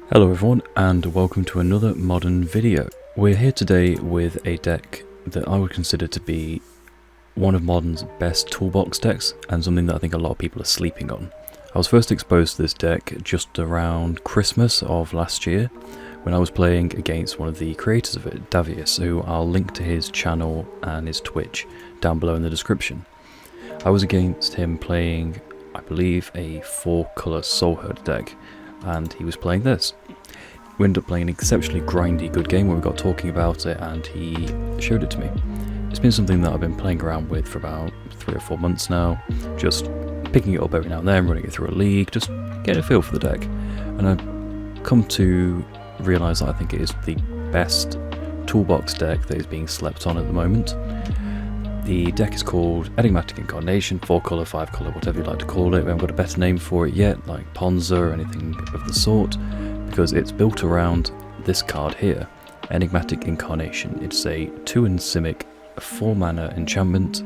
Hello everyone and welcome to another modern video. We're here today with a deck that I would consider to be one of Modern's best toolbox decks and something that I think a lot of people are sleeping on. I was first exposed to this deck just around Christmas of last year when I was playing against one of the creators of it, Davius, who I'll link to his channel and his Twitch down below in the description. I was against him playing, I believe, a 4-colour Soul Herder deck, and he was playing this. We ended up playing an exceptionally grindy good game where we got talking about it and he showed it to me. It's been something that I've been playing around with for about 3 or 4 months now, just picking it up every now and then, running it through a league, just getting a feel for the deck. And I've come to realise that I think it is the best toolbox deck that is being slept on at the moment. The deck is called Enigmatic Incarnation, 4-colour, 5-colour, whatever you like to call it. We haven't got a better name for it yet, like Ponza or anything of the sort, because it's built around this card here, Enigmatic Incarnation. It's a 2-in Simic, 4-mana enchantment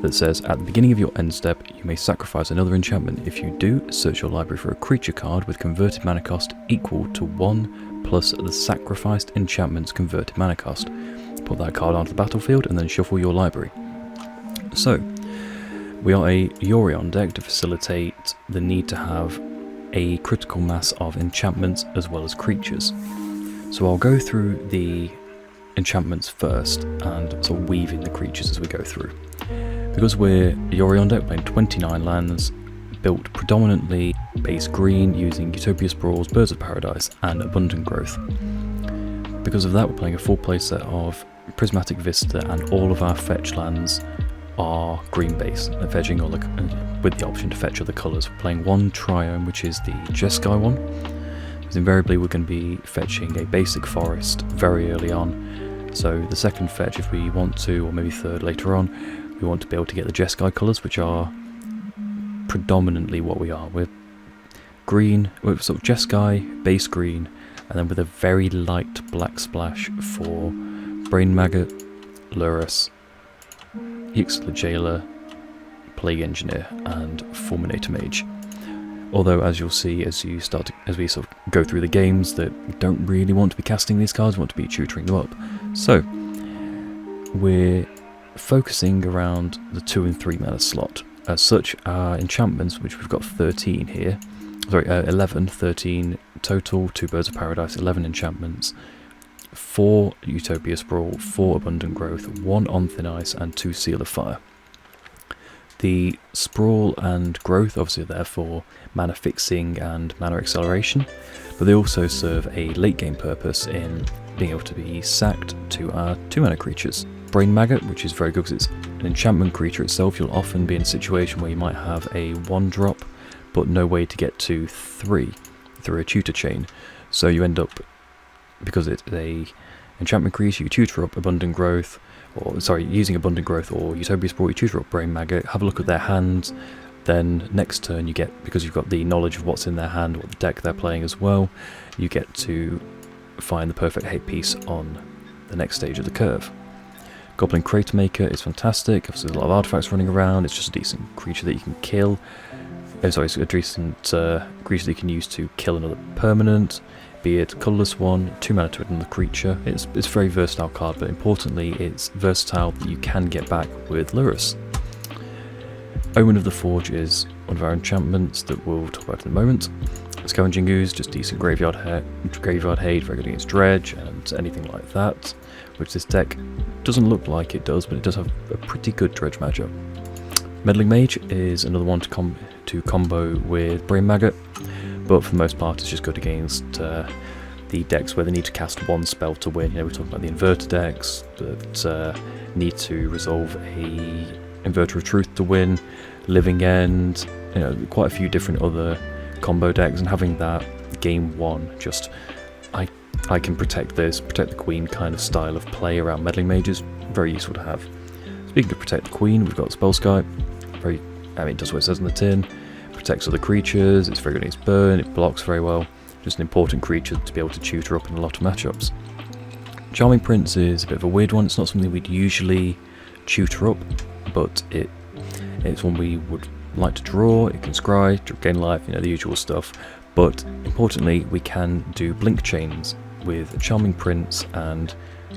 that says, at the beginning of your end step, you may sacrifice another enchantment. If you do, search your library for a creature card with converted mana cost equal to 1 plus the sacrificed enchantment's converted mana cost. Put that card onto the battlefield and then shuffle your library. So, we are a Yorion deck to facilitate the need to have a critical mass of enchantments as well as creatures. So I'll go through the enchantments first and sort of weave in the creatures as we go through. Because we're a Yorion deck playing 29 lands, built predominantly base green using Utopia Sprawls, Birds of Paradise and Abundant Growth. Because of that, we're playing a full play set of Prismatic Vista and all of our fetch lands are green base, fetching all with the option to fetch other colours. We're playing one Triome, which is the Jeskai one, because invariably we're going to be fetching a basic forest very early on. So the second fetch, if we want to, or maybe third later on, we want to be able to get the Jeskai colours, which are predominantly what we are. We're green, we're sort of Jeskai, base green, and then with a very light black splash for Brain Maggot, Lurrus, Ixalar Jailer, Plague Engineer, and Fulminator Mage. Although, as you'll see as we sort of go through the games, that we don't really want to be casting these cards, we want to be tutoring them up. So, we're focusing around the 2 and 3 mana slot. As such, our enchantments, which we've got 13 here, 13 total, 2 Birds of Paradise, 11 enchantments, 4 Utopia Sprawl, 4 Abundant Growth, 1 On Thin Ice, and 2 Seal of Fire. The Sprawl and Growth obviously are there for mana fixing and mana acceleration, but they also serve a late game purpose in being able to be sacked to our 2-mana creatures. Brain Maggot, which is very good because it's an enchantment creature itself. You'll often be in a situation where you might have a 1-drop, but no way to get to 3 through a tutor chain. So you end up, because it's a enchantment creature, you tutor up Abundant Growth, using Abundant Growth or Utopia Sprawl, you tutor up Brain Maggot, have a look at their hands, then next turn you get, because you've got the knowledge of what's in their hand, what the deck they're playing as well, you get to find the perfect hate piece on the next stage of the curve. Goblin Crater Maker is fantastic, there's a lot of artifacts running around, it's just a decent creature that you can kill. It's a decent creature that you can use to kill another permanent, be it colourless one, 2 mana to another creature. It's a very versatile card, but importantly it's versatile that you can get back with Lurrus. Omen of the Forge is one of our enchantments that we'll talk about in a moment. Scavenging Ooze, just decent graveyard hate, very good against dredge and anything like that, which this deck doesn't look like it does, but it does have a pretty good dredge matchup. Meddling Mage is another one to combo with Brain Maggot, but for the most part it's just good against the decks where they need to cast one spell to win. You know, we're talking about the Inverter decks that need to resolve a Inverter of Truth to win, Living End, you know, quite a few different other combo decks, and having that game 1, just I can protect the Queen kind of style of play around Meddling Mages, very useful to have. Speaking of Protect the Queen, we've got Spellsky, it does what it says on the tin, protects other creatures, it's very good against burn, it blocks very well, just an important creature to be able to tutor up in a lot of matchups. Charming Prince is a bit of a weird one, it's not something we'd usually tutor up, but it's one we would like to draw, it can scry, gain life, you know, the usual stuff, But importantly, we can do blink chains with Charming Prince and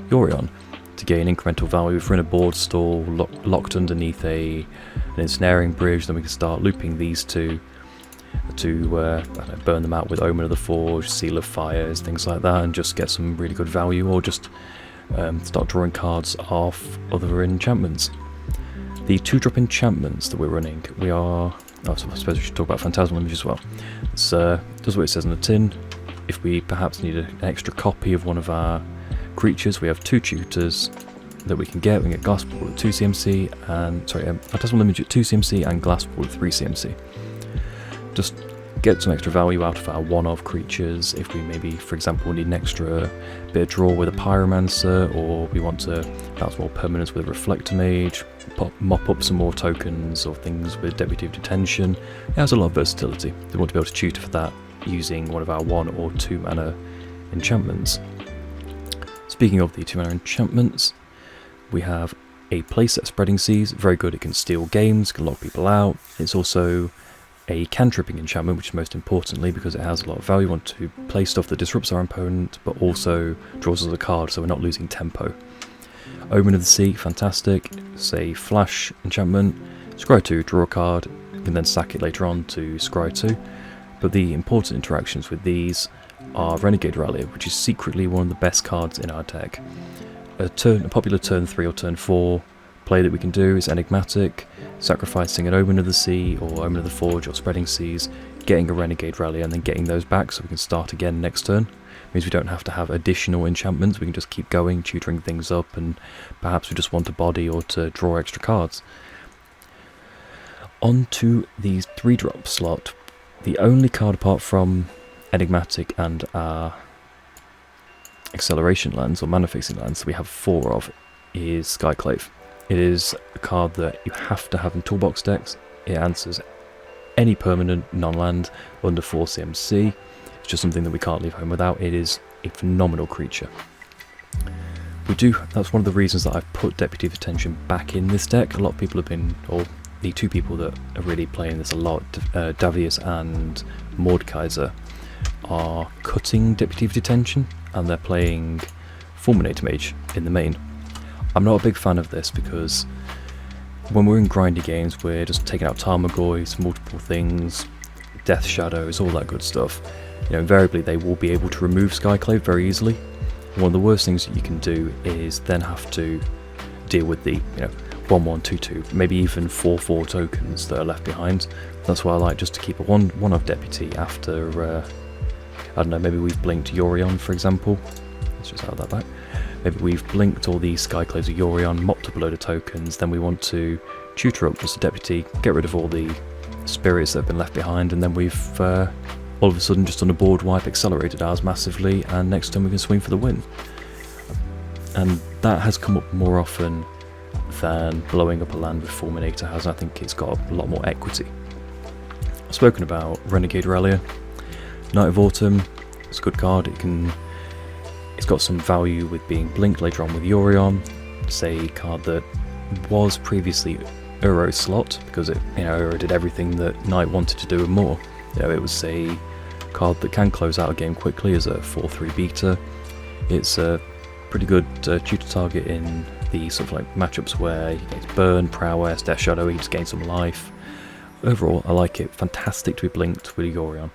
Yorion to gain incremental value. If we're in a board stall locked underneath an ensnaring bridge, then we can start looping these two to I don't know, burn them out with Omen of the Forge, Seal of Fires, things like that, and just get some really good value, or just start drawing cards off other enchantments. The 2-drop enchantments that we're running, I suppose we should talk about Phantasmal Image as well. It does what it says on the tin. If we perhaps need an extra copy of one of our creatures, we have 2 tutors that we can get. We can get Glass Ball at 2 CMC, and Phantasmal Image at 2 CMC and Glass Ball at 3 CMC. Just get some extra value out of our one-of creatures. If we maybe, for example, need an extra bit of draw with a Pyromancer, or we want to bounce more permanents with a Reflector Mage, mop up some more tokens or things with Deputy of Detention. It has a lot of versatility. We want to be able to tutor for that using one of our 1 or 2 mana enchantments. Speaking of the 2 mana enchantments, we have a playset Spreading Seas. Very good, it can steal games, can lock people out. It's also a cantripping enchantment, which is most importantly because it has a lot of value. We want to play stuff that disrupts our opponent but also draws us a card, so we're not losing tempo. Omen of the Sea, fantastic. It's a flash enchantment. Scry 2, draw a card, you can then sack it later on to scry 2. But the important interactions with these are Renegade Rallier, which is secretly one of the best cards in our deck. A popular turn 3 or turn 4 play that we can do is Enigmatic, sacrificing an Omen of the Sea or Omen of the Forge or Spreading Seas, getting a Renegade Rallier and then getting those back so we can start again next turn. It means we don't have to have additional enchantments, we can just keep going, tutoring things up, and perhaps we just want a body or to draw extra cards. On to the 3-drop slot. The only card apart from Enigmatic and our Acceleration lands or Mana Fixing lands that we have 4 of is Skyclave. It is a card that you have to have in toolbox decks. It answers any permanent non-land under 4 CMC. It's just something that we can't leave home without. It is a phenomenal creature. That's one of the reasons that I've put Deputy of Detention back in this deck. A lot of people have been, or the 2 people that are really playing this a lot, Davius and Mordekaiser, are cutting Deputy of Detention and they're playing Fulminator Mage in the main. I'm not a big fan of this because when we're in grindy games, we're just taking out Tarmogoyfs, multiple things, Death Shadows, all that good stuff. You know, invariably they will be able to remove Skyclave very easily. One of the worst things that you can do is then have to deal with the 1/1, 2/2, maybe even 4/4 tokens that are left behind. That's why I like just to keep a one-off Deputy after, I don't know, maybe we've blinked Yorion, for example. Let's just have that back. Maybe we've blinked all these Skyclaves of Yorion, mopped up a load of tokens, then we want to tutor up just a Deputy, get rid of all the spirits that have been left behind, and then we've all of a sudden just on a board wipe accelerated ours massively, and next time we can swing for the win. And that has come up more often than blowing up a land with Fulminator has. I think it's got a lot more equity. I've spoken about Renegade Rallier. Night of Autumn, it's a good card. It's got some value with being blinked later on with Yorion. It's a card that was previously Uro's slot because Uro did everything that Knight wanted to do and more. It was a card that can close out a game quickly as a 4/3 beta. It's a pretty good tutor target in the sort of like matchups where he gets burn, prowess, Death Shadow, he just gains some life. Overall, I like it. Fantastic to be blinked with Yorion.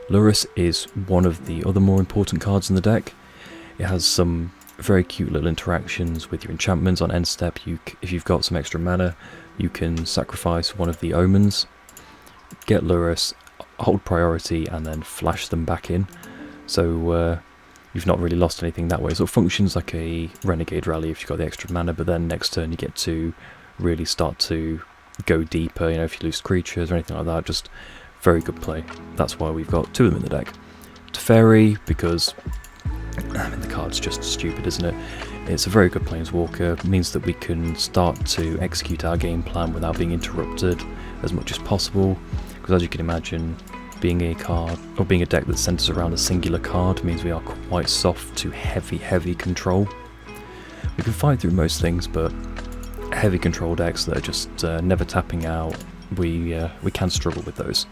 Lurrus is one of the other more important cards in the deck. It has some very cute little interactions with your enchantments on end step. If you've got some extra mana, you can sacrifice one of the omens, get Lurrus, hold priority, and then flash them back in. So you've not really lost anything that way. So it functions like a Renegade Rally if you've got the extra mana, but then next turn you get to really start to go deeper, if you lose creatures or anything like that. Just very good play. That's why we've got 2 of them in the deck. Teferi, because the card's just stupid, isn't it? It's a very good planeswalker. It means that we can start to execute our game plan without being interrupted as much as possible. Because as you can imagine, being a card or being a deck that centers around a singular card means we are quite soft to heavy control. We can fight through most things, but heavy control decks that are just never tapping out, we can struggle with those.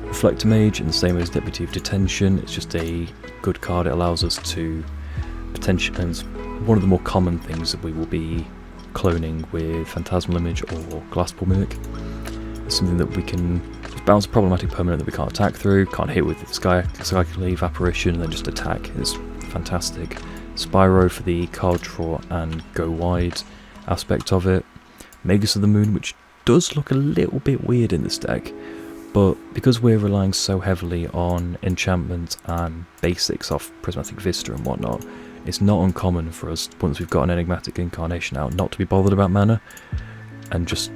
Reflector Mage, in the same way as Deputy of Detention, it's just a good card. It allows us to potentially, and it's one of the more common things that we will be cloning with Phantasmal Image or Glasspool Mimic. It's something that we can bounce a problematic permanent that we can't attack through, can't hit with Skyclave, Apparition, and then just attack. It's fantastic. Spyro for the card draw and go wide aspect of it. Magus of the Moon, which does look a little bit weird in this deck, but because we're relying so heavily on enchantment and basics off Prismatic Vista and whatnot, it's not uncommon for us, once we've got an Enigmatic Incarnation out, not to be bothered about mana, and just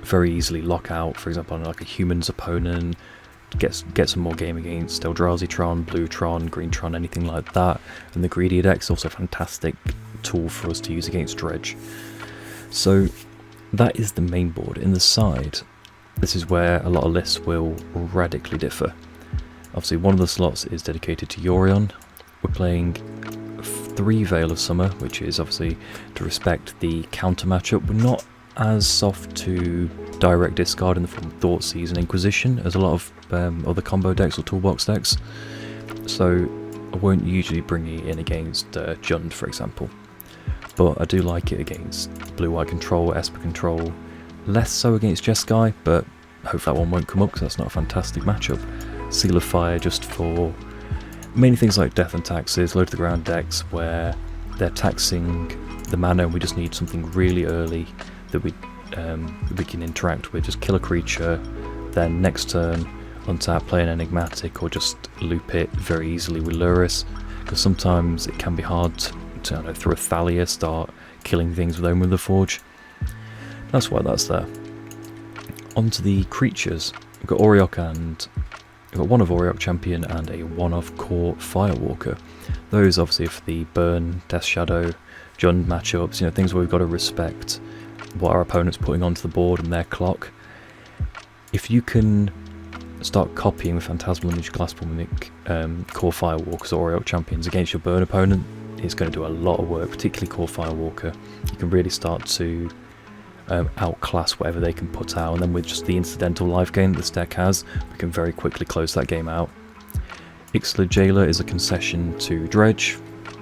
very easily lock out, for example, on like a human's opponent, get some more game against Eldrazi Tron, Blue Tron, Green Tron, anything like that. And the Greedy deck is also a fantastic tool for us to use against Dredge. So that is the main board. In the side, this is where a lot of lists will radically differ. Obviously, one of the slots is dedicated to Yorion. We're playing 3 Veil of Summer, which is obviously to respect the counter matchup. We're not as soft to direct discard in the form of Thoughtseize and Inquisition as a lot of other combo decks or toolbox decks. So I won't usually bring it in against Jund, for example. But I do like it against Blue-White Control, Esper Control. Less so against Jeskai, but hope that one won't come up because that's not a fantastic matchup. Seal of Fire just for mainly things like Death and Taxes, low to the ground decks where they're taxing the mana and we just need something really early that we can interact with. Just kill a creature, then next turn untap, play an Enigmatic, or just loop it very easily with Luris, because sometimes it can be hard to I don't know, through a Thalia start killing things with Omen of the Forge. That's why that's there. Onto the creatures. We've got Auriok and we've got one of Auriok Champion and a one of Core Firewalker. Those obviously for the Burn, Death Shadow, Jund matchups, things where we've got to respect what our opponent's putting onto the board and their clock. If you can start copying with Phantasmal Image, Glasspool Mimic, Core Firewalkers or Auriok Champions against your Burn opponent, it's going to do a lot of work, particularly Core Firewalker. You can really start to outclass whatever they can put out, and then with just the incidental life gain that this deck has, we can very quickly close that game out. Ixalar Jailer is a concession to Dredge.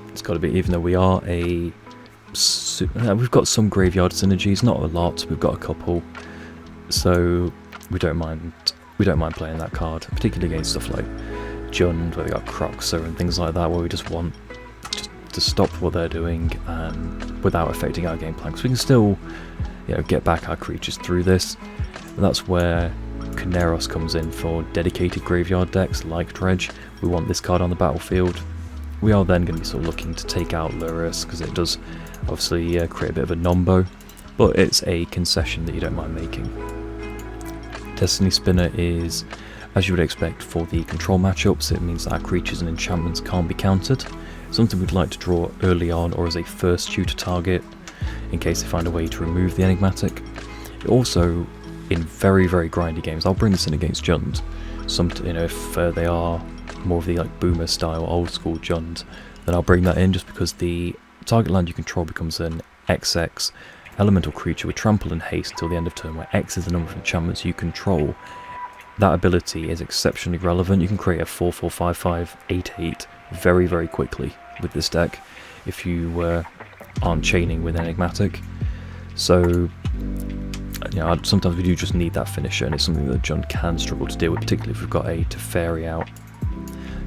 It's got to be, even though we are we've got some graveyard synergies, not a lot, we've got a couple, so we don't mind playing that card, particularly against stuff like Jund, where they got Croxer and things like that, where we just want to stop what they're doing and without affecting our game plan, because we can still get back our creatures through this. And that's where Kaneros comes in for dedicated graveyard decks like Dredge. We want this card on the battlefield. We are then going to be sort of looking to take out Luris, because it does obviously create a bit of a nombo, but it's a concession that you don't mind making. Destiny Spinner is, as you would expect for the control matchups, it means that our creatures and enchantments can't be countered. Something we'd like to draw early on or as a first tutor target in case they find a way to remove the Enigmatic. Also, in very, very grindy games, I'll bring this in against Jund. If they are more of the boomer style, old school Jund, then I'll bring that in just because the target land you control becomes an XX elemental creature with trample and haste until the end of turn, where X is the number of enchantments you control. That ability is exceptionally relevant. You can create a 4/4/5/5 8/8 very, very quickly with this deck if you aren't chaining with Enigmatic. So sometimes we do just need that finisher, and it's something that Jund can struggle to deal with, particularly if we've got a Teferi out.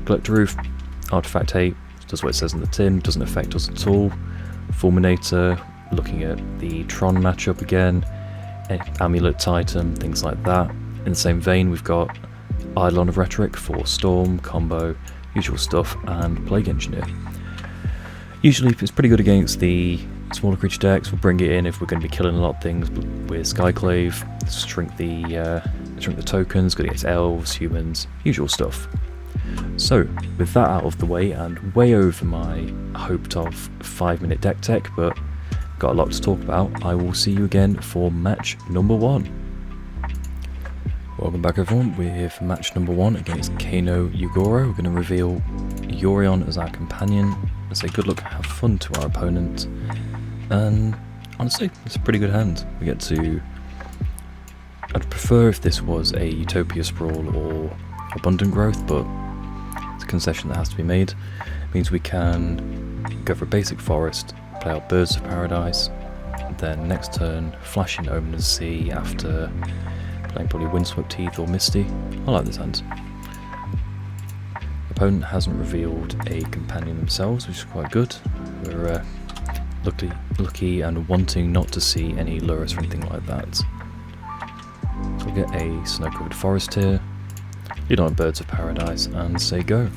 Collector Roof, Artifact 8, does what it says in the tin, doesn't affect us at all. Fulminator, looking at the Tron matchup again, Amulet Titan, things like that. In the same vein, we've got Eidolon of Rhetoric for Storm, combo, usual stuff, and Plague Engineer. Usually it's pretty good against the smaller creature decks. We'll bring it in if we're going to be killing a lot of things with Skyclave, shrink the tokens, good against elves, humans, usual stuff. So, with that out of the way and way over my hoped of 5-minute deck tech, but got a lot to talk about, I will see you again for match number 1. Welcome back everyone, with match number 1 against Kano Yugoro. We're going to reveal Yorion as our companion, and say good luck, have fun to our opponent, and honestly, it's a pretty good hand. We get to I'd prefer if this was a Utopia Sprawl or Abundant Growth, but it's a concession that has to be made. It means we can go for a basic forest, play out Birds of Paradise, then next turn flash in Omen of the Sea after playing probably Windswept Heath or Misty. I like this hand. The opponent hasn't revealed a companion themselves, which is quite good. We're lucky and wanting not to see any lures or anything like that. So we'll get a snow-covered forest here, lead on Birds of Paradise, and say go.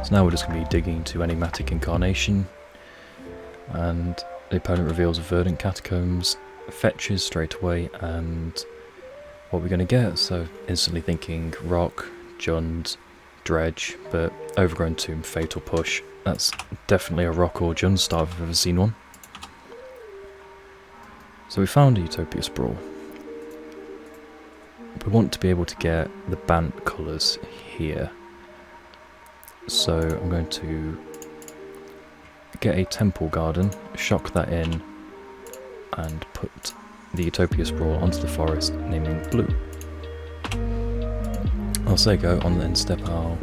So now we're just going to be digging to Enigmatic Incarnation, and the opponent reveals Verdant Catacombs, fetches straight away, and what we're going to get. So instantly thinking Rock, Jund, Dredge, but Overgrown Tomb, Fatal Push. That's definitely a Rock or Jund start if I've ever seen one. So we found a Utopia Sprawl. We want to be able to get the Bant colours here. So I'm going to get a Temple Garden, shock that in, and put the Utopia Sprawl onto the forest, naming blue. I'll say go, on the end step I'll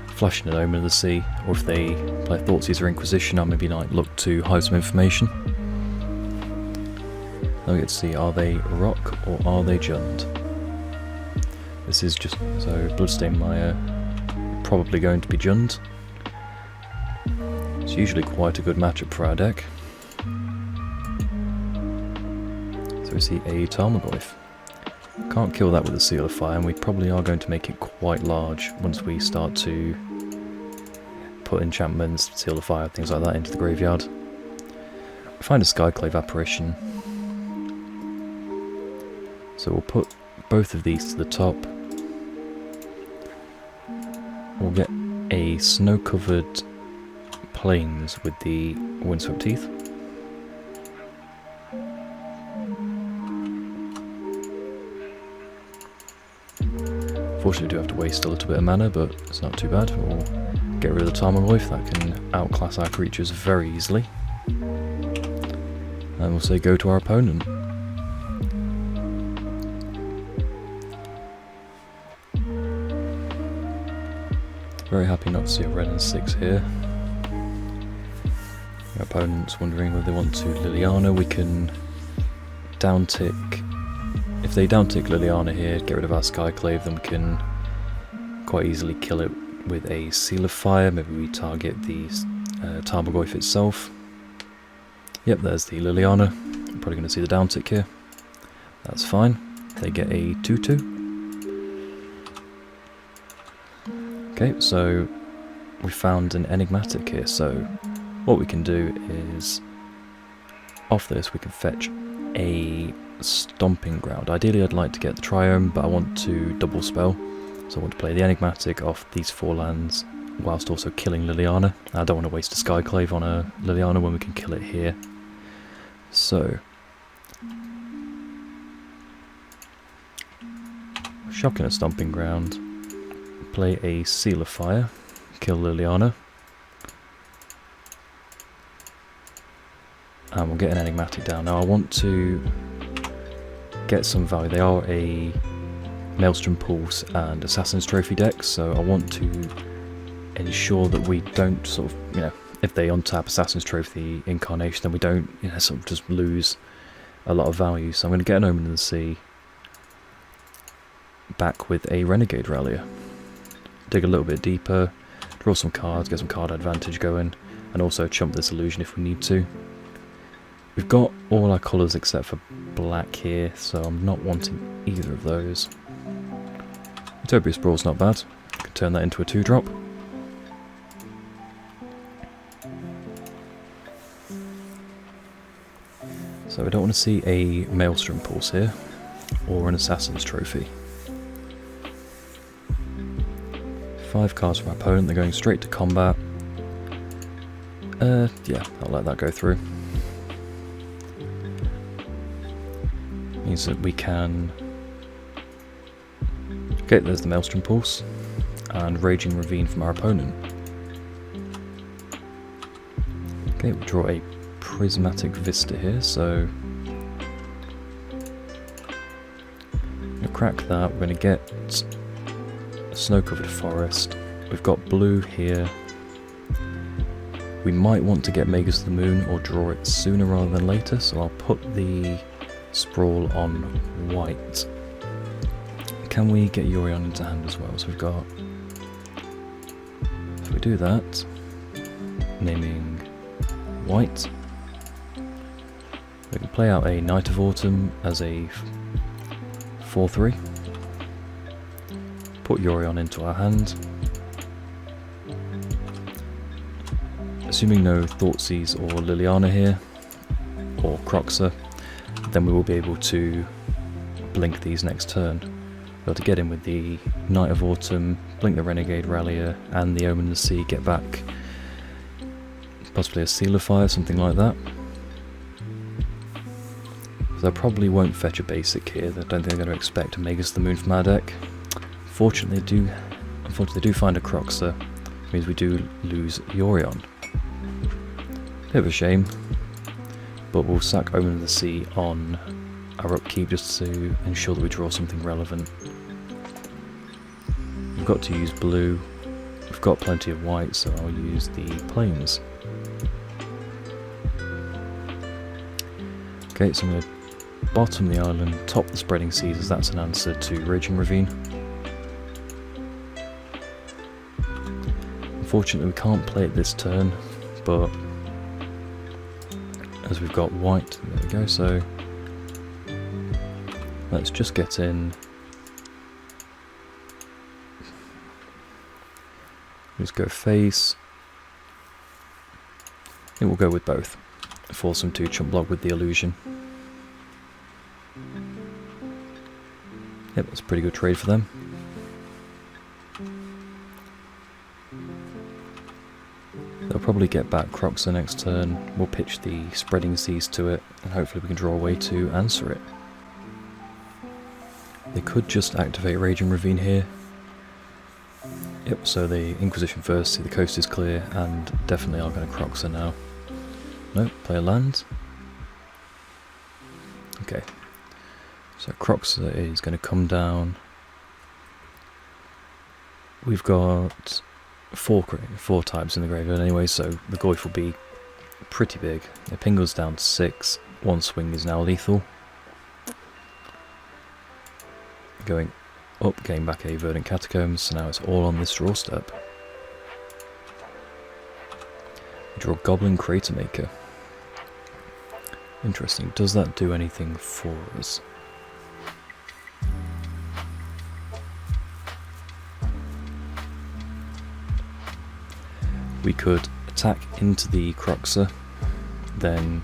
flash in an Omen of the Sea, or if they play Thoughtseize or Inquisition, I'll maybe look to hide some information. Then we get to see, are they Rock or are they Jund? This is just, so Bloodstained Mire, probably going to be Jund. It's usually quite a good matchup for our deck. So we see a Tarmogoyf. Can't kill that with a Seal of Fire, and we probably are going to make it quite large once we start to put enchantments, Seal of Fire, things like that into the graveyard. We find a Skyclave Apparition. So we'll put both of these to the top. We'll get a snow-covered Plains with the Windswept Heath. Unfortunately, we do have to waste a little bit of mana, but it's not too bad. We'll get rid of the Tarmogoyf, that can outclass our creatures very easily. And we'll say go to our opponent. Very happy not to see a red and 6 here. Our opponent's wondering whether they want to Liliana. We can downtick. If they downtick Liliana here, get rid of our Skyclave, then we can quite easily kill it with a Seal of Fire. Maybe we target the Tarmogoyf itself. Yep, there's the Liliana. I'm probably going to see the downtick here. That's fine. They get a 2-2. Okay, so we found an Enigmatic here, so what we can do is, off this we can fetch a Stomping Ground. Ideally I'd like to get the Triome, but I want to double spell, so I want to play the Enigmatic off these 4 lands, whilst also killing Liliana. I don't want to waste a Skyclave on a Liliana when we can kill it here. So, shocking a Stomping Ground. Play a Seal of Fire, kill Liliana, and we'll get an Enigmatic down. Now I want to get some value. They are a Maelstrom Pulse and Assassin's Trophy deck, so I want to ensure that we don't sort of, if they untap Assassin's Trophy Incarnation, then we don't, sort of just lose a lot of value. So I'm going to get an Omen of the Sea back with a Renegade Rallier. Dig a little bit deeper, draw some cards, get some card advantage going, and also chump this illusion if we need to. We've got all our colours except for black here, so I'm not wanting either of those. Utopia Sprawl's not bad. I can turn that into a 2-drop. So we don't want to see a Maelstrom Pulse here, or an Assassin's Trophy. 5 cards from our opponent, they're going straight to combat. Yeah, I'll let that go through. Means that we can... Okay, there's the Maelstrom Pulse, and Raging Ravine from our opponent. Okay, we'll draw a Prismatic Vista here, so... crack that. We're going to get a snow-covered forest. We've got blue here. We might want to get Magus of the Moon or draw it sooner rather than later, so I'll put the Sprawl on white. Can we get Yorion into hand as well? So we've got... If we do that, naming white, we can play out a Knight of Autumn as a 4-3. Put Yorion into our hand. Assuming no Thoughtseize or Liliana here, or Croxer, then we will be able to blink these next turn. We'll to get in with the Knight of Autumn, blink the Renegade Rallier, and the Omen of the Sea, get back possibly a Seal of Fire, something like that. So I probably won't fetch a basic here. I don't think they're going to expect a Magus of the Moon from our deck. Unfortunately, they do find a Croxer, which means we do lose Yorion. Bit of a shame, but we'll sack Omen of the Sea on our upkeep just to ensure that we draw something relevant. We've got to use blue, we've got plenty of white, so I'll use the plains. Okay, so I'm going to bottom the island, top the Spreading Seas, as that's an answer to Raging Ravine. Unfortunately we can't play it this turn, but as we've got white, there we go, so let's just get in. Let's go face. I think we'll go with both. Force them to chump block with the illusion. Yep, that's a pretty good trade for them. They'll probably get back Croxer next turn. We'll pitch the Spreading Seas to it, and hopefully we can draw a way to answer it. They could just activate Raging Ravine here. Yep, so the Inquisition first, see the coast is clear, and definitely are going to Croxer now. No, play a land. Okay, so Croxer is going to come down. We've got four types in the graveyard anyway, so the Goyf will be pretty big. The ping goes down to 6, one swing is now lethal. Going up, getting back a Verdant Catacombs, so now it's all on this draw step. We draw Goblin Crater Maker. Interesting, does that do anything for us? We could attack into the Croxer, then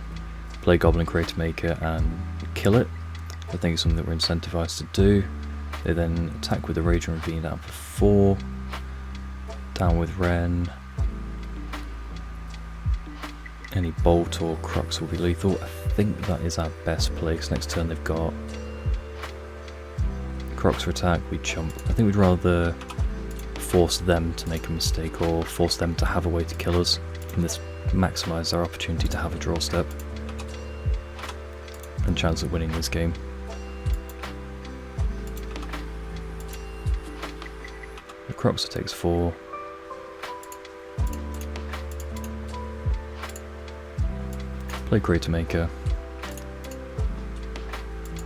play Goblin Crater Maker and kill it. I think it's something that we're incentivized to do. They then attack with the Raging Ravine down for 4, down with Ren. Any Bolt or Crox will be lethal. I think that is our best play, because next turn they've got Croxer attack, we chump. I think we'd rather force them to make a mistake or force them to have a way to kill us, and this maximises our opportunity to have a draw step and chance of winning this game. The Croxer takes 4. Play Crater Maker,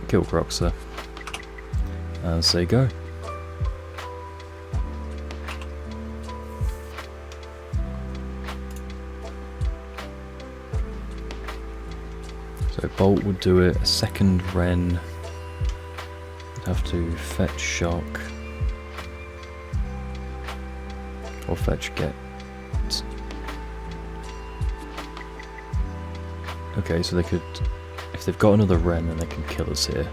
kill Croxer, and say go. So Bolt would do it, a second Ren, would have to fetch Shock, or fetch Get. Okay, so they could, if they've got another Ren, then they can kill us here.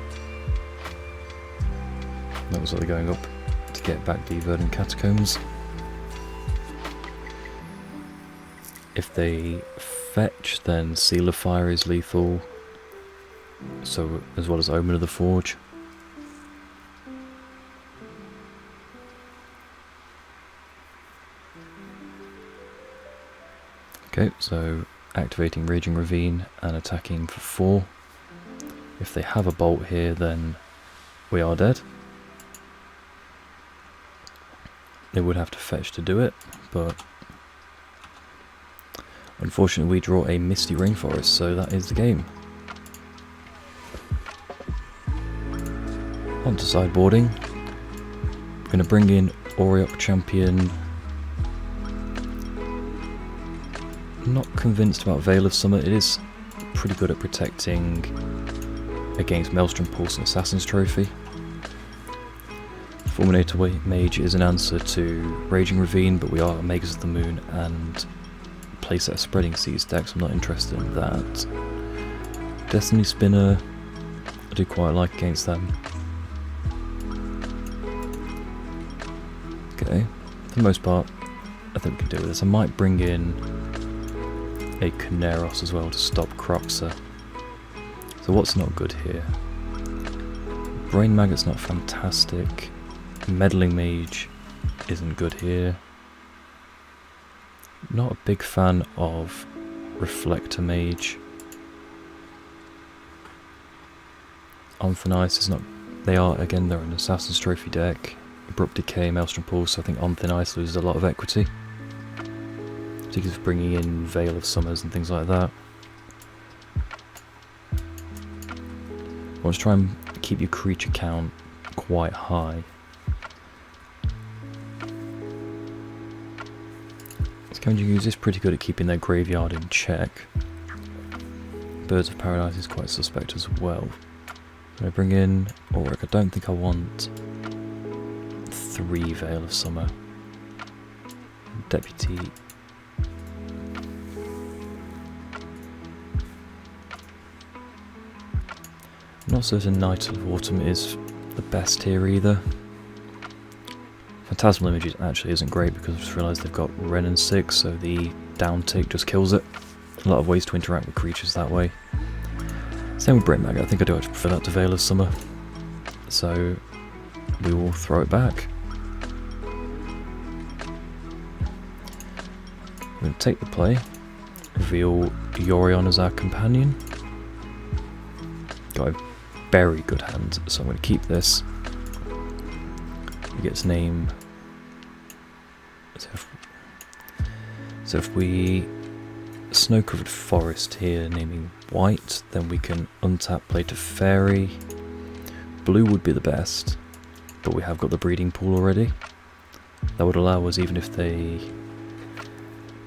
That was what they're going up to get back the Verdant Catacombs. If they fetch, then Seal of Fire is lethal, so as well as Omen of the Forge. Okay, so activating Raging Ravine and attacking for 4. If they have a Bolt here, then we are dead. they would have to fetch to do it, but unfortunately we draw a Misty Rainforest, so that is the game. On to sideboarding. I'm going to bring in Aureok Champion. Not convinced about Veil of Summer. It is pretty good at protecting against Maelstrom Pulse and Assassin's Trophy. Fulminator Mage is an answer to Raging Ravine, but we are Mages of the Moon and playset a Spreading Seas deck, so I'm not interested in that. Destiny Spinner, I do quite like against them. Okay, for the most part, I think we can deal with this. I might bring in a Kaneros as well to stop Croxer. So what's not good here? Brain Maggot's not fantastic. Meddling Mage isn't good here. Not a big fan of Reflector Mage. Onthin is not... They are, again, they're an Assassin's Trophy deck. Abrupt Decay, Maelstrom Pulse, so I think Onthin loses a lot of equity. Particularly for bringing in Veil of Summers and things like that. I want to try and keep your creature count quite high. Scavenging Ooze is pretty good at keeping their graveyard in check. Birds of Paradise is quite suspect as well. I'm going to bring in Auric. I don't think I want 3 Veil of Summer. Deputy. I'm not certain Night of Autumn is the best here either. Phantasmal Images actually isn't great because I just realised they've got Ren and 6, so the down tick just kills it. A lot of ways to interact with creatures that way. Same with Brain Maggot. I think I do actually prefer that to Veil of Summer. So we will throw it back. I'm going to take the play, reveal Yorion as our companion. Got a very good hand, so I'm going to keep this. It gets name. So if we Snow-Covered Forest here, naming white, then we can untap, play to Fairy. Blue would be the best, but we have got the breeding pool already. That would allow us, even if they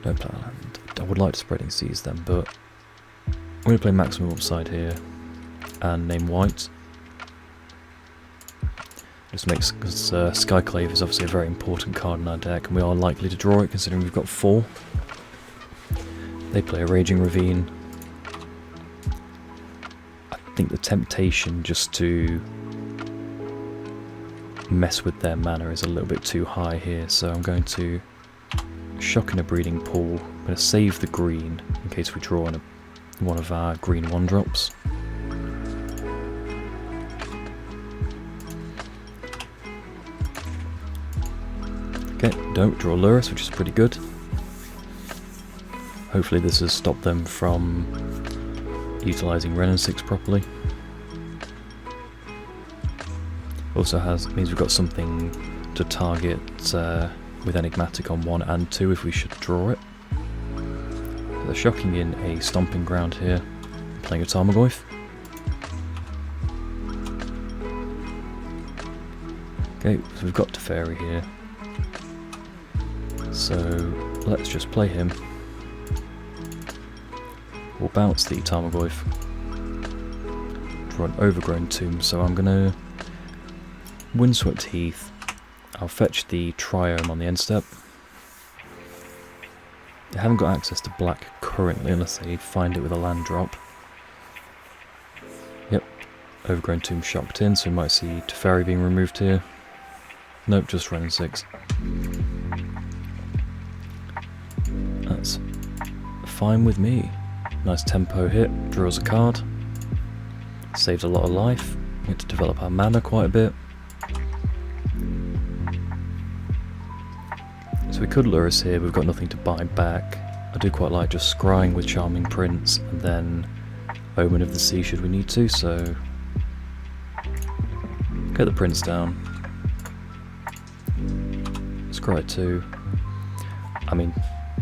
don't play land. I would like to Spreading Seas them, but I'm going to play maximum upside here and name white. Just makes, because Skyclave is obviously a very important card in our deck, and we are likely to draw it considering we've got 4. They play a Raging Ravine. I think the temptation just to mess with their mana is a little bit too high here, so I'm going to shock in a Breeding Pool. I'm going to save the green in case we draw in one of our green 1-drops. Okay, don't draw Lurrus, which is pretty good. Hopefully this has stopped them from utilising Ren and 6 properly. Also means we've got something to target with Enigmatic on 1 and 2 if we should draw it. So they're shocking in a Stomping Ground here, playing a Tarmogoyf. Okay, so we've got Teferi here. So let's just play him. We'll bounce the Tarmogoyf. Draw an Overgrown Tomb, so I'm gonna Windswept Heath. I'll fetch the Triome on the end step. They haven't got access to black currently unless they find it with a land drop. Yep, Overgrown Tomb shocked in, so we might see Teferi being removed here. Nope, just Ren and 6. That's fine with me. Nice tempo hit, draws a card. Saves a lot of life. We get to develop our mana quite a bit. So we could Lurrus here, we've got nothing to buy back. I do quite like just scrying with Charming Prince and then Omen of the Sea should we need to, so get the Prince down. Scry 2. I mean,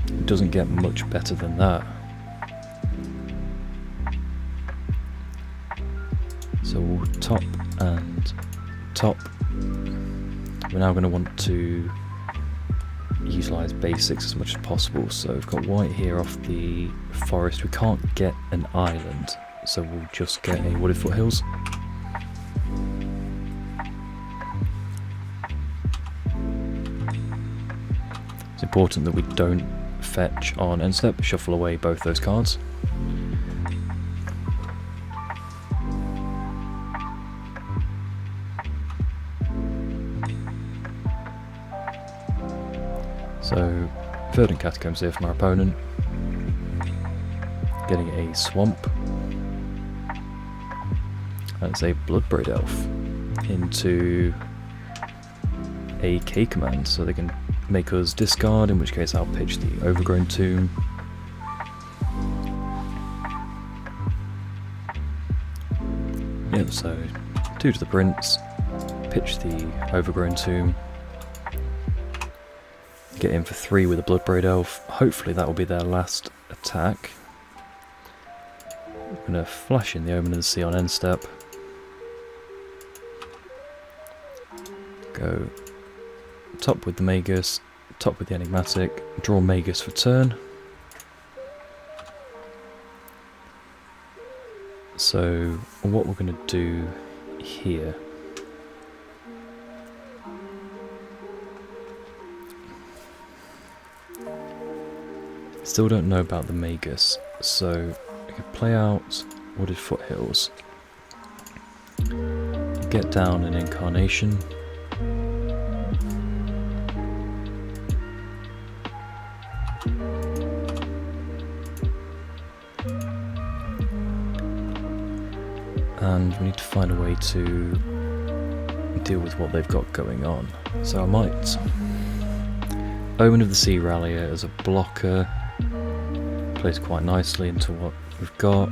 it doesn't get much better than that. So we'll top and top. We're now going to want to utilise basics as much as possible. So we've got white here off the forest. We can't get an island, so we'll just get a wooded foothills. It's important that we don't fetch on end step, shuffle away both those cards. So, Verdant Catacombs here from our opponent. Getting a Swamp. That's a Bloodbraid Elf into a K command, so they can make us discard, in which case I'll pitch the Overgrown Tomb. Yep, so 2 to the Prince, pitch the Overgrown Tomb. Get in for 3 with a Bloodbraid Elf. Hopefully that will be their last attack. I'm going to flash in the Omen of the Sea on end step. Go top with the Magus, top with the Enigmatic, draw Magus for turn. So what we're going to do here, still don't know about the Magus, so I could play out Wooded Foothills, get down an Incarnation, and we need to find a way to deal with what they've got going on. So I might Omen of the Sea Rallier as a blocker. Plays quite nicely into what we've got.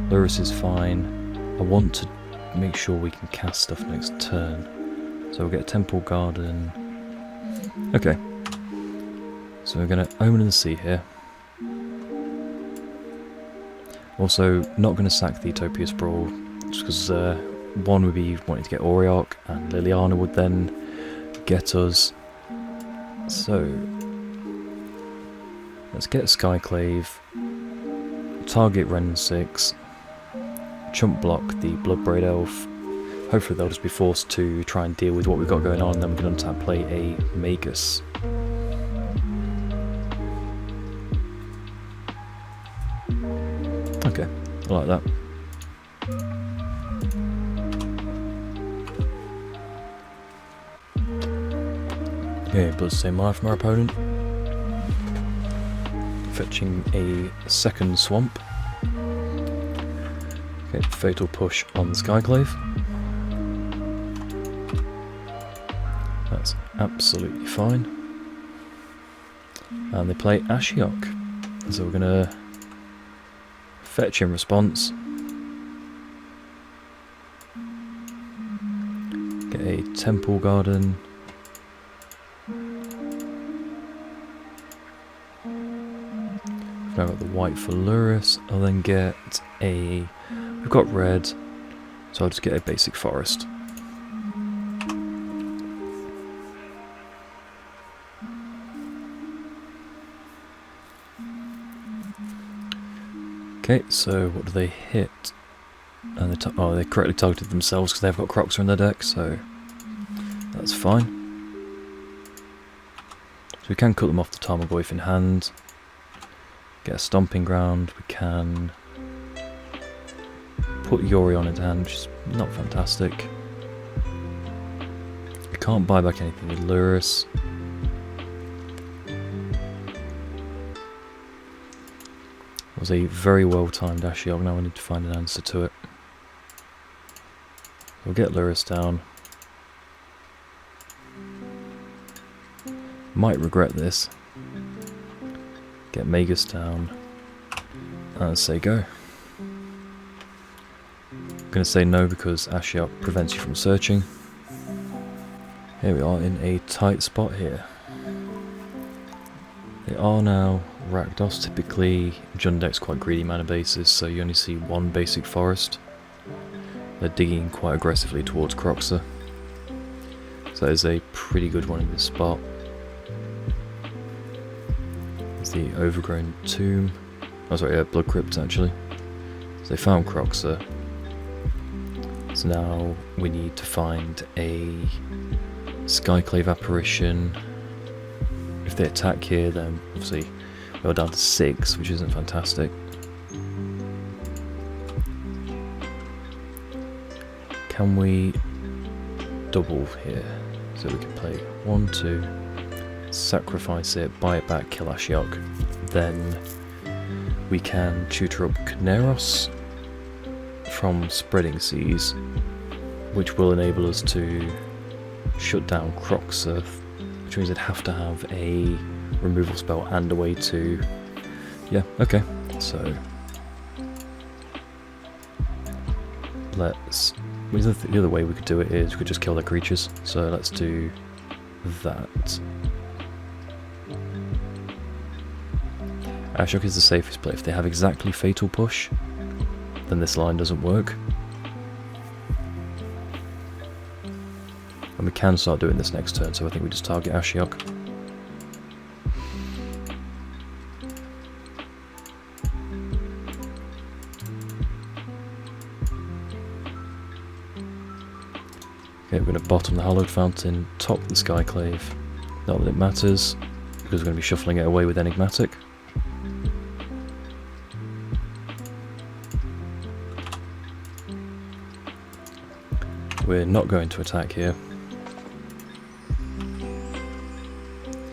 Lurrus is fine. I want to make sure we can cast stuff next turn. So we'll get Temple Garden. Okay. So we're going to Omen of the Sea here. Also, not going to sack the Utopia Sprawl, just because one would be wanting to get Auriarch, and Liliana would then get us. So let's get Skyclave, target Ren 6, chump block the Bloodbraid Elf. Hopefully they'll just be forced to try and deal with what we've got going on, and then we can untap play a Magus. Okay, I like that. Okay, Bloodstained Mire from our opponent. Fetching a second Swamp. Okay, Fatal Push on the Skyclave. That's absolutely fine. And they play Ashiok. So we're gonna fetch in response. Get a Temple Garden. I've got the white for Lurrus. I'll then get a... We've got red, so I'll just get a basic forest. Okay, so what do they hit? And they correctly targeted themselves because they've got Croxer in their deck, so that's fine. So we can cut them off the Tarmogoyf in hand. Get a Stomping Ground. We can put Yorion into hand, which is not fantastic. We can't buy back anything with Lurrus. It was a very well timed Ashiok, now we need to find an answer to it. We'll get Lurrus down. Might regret this. Get Magus down. And say go. I'm going to say no because Ashiok prevents you from searching. Here we are in a tight spot here. They are now Rakdos. Typically, Jund deck's quite greedy mana bases, so you only see one basic forest. They're digging quite aggressively towards Croxer. So that is a pretty good one in this spot. It's the Overgrown Tomb. Oh sorry, Blood Crypt actually. So they found Croxer. So now we need to find a Skyclave Apparition. If they attack here, then obviously we're down to 6, which isn't fantastic. Can we double here? So we can play 1, 2, sacrifice it, buy it back, kill Ashiok. Then we can tutor up Kneros from Spreading Seas, which will enable us to shut down Croxer, which means I'd have to have a removal spell and a way to... Yeah, okay. So let's... The other way we could do it is we could just kill their creatures. So let's do that. Ashiok is the safest play. If they have exactly Fatal Push, then this line doesn't work. And we can start doing this next turn, so I think we just target Ashiok. Okay, we're going to bottom the Hallowed Fountain, top the Skyclave. Not that it matters, because we're going to be shuffling it away with Enigmatic. We're not going to attack here.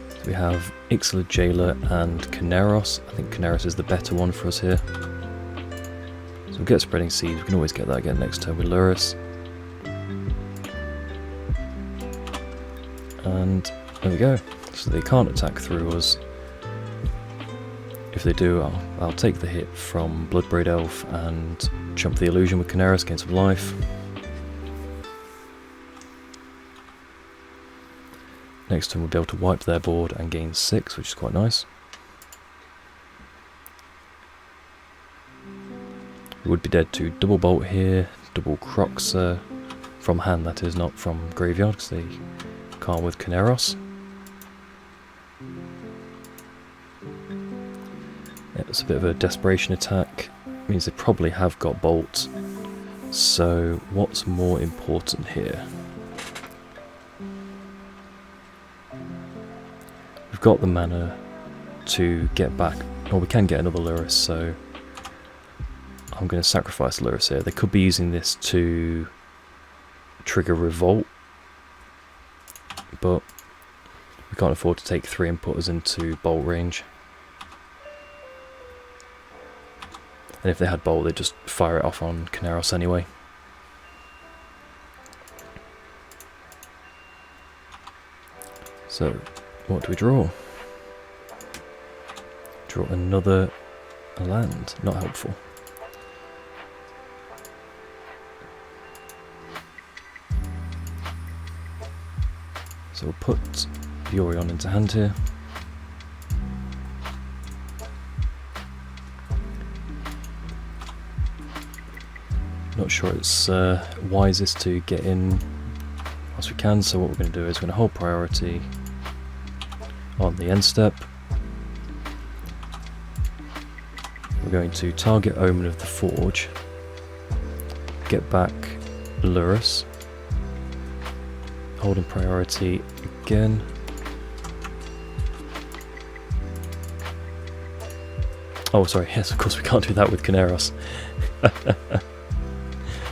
So we have Ixalar Jailer and Kneros. I think Kneros is the better one for us here. So we'll get Spreading Seeds, we can always get that again next turn with Lurrus. And there we go. So they can't attack through us. If they do, I'll take the hit from Bloodbraid Elf and jump the illusion with Kneros, gain some life. Next turn we'll be able to wipe their board and gain 6, which is quite nice. We would be dead to double bolt here, double Croxer, from hand that is, not from graveyard, because they can't with Kneros. Yeah, it's a bit of a desperation attack, means they probably have got bolt. So what's more important here? We've got the mana to get back, or we can get another Lurrus, so I'm going to sacrifice Lurrus here. They could be using this to trigger Revolt, but we can't afford to take 3 inputters into bolt range. And if they had bolt, they'd just fire it off on Kneros anyway. So, what do we draw? Draw another land. Not helpful. So we'll put Yorion into hand here. Not sure it's wisest to get in whilst we can, so what we're going to do is we're going to hold priority on the end step. We're going to target Omen of the Forge, get back Lurrus, holding priority again. Oh sorry, yes of course we can't do that with Kneros.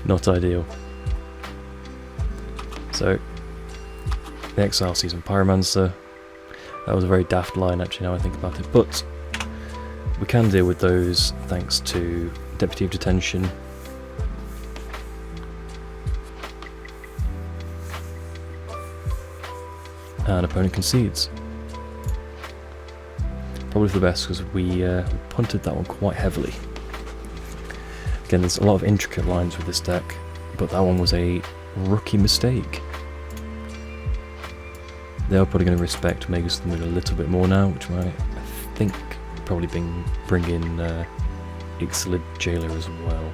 Not ideal. So, the Exile Season Pyromancer. That was a very daft line actually now I think about it, but we can deal with those thanks to Deputy of Detention. And opponent concedes. Probably for the best because we punted that one quite heavily. Again, there's a lot of intricate lines with this deck, but that one was a rookie mistake. They are probably going to respect Magus the Moon a little bit more now, which might, I think, probably bring in Ixalig Jailer as well.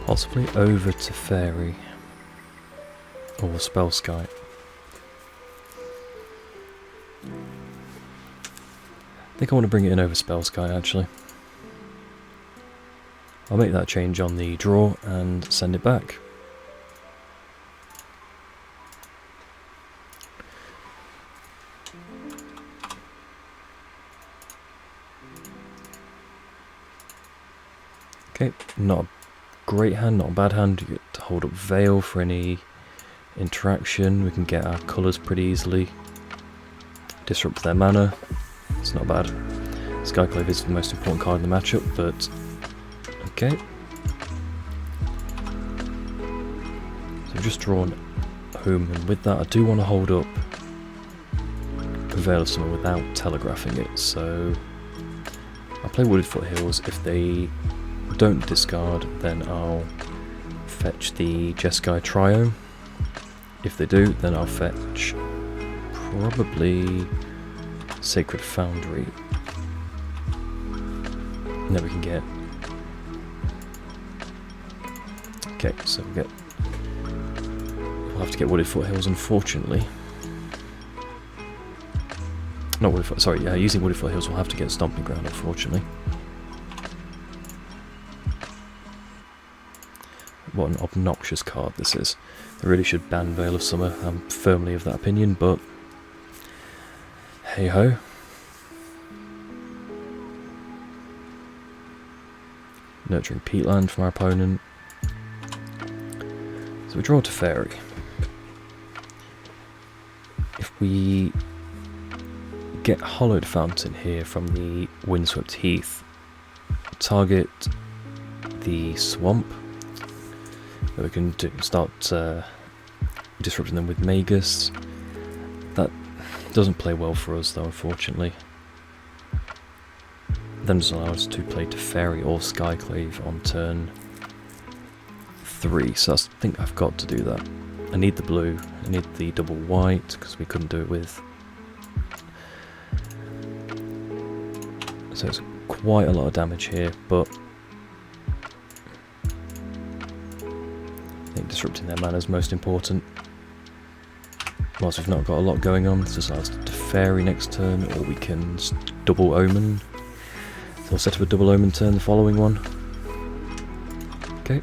Possibly over to Fairy or Spellskite. I think I want to bring it in over Spellskite actually. I'll make that change on the draw and send it back. Okay, not a great hand, not a bad hand. You get to hold up Veil for any interaction. We can get our colours pretty easily. Disrupt their mana. It's not bad. Skyclave is the most important card in the matchup, but okay. So I've just drawn home, and with that I do want to hold up a Veil of Summer without telegraphing it, so I'll play Wooded Foothills. If they don't discard, then I'll fetch the Jeskai Trio. If they do, then I'll fetch probably Sacred Foundry. And then we can get... Okay, so we'll have to get Wooded Foothills, unfortunately. Not Wooded Foothills, sorry, yeah, using Wooded Foothills we'll have to get Stomping Ground, unfortunately. What an obnoxious card this is. They really should ban Veil of Summer, I'm firmly of that opinion, but hey ho. Nurturing Peatland from our opponent. So we draw to Fairy. If we get Hollowed Fountain here from the Windswept Heath, target the swamp, we can start disrupting them with Magus. That doesn't play well for us though, unfortunately. Then doesn't allow us to play to Fairy or Skyclave on turn 3, so I think I've got to do that. I need the blue, I need the double white, because we couldn't do it with. So it's quite a lot of damage here, but I think disrupting their mana is most important. Whilst we've not got a lot going on, this allows us to Fairy next turn, or we can double Omen. So we'll set up a double Omen turn the following one. Okay.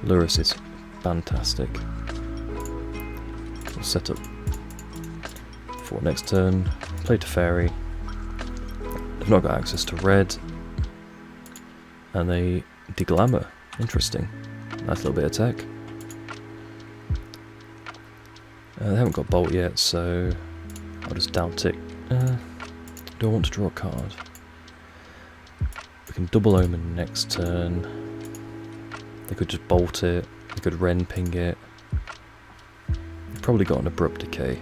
Lurrus is fantastic. We'll set up for next turn, play to Fairy. They've not got access to red, and they deglamour. Interesting. Nice little bit of tech. They haven't got Bolt yet, so I'll just down tick. Do I want to draw a card? We can double Omen next turn. They could just bolt it. They could Ren ping it. They've probably got an Abrupt Decay.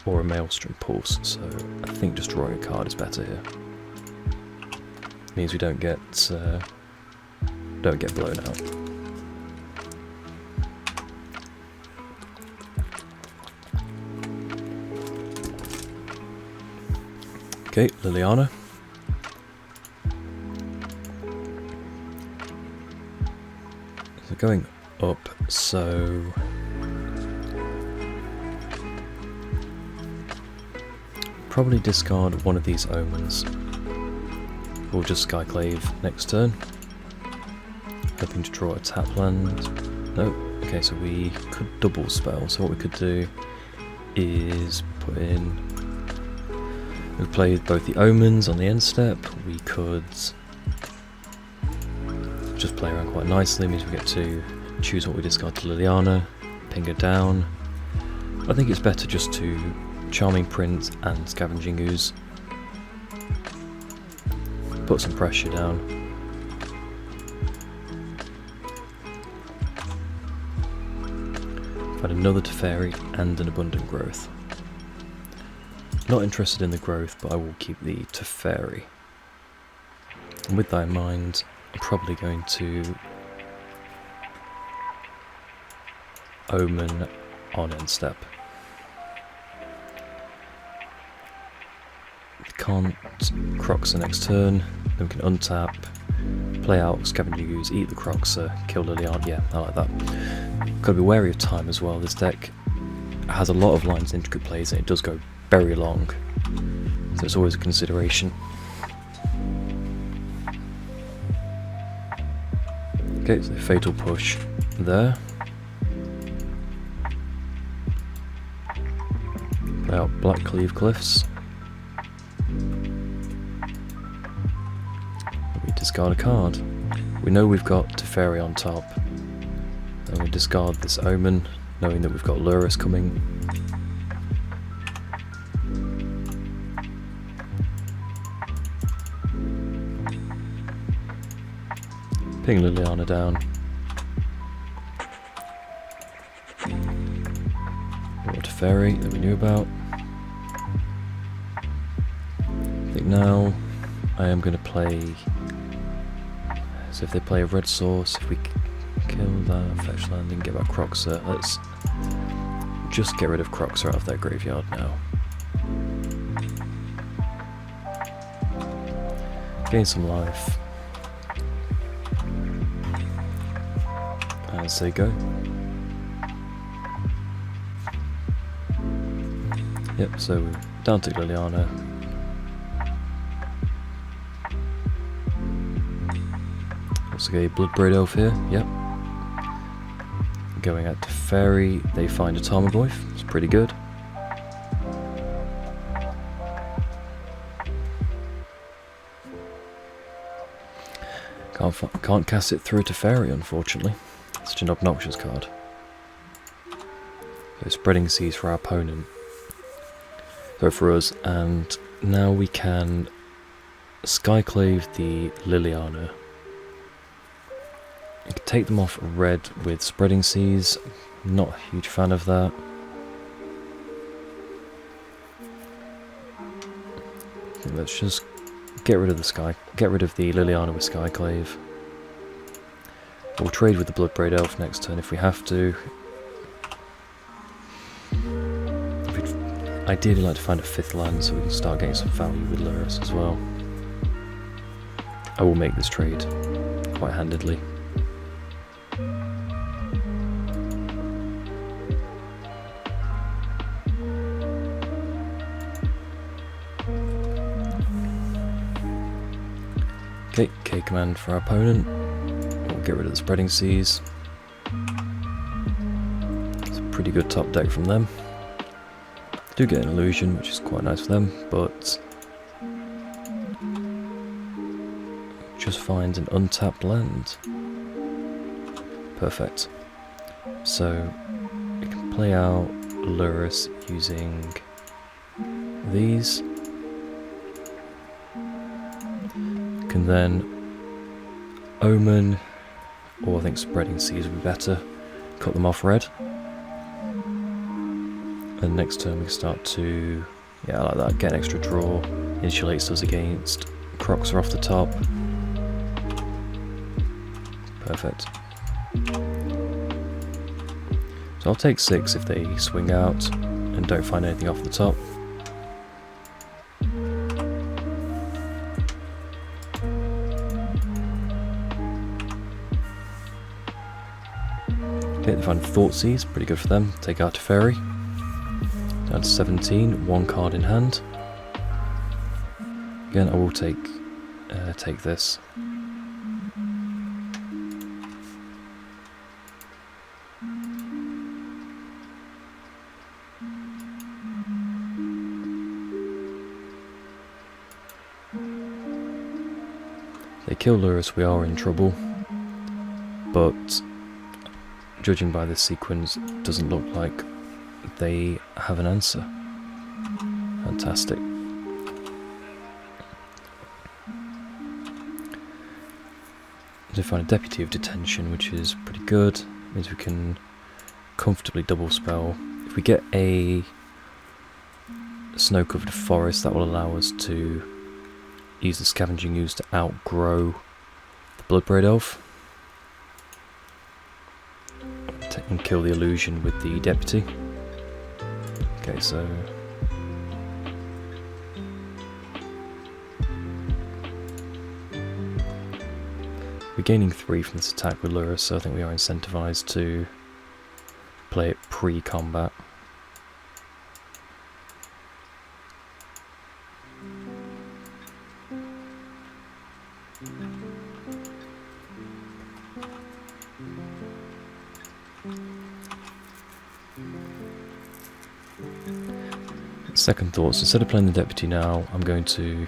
Or a Maelstrom Pulse, so I think just drawing a card is better here. Means we don't get blown out. Okay, Liliana. So going up, so probably discard one of these Omens. We'll just Skyclave next turn. Hoping to draw a tap land. No. Okay, so we could double spell. So what we could do is put in. We've played both the Omens on the end step. We could just play around quite nicely. It means we get to choose what we discard to Liliana, ping her down. I think it's better just to Charming Prince and Scavenging Ooze. Put some pressure down. Find another Teferi and an Abundant Growth. Not interested in the growth, but I will keep the Teferi. And with that in mind, I'm probably going to Omen on end step. Can't Croxer next turn, then we can untap, play out Scavengers, eat the Croxer, kill Liliana. Yeah, I like that. Gotta be wary of time as well. This deck has a lot of lines and intricate plays and it does go very long, so it's always a consideration. Okay, so the Fatal Push there. Play out Black Cleave Cliffs. We discard a card. We know we've got Teferi on top. Then we discard this Omen, knowing that we've got Lurrus coming. Ping Liliana down. More Teferi that we knew about. I think now I am going to play. So if they play a red source, if we kill that fetch land and get back Croxer, let's just get rid of Croxer out of their graveyard now. Gain some life. As they go. Yep, so down to Liliana. Also get a Bloodbraid Elf here, yep. Going out to Fairy, they find a Tarmogoyf, it's pretty good. Can't cast it through to Fairy, unfortunately. Such an obnoxious card. So Spreading Seas for our opponent. So for us, and now we can Skyclave the Liliana. You can take them off red with Spreading Seas. Not a huge fan of that. Let's just get rid of the Liliana with Skyclave. We'll trade with the Bloodbraid Elf next turn if we have to. We'd ideally like to find a 5th land so we can start getting some value with Lurrus as well. I will make this trade quite handedly. Okay, K command for our opponent. We'll get rid of the Spreading Seas. It's a pretty good top deck from them. Do get an illusion, which is quite nice for them, but just find an untapped land. Perfect. So we can play out Lurrus using these. Can then Omen, or I think Spreading Seas would be better, cut them off red. And next turn we can start to, yeah, I like that, get an extra draw, insulates us against Croxer off the top. Perfect. So I'll take 6 if they swing out and don't find anything off the top. Okay, they find Thoughtseize, pretty good for them. Take out to Fairy. Down to 17, 1 card in hand. Again, I will take this. They kill Lurrus, we are in trouble, but judging by this sequence, it doesn't look like they have an answer. Fantastic. To find a Deputy of Detention, which is pretty good. Means we can comfortably double spell. If we get a snow-covered forest that will allow us to use the Scavenging Ooze to outgrow the Bloodbraid Elf. And kill the illusion with the Deputy. Okay, so we're gaining 3 from this attack with Lurrus, so I think we are incentivized to play it pre-combat. Second thoughts, instead of playing the Deputy now, I'm going to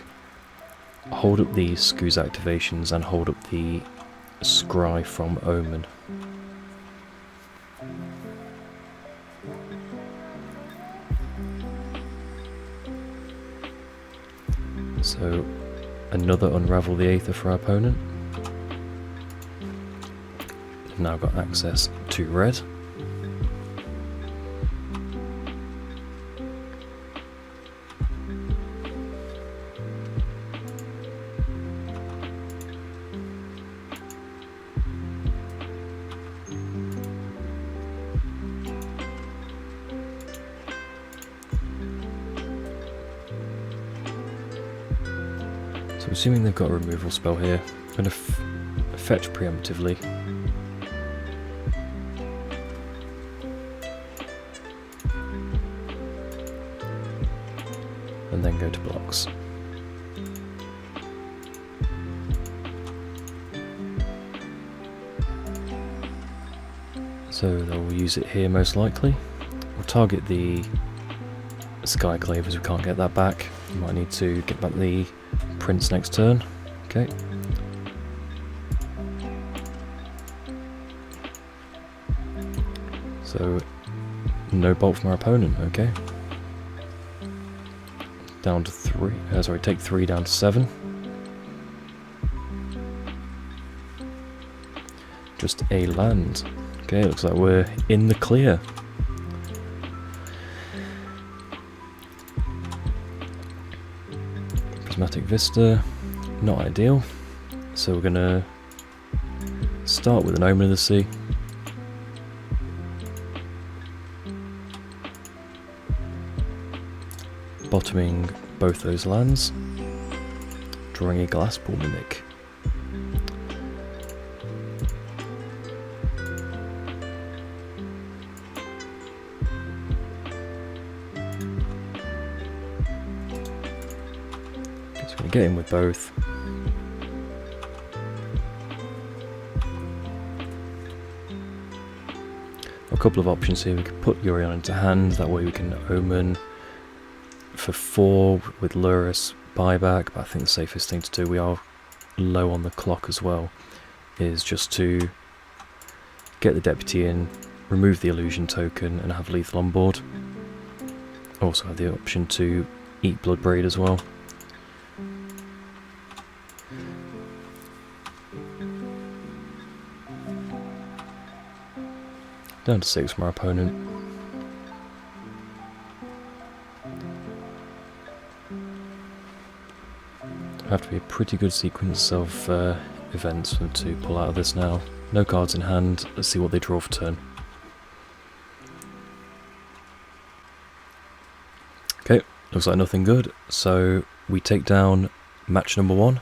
hold up the Scooz activations and hold up the Scry from Omen. So, another Unravel the Aether for our opponent. They've now got access to red. So assuming they've got a removal spell here, I'm going to fetch preemptively. And then go to blocks. So they'll use it here most likely. We'll target the Skyclave as we can't get that back. You might need to get back the Prince next turn. Okay. So no bolt from our opponent, okay. Down to 3, sorry, take 3 down to 7. Just a land. Okay, looks like we're in the clear. Prismatic Vista, not ideal. So we're gonna start with an Omen of the Sea. Bottoming both those lands, drawing a Glasspool Mimic. Just going to get in with both. A couple of options here. We could put Yorion into hand, that way we can Omen for 4 with Lurrus buyback, but I think the safest thing to do, we are low on the clock as well, is just to get the Deputy in, remove the illusion token and have lethal on board. Also have the option to eat Bloodbraid as well. Down to 6 from our opponent. Have to be a pretty good sequence of events for them to pull out of this now. No cards in hand, let's see what they draw for turn. Okay, looks like nothing good, so we take down match number 1.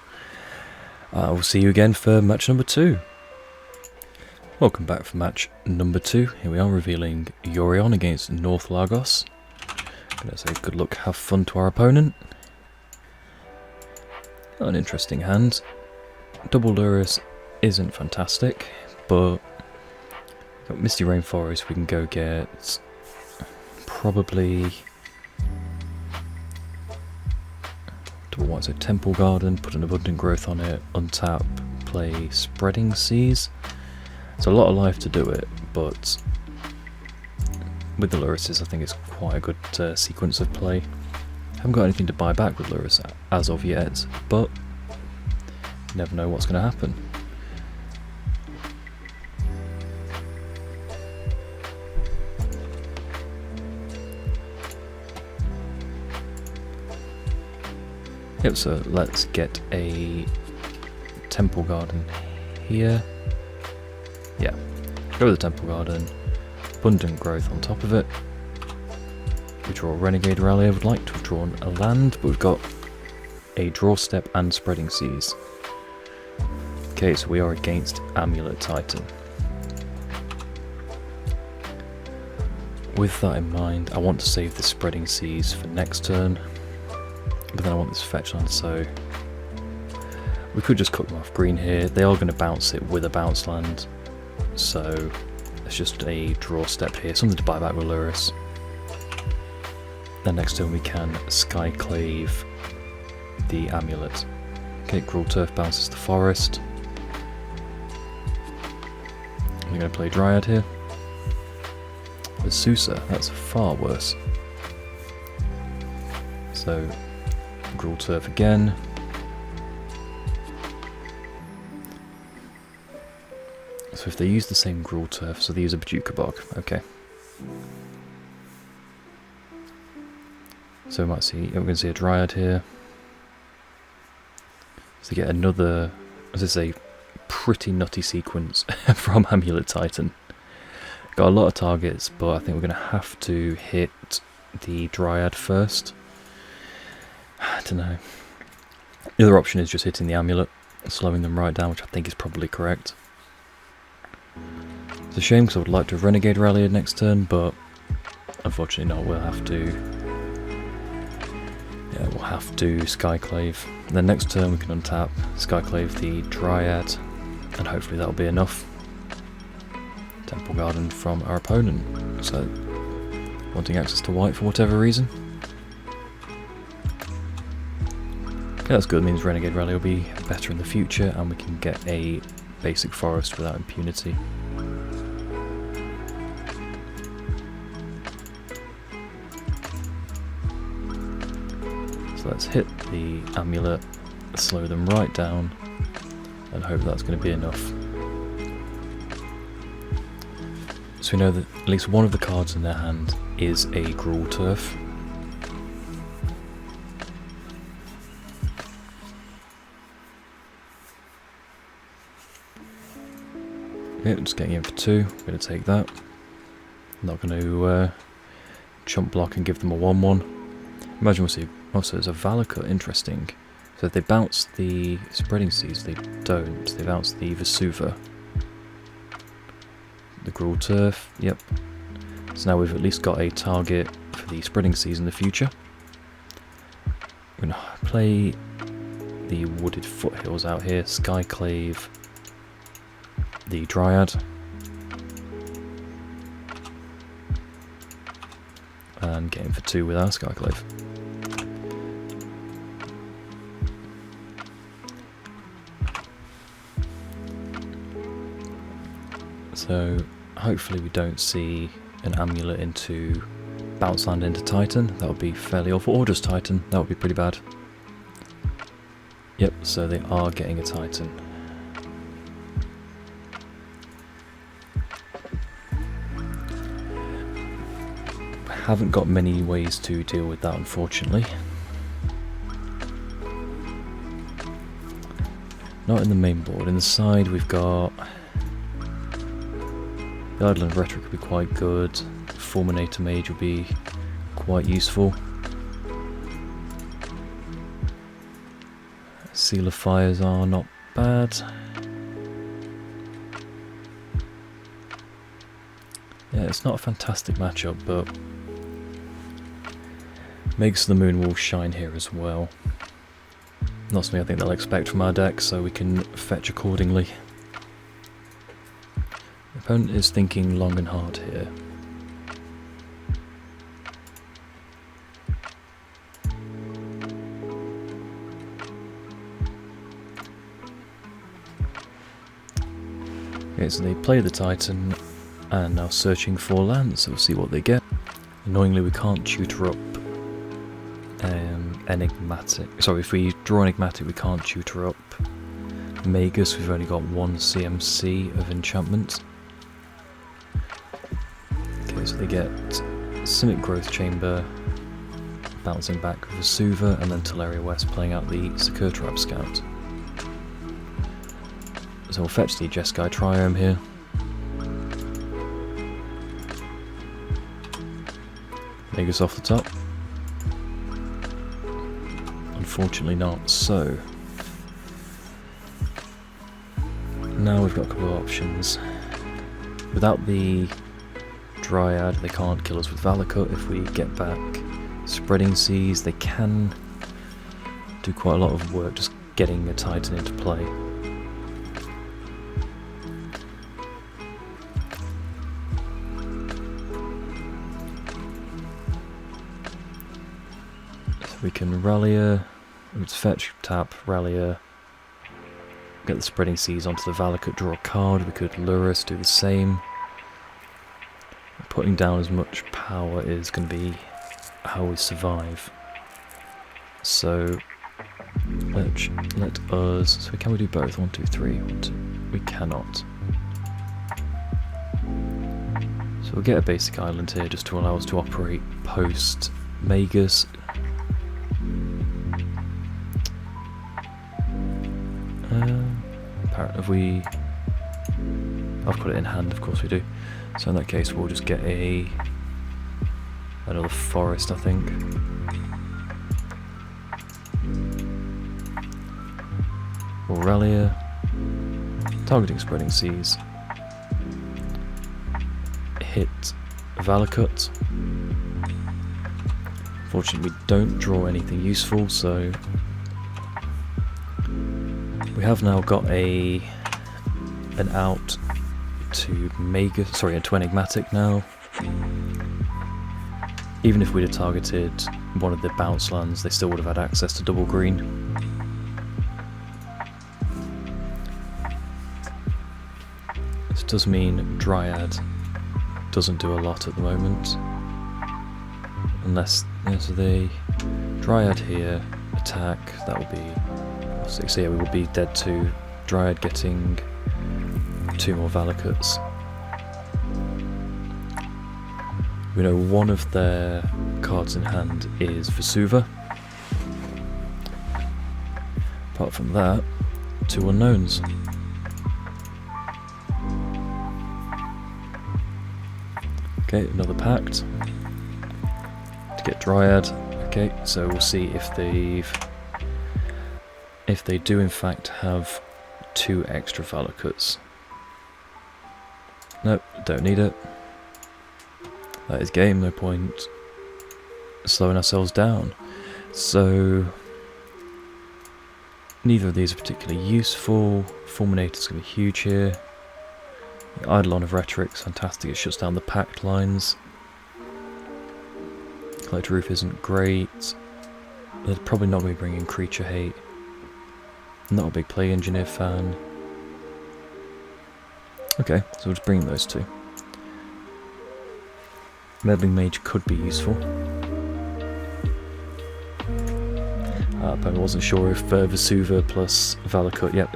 We'll see you again for match number 2. Welcome back for match number 2. Here we are revealing Yorion against North Lagos. Gonna say good luck, have fun to our opponent. An interesting hand. Double Lurrus isn't fantastic, but got Misty Rainforest, we can go get probably double white, so Temple Garden, put an Abundant Growth on it, untap, play Spreading Seas. It's a lot of life to do it, but with the Lurruses I think it's quite a good sequence of play. Haven't got anything to buy back with Lurrus as of yet, but you never know what's going to happen. Yep, so let's get a Temple Garden here. Yeah, go with the Temple Garden. Abundant Growth on top of it. We draw a Renegade Rally. I would like to have drawn a land, but we've got a Draw Step and Spreading Seas. Okay, so we are against Amulet Titan. With that in mind, I want to save the Spreading Seas for next turn, but then I want this fetch land, so we could just cut them off green here. They are going to bounce it with a bounce land, so it's just a draw step here, something to buy back with Luris. Then next turn we can Skyclave the Amulet. Okay, Gruul Turf bounces the Forest. We're going to play Dryad here. With Sousa, that's far worse. So, Gruul Turf again. So if they use the same Gruul Turf, so they use a Bajuka Bog, okay. So we might see, we're going to see a Dryad here. So get another, as I say, pretty nutty sequence from Amulet Titan. Got a lot of targets, but I think we're going to have to hit the Dryad first. I don't know. The other option is just hitting the Amulet, slowing them right down, which I think is probably correct. It's a shame because I would like to have Renegade Rallied next turn, but unfortunately not. We'll have to. Yeah, we'll have to Skyclave. And then next turn we can untap, Skyclave the Dryad, and hopefully that'll be enough. Temple Garden from our opponent, so wanting access to white for whatever reason. Okay, that's good, it means Renegade Rally will be better in the future and we can get a basic forest without impunity. So let's hit the Amulet, slow them right down, and hope that's going to be enough. So we know that at least one of the cards in their hand is a Gruul Turf. Okay, just getting in for 2, I'm going to take that. I'm not going to chump block and give them a 1-1. Imagine we'll see, also there's a Valakut, interesting. So if they bounce the Spreading Seas, they don't, they bounce the Vesuva. The Gruul Turf, yep. So now we've at least got a target for the Spreading Seas in the future. We're going to play the Wooded Foothills out here, Skyclave the Dryad. And get in for 2 with our Skyclave. So hopefully we don't see an Amulet into bounce land into Titan. That would be fairly awful. Or just Titan. That would be pretty bad. Yep, so they are getting a Titan. Haven't got many ways to deal with that, unfortunately. Not in the main board. In the side we've got the Eidolon Rhetoric would be quite good. Fulminator Mage would be quite useful. Seal of Fires are not bad. Yeah, it's not a fantastic matchup, but makes the Moon will shine here as well. Not something I think they'll expect from our deck, so we can fetch accordingly. The opponent is thinking long and hard here. Okay, so they play the Titan and now searching for lands, so we'll see what they get. Annoyingly we can't tutor up Enigmatic. Sorry, if we draw Enigmatic we can't tutor up Magus, we've only got 1 CMC of enchantment. Okay, so they get Simic Growth Chamber, bouncing back Vesuva, and then Teleria West playing out the Secure Tribe Scout. So we'll fetch the Jeskai Triome here. Magus off the top. Unfortunately not, so now we've got a couple of options. Without the Dryad, they can't kill us with Valakut. If we get back Spreading Seas, they can do quite a lot of work just getting a Titan into play. So we can rally her, let's fetch, tap, rally her, get the Spreading Seas onto the Valakut, draw a card. We could lure us, do the same. Putting down as much power is going to be how we survive. So let us. So can we do both? 1, 2, 3. 1, 2. We cannot. So we'll get a basic island here just to allow us to operate post Magus. Apparently, have we? I've got it in hand. Of course we do. So in that case, we'll just get another forest, I think. We'll rally her, targeting Spreading Seas. Hit Valakut. Fortunately, we don't draw anything useful, so we have now got an out to Magus, sorry, into Enigmatic now. Even if we'd have targeted one of the bounce lands, they still would have had access to double green. This does mean Dryad doesn't do a lot at the moment. Unless there's the Dryad here, attack, that will be 6. So yeah, we will be dead to Dryad getting 2 more Valakuts. We know one of their cards in hand is Vesuva. Apart from that, 2 unknowns. Okay, another pact to get Dryad. Okay, so we'll see if they do in fact have 2 extra Valakuts. Nope, don't need it. That is game, no point slowing ourselves down. So neither of these are particularly useful. Fulminator's going to be huge here. The Eidolon of Rhetoric's fantastic, it shuts down the pact lines. Collector Roof isn't great. They're probably not going to be bringing Creature Hate. Not a big Play Engineer fan. Okay, so we'll just bring those 2. Meddling Mage could be useful. But I wasn't sure if Vesuva plus Valakut. Yep.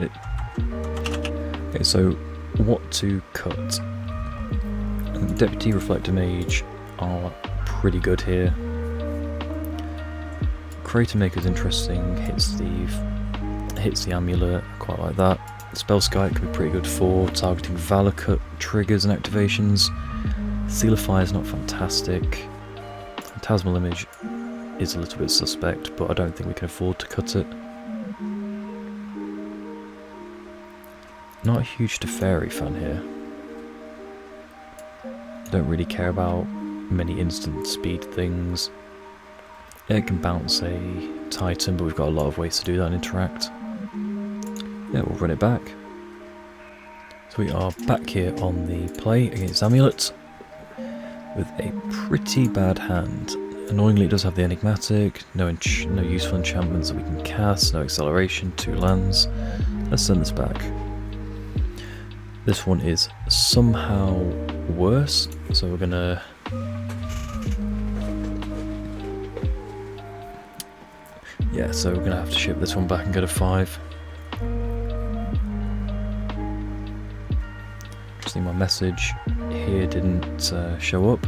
Okay, so what to cut? I think Deputy Reflector Mage are pretty good here. Crater Maker's interesting. Hits the Amulet. I quite like that. Spellskite could be pretty good for targeting Valakut triggers and activations. Seal of Fire is not fantastic. Phantasmal Image is a little bit suspect, but I don't think we can afford to cut it. Not a huge Teferi fan here. Don't really care about many instant speed things. It can bounce a Titan, but we've got a lot of ways to do that and interact. Yeah, we'll run it back. So we are back here on the play against Amulet with a pretty bad hand. Annoyingly, it does have the Enigmatic, no useful enchantments that we can cast, no acceleration, 2 lands. Let's send this back. This one is somehow worse, so we're gonna... Yeah, so we're gonna have to ship this one back and get a 5. Just think my message here didn't show up.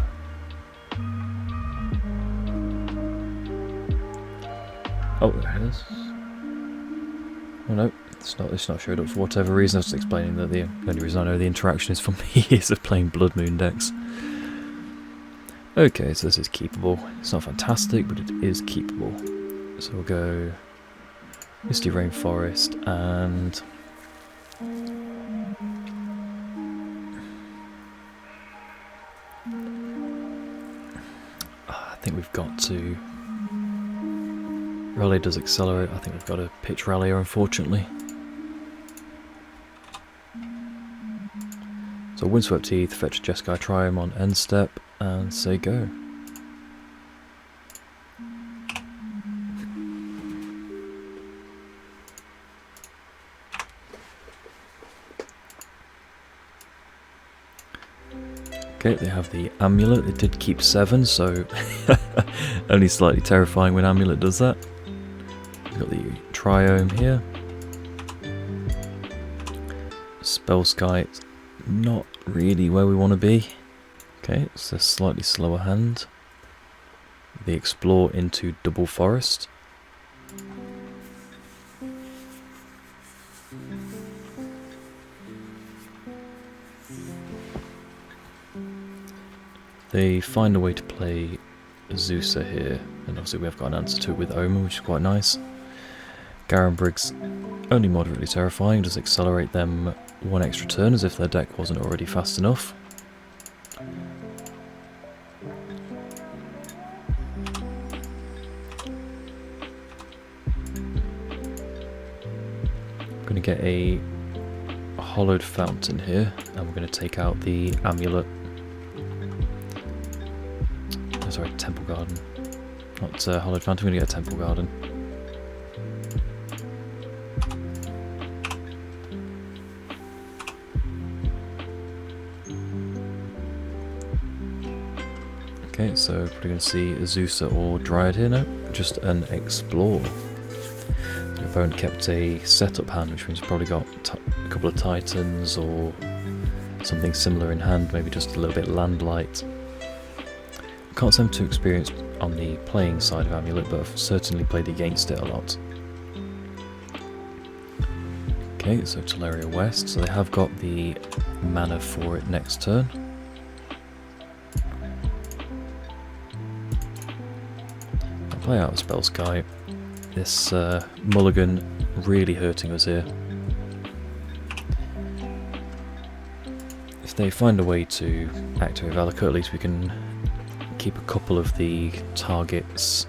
Oh, there it is. Oh no, it's not showed up for whatever reason. I was just explaining that the only reason I know the interaction is for me is of playing Blood Moon decks. Okay, so this is keepable. It's not fantastic, but it is keepable. So we'll go Misty Rainforest and I think we've got to... Rally does accelerate. I think we've got to pitch Rallier, unfortunately. So Windswept Teeth, fetch Jeskai Triome on end step, and say go. Okay, they have the Amulet. It did keep 7, so only slightly terrifying when Amulet does that. We've got the Triome here. Spellskite, not really where we want to be. Okay, it's a slightly slower hand. The Explore into Double Forest. They find a way to play Zeusa here, and obviously we have got an answer to it with Omen, which is quite nice. Garen Briggs, only moderately terrifying, does accelerate them one extra turn as if their deck wasn't already fast enough. I'm going to get a Hollowed Fountain here, and we're going to take out the Amulet. Oh, sorry, Temple Garden. Not Hollowed Fountain, we're going to get a Temple Garden. Okay, so we're going to see Zeusa or Dryad here now. Just an Explore. The opponent kept a setup hand, which means probably got a couple of Titans or something similar in hand, maybe just a little bit land-light. Can't say I'm too experienced on the playing side of Amulet, but I've certainly played against it a lot. Okay, so Teleria West, so they have got the mana for it next turn. Play out a Spellskite. This mulligan really hurting us here. If they find a way to activate Valakut, at least we can keep a couple of the targets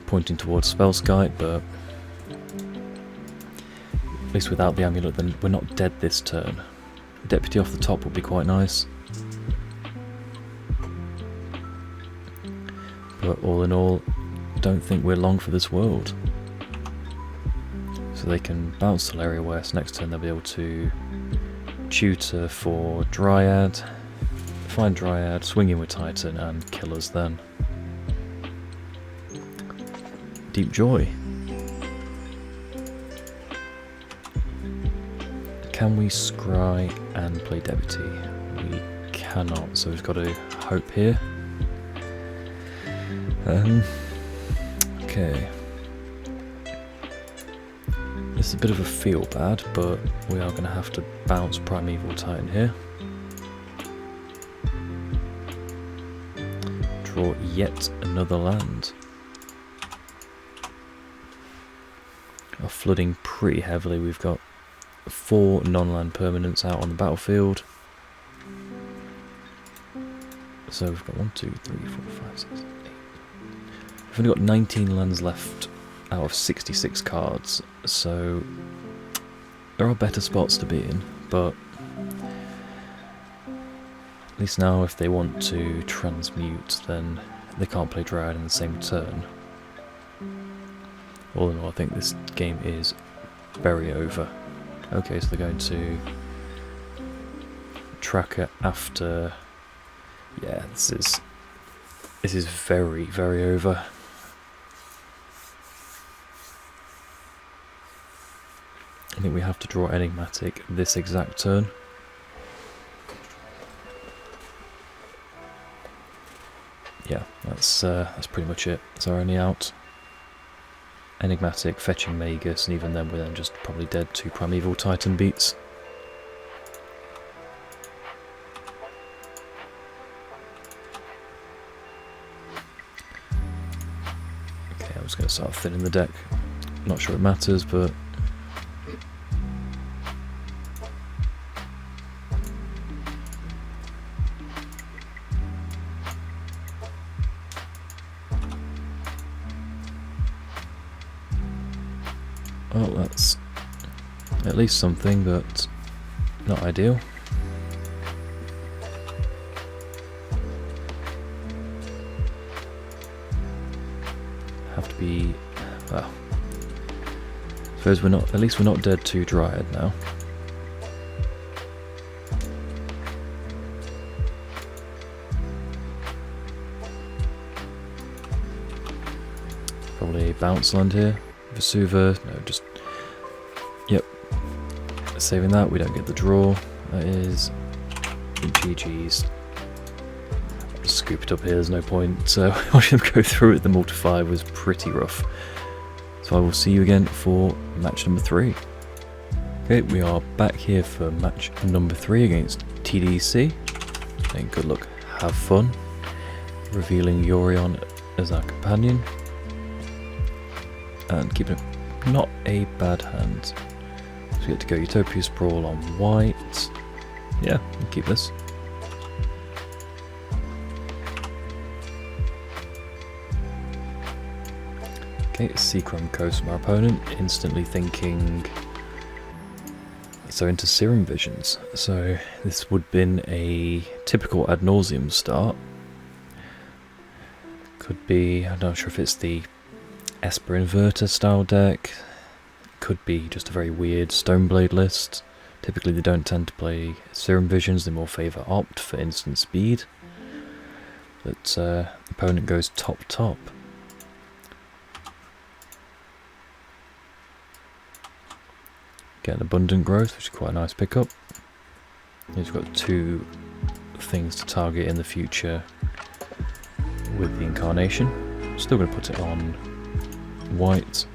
pointing towards Spellskite, but at least without the Amulet then we're not dead this turn. Deputy off the top would be quite nice. But all in all, I don't think we're long for this world. So they can bounce Teleria West. Next turn they'll be able to tutor for Dryad, find Dryad, swing in with Titan, and kill us then. Deep Joy. Can we scry and play Deputy? We cannot, so we've got to hope here. Okay. This is a bit of a feel bad, but we are going to have to bounce Primeval Titan here. Draw yet another land. Are flooding pretty heavily. We've got 4 non-land permanents out on the battlefield. So we've got 1, 2, 3, 4, 5, 6, 8. We've only got 19 lands left out of 66 cards, so there are better spots to be in, but at least now if they want to transmute, then they can't play Dryad in the same turn. All in all, I think this game is very over. Okay, so they're going to Tracker after... Yeah, this is very, very over. I think we have to draw Enigmatic this exact turn. Yeah, that's pretty much it. It's our only out. Enigmatic, fetching Magus, and even then we're then just probably dead to Primeval Titan beats. Okay, I'm just going to start thinning the deck. Not sure it matters, but... oh, that's at least something, but not ideal. Have to be, well, I suppose we're not, at least we're not dead to Dryad now. Probably a bounce land here. Vesuva, no, just, yep, saving that, we don't get the draw, that is GG's. I'll just scoop it up here, there's no point, so watching them go through it, the multiply was pretty rough. So I will see you again for match number 3. Okay, we are back here for match number 3 against TDC, and good luck, have fun, revealing Yorion as our companion. And keeping it not a bad hand. So we get to go Utopia Sprawl on white. Yeah, we'll keep this. Okay, Seachrome Coast from our opponent, instantly thinking... so into Serum Visions. So this would have been a typical Ad Nauseum start. Could be, I'm not sure if it's the Esper Inverter style deck, could be just a very weird Stoneblade list. Typically they don't tend to play Serum Visions, they more favour Opt for instant speed. But opponent goes top. Get an Abundant Growth, which is quite a nice pickup. He's got 2 things to target in the future with the Incarnation. Still going to put it on white,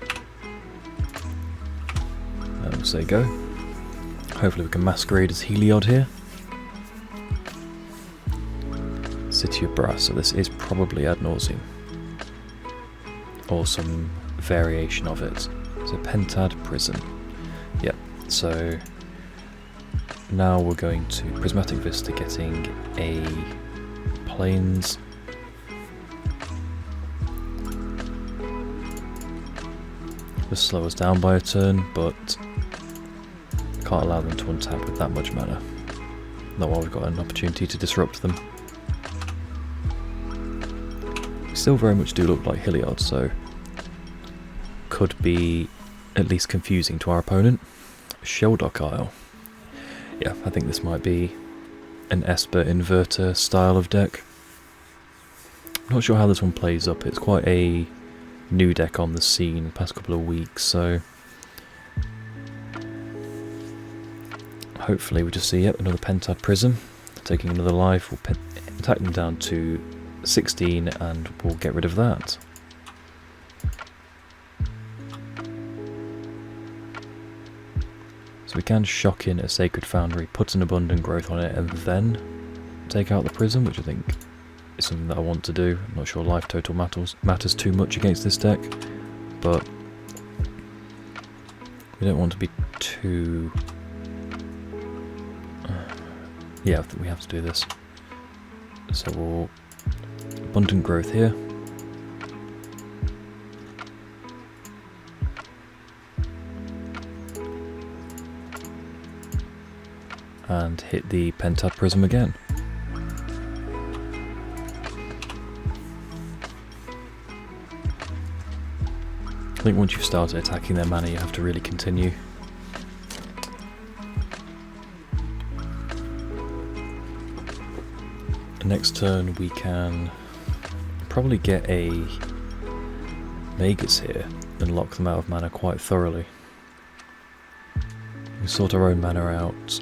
and we'll say go. Hopefully we can masquerade as Heliod here. City of Brass, so this is probably Ad Nauseum, or some variation of it. So Pentad Prison. Yep, so now we're going to Prismatic Vista, getting a Plains. Just slow us down by a turn, but can't allow them to untap with that much mana. Not while we've got an opportunity to disrupt them. Still very much do look like Heliod, so could be at least confusing to our opponent. Sheldock Isle. Yeah, I think this might be an Esper Inverter style of deck. Not sure how this one plays up, it's quite a new deck on the scene the past couple of weeks, so hopefully we just see, yep, another Pentad Prism, taking another life. We'll attack them down to 16 and we'll get rid of that. So we can shock in a Sacred Foundry, put an Abundant Growth on it, and then take out the Prism, which I think is something that I want to do. I'm not sure life total matters too much against this deck, but we don't want to be too... yeah, I think we have to do this. So we'll Abundant Growth here. And hit the Pentad Prism again. I think once you've started attacking their mana, you have to really continue. Next turn we can probably get a Magus here and lock them out of mana quite thoroughly. We sort our own mana out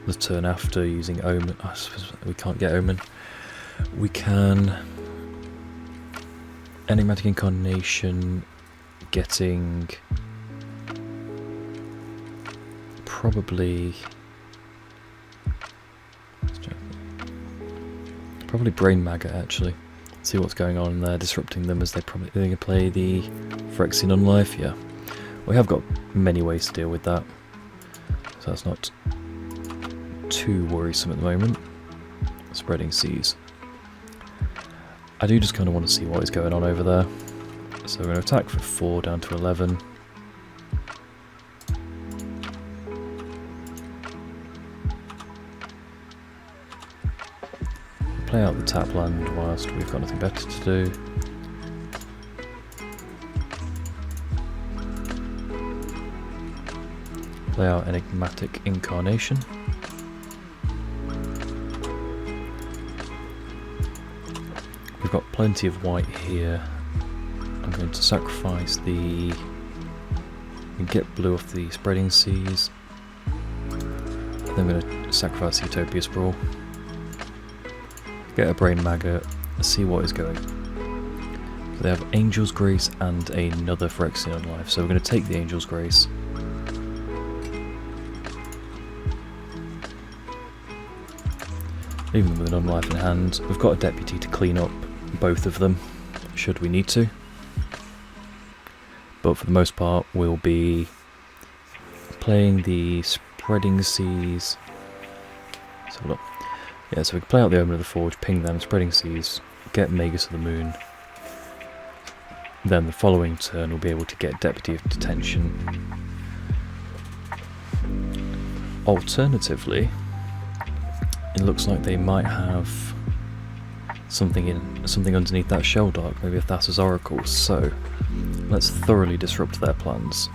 the turn after using Omen. I suppose we can't get Omen. We can Enigmatic Incarnation, getting probably Brain Maggot actually. See what's going on in there, disrupting them as they're going to play the Phyrexian Unlife. Yeah, we have got many ways to deal with that, so that's not too worrisome at the moment. Spreading Seas. I do just kind of want to see what is going on over there. So we're going to attack for 4 down to 11. Play out the tap land whilst we've got nothing better to do. Play out Enigmatic Incarnation. We've got plenty of white here. I'm going to sacrifice the... get blue off the Spreading Seas. Then I'm going to sacrifice the Utopia Sprawl. Get a Brain Maggot, see what is going. So they have Angel's Grace and another Phyrexian Unlife, so we're going to take the Angel's Grace. Leaving them with an Unlife in hand. We've got a Deputy to clean up both of them, should we need to. But for the most part, we'll be playing the Spreading Seas. Let's have a look. Yeah, so we can play out the Omen of the Forge, ping them, Spreading Seas, get Magus of the Moon. Then the following turn we'll be able to get Deputy of Detention. Alternatively, it looks like they might have something underneath that Shelldark, maybe a Thassa's Oracle, so let's thoroughly disrupt their plans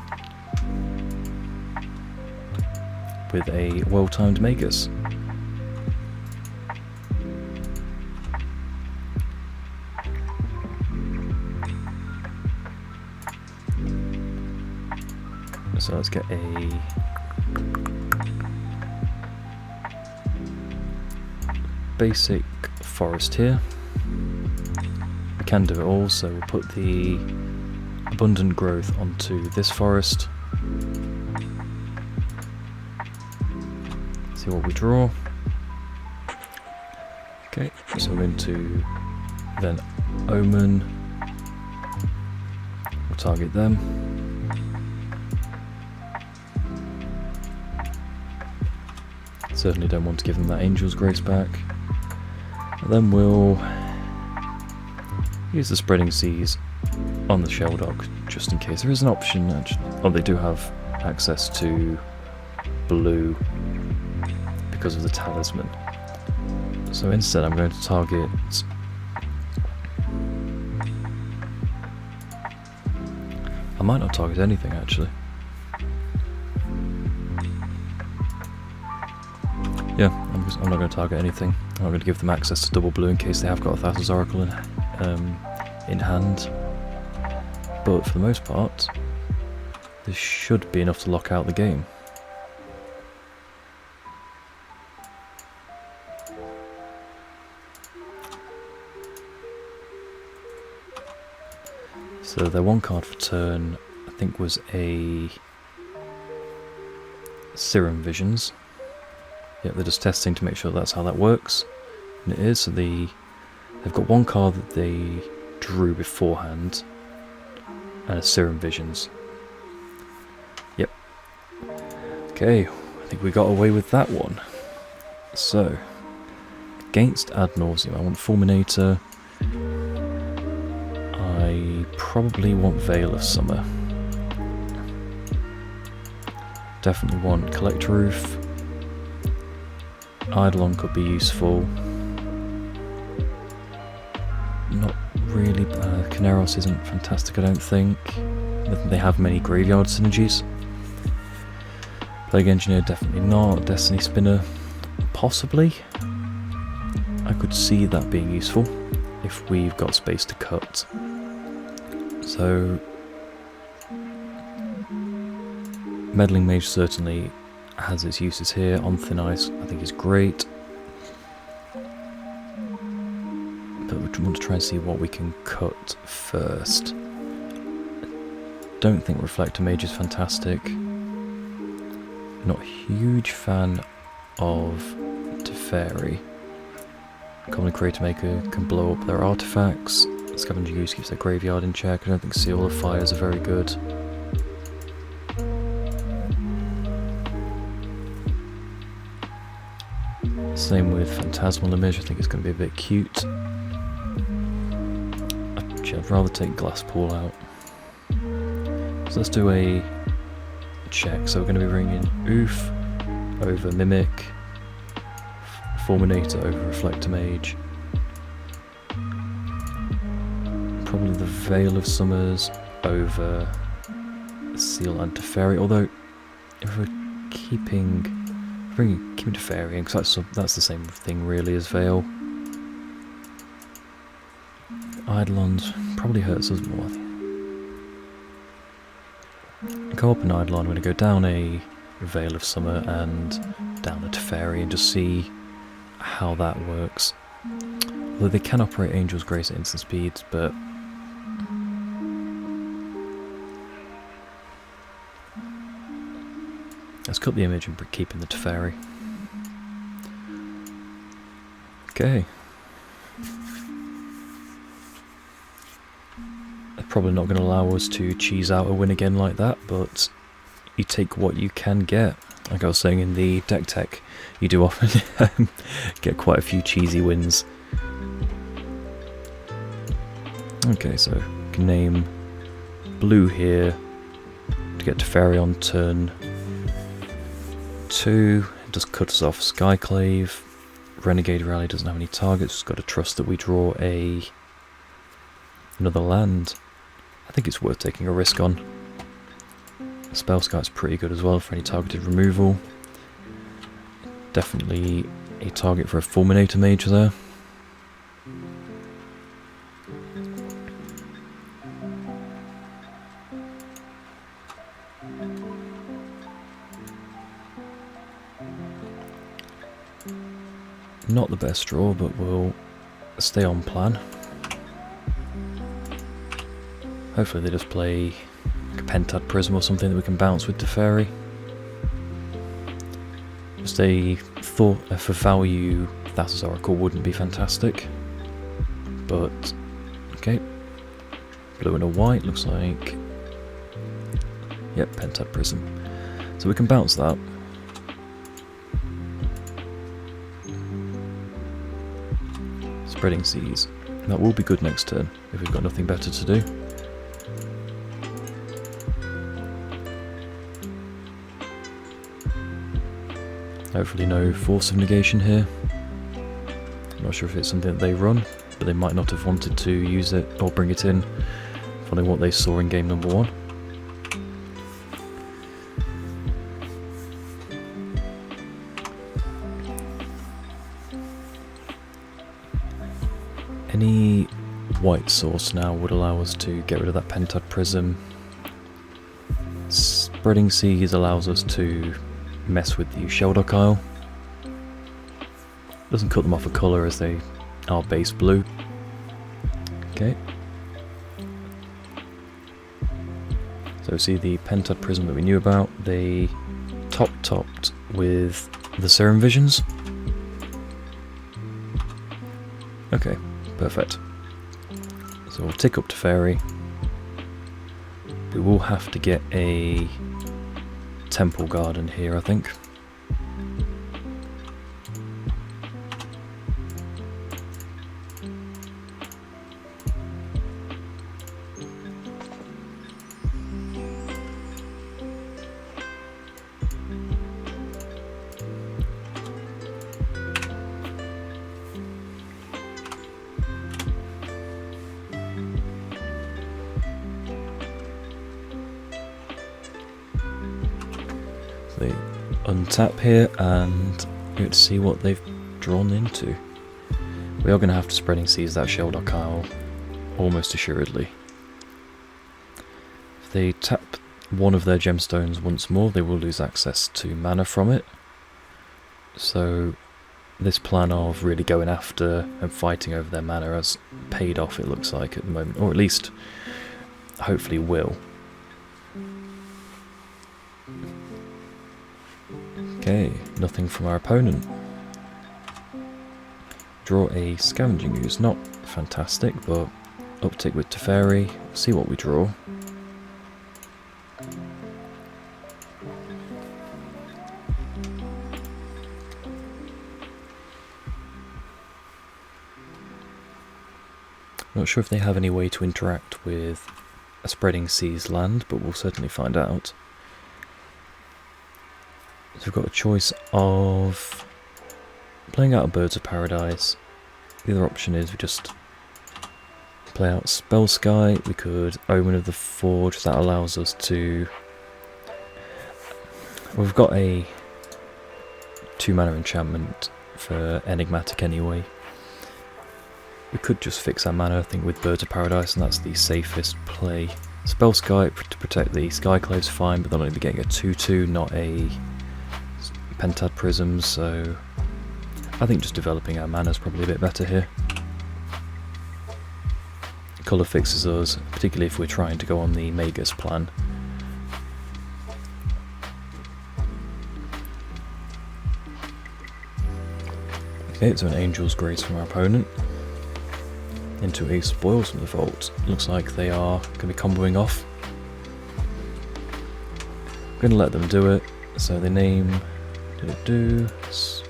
with a well-timed Magus. So let's get a basic forest here. We can do it all, so we'll put the abundant growth onto this forest. See what we draw. Okay, so we're going to then Omen. We'll target them. Certainly don't want to give them that Angel's Grace back. And then we'll use the Spreading Seas on the Shelldark, just in case. There is an option, actually. Oh, they do have access to blue because of the talisman. So instead I'm going to target... I might not target anything, actually. Yeah, I'm not going to target anything. I'm not going to give them access to double blue in case they have got a Thassa's Oracle in hand. But for the most part, this should be enough to lock out the game. So their one card for turn, I think, was a Serum Visions. Yep, they're just testing to make sure that's how that works. And it is. So they've got one card that they drew beforehand, and a Serum Visions. Yep. Okay, I think we got away with that one. So, against Ad Nauseum, I want Fulminator. I probably want Veil of Summer. Definitely want Collect Roof. Eidolon could be useful. Not really. Caneros isn't fantastic, I don't think. They have many graveyard synergies. Plague Engineer, definitely not. Destiny Spinner, possibly. I could see that being useful if we've got space to cut. So, Meddling Mage certainly has its uses here. On Thin Ice, I think is great. But we want to try and see what we can cut first. don't think Reflector Mage is fantastic. Not a huge fan of Teferi. Common Creator Maker can blow up their artifacts. Scavenger Goose keeps their graveyard in check. I don't think Seal of Fires are very good. Same with Phantasmal Image, I think it's going to be a bit cute. Actually, I'd rather take Glasspool out. So let's do a check. So we're going to be bringing Oof over Mimic, Fulminator over Reflector Mage, probably the Veil of Summers over Seal and Teferi, although if we're keeping Teferi in, because that's the same thing really as Veil. Eidolons probably hurts us more, I think. Go up an Eidolon, I'm going to go down a Veil of Summer and down a Teferi and just see how that works. Although they can operate Angel's Grace at instant speeds, but let's cut the image and keep in the Teferi. Okay. They're probably not going to allow us to cheese out a win again like that, but you take what you can get. Like I was saying in the deck tech, you do often get quite a few cheesy wins. Okay, so you can name blue here to get Teferi on turn 2. It just cuts off Skyclave. Renegade Rally doesn't have any targets, just got to trust that we draw another land. I think it's worth taking a risk on. Spellsky's pretty good as well for any targeted removal. Definitely a target for a Fulminator Mage there. Not the best draw, but we'll stay on plan. Hopefully they just play like a Pentad Prism or something that we can bounce with Teferi. Just a thought for value, Thassa's Oracle wouldn't be fantastic. But, okay. Blue and a white, looks like. Yep, Pentad Prism. So we can bounce that. Spreading Seas. That will be good next turn, if we've got nothing better to do. Hopefully no Force of Negation here. I'm not sure if it's something that they run, but they might not have wanted to use it or bring it in, following what they saw in game number 1. Any white source now would allow us to get rid of that Pentad Prism. Spreading Seas allows us to mess with the Sheldock Isle. Doesn't cut them off a colour as they are base blue. Okay. So see the Pentad Prism that we knew about, they topped with the Serum Visions. Okay. Perfect. So we'll tick up Teferi. We will have to get a Temple Garden here, I think. They untap here and we get to see what they've drawn into. We are going to have to Spreading Seas that Sheldock Isle almost assuredly. If they tap one of their gemstones once more, they will lose access to mana from it. So this plan of really going after and fighting over their mana has paid off, it looks like, at the moment, or at least hopefully will. Okay, nothing from our opponent. Draw a Scavenging Ooze, not fantastic, but uptick with Teferi, see what we draw. Not sure if they have any way to interact with a Spreading Seas land, but we'll certainly find out. So we've got a choice of playing out a Birds of Paradise. The other option is we just play out Spell Sky. We could Omen of the Forge. That allows us to... We've got a 2-mana enchantment for Enigmatic anyway. We could just fix our mana, I think, with Birds of Paradise, and that's the safest play. Spell Sky to protect the Skyclave's fine, but they'll only be getting a 2-2, not a Pentad Prism, so I think just developing our mana is probably a bit better here. Colour fixes us, particularly if we're trying to go on the Magus plan. Okay, so an Angel's Grace from our opponent. Into a Spoils from the Vault. Looks like they are going to be comboing off. I'm going to let them do it. So they name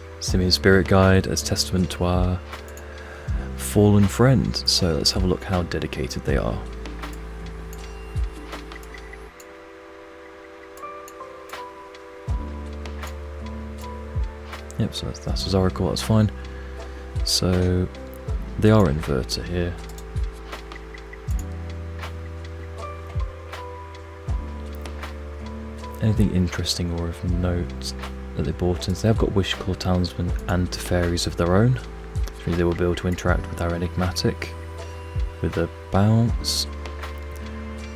Simian Spirit Guide as testament to our fallen friend. So let's have a look how dedicated they are. Yep, so that's his Oracle, that's fine. So they are Inverter here. Anything interesting or of note that they bought in? So they have got Wishclaw Townsmen and Teferis of their own, which means they will be able to interact with our Enigmatic with a bounce.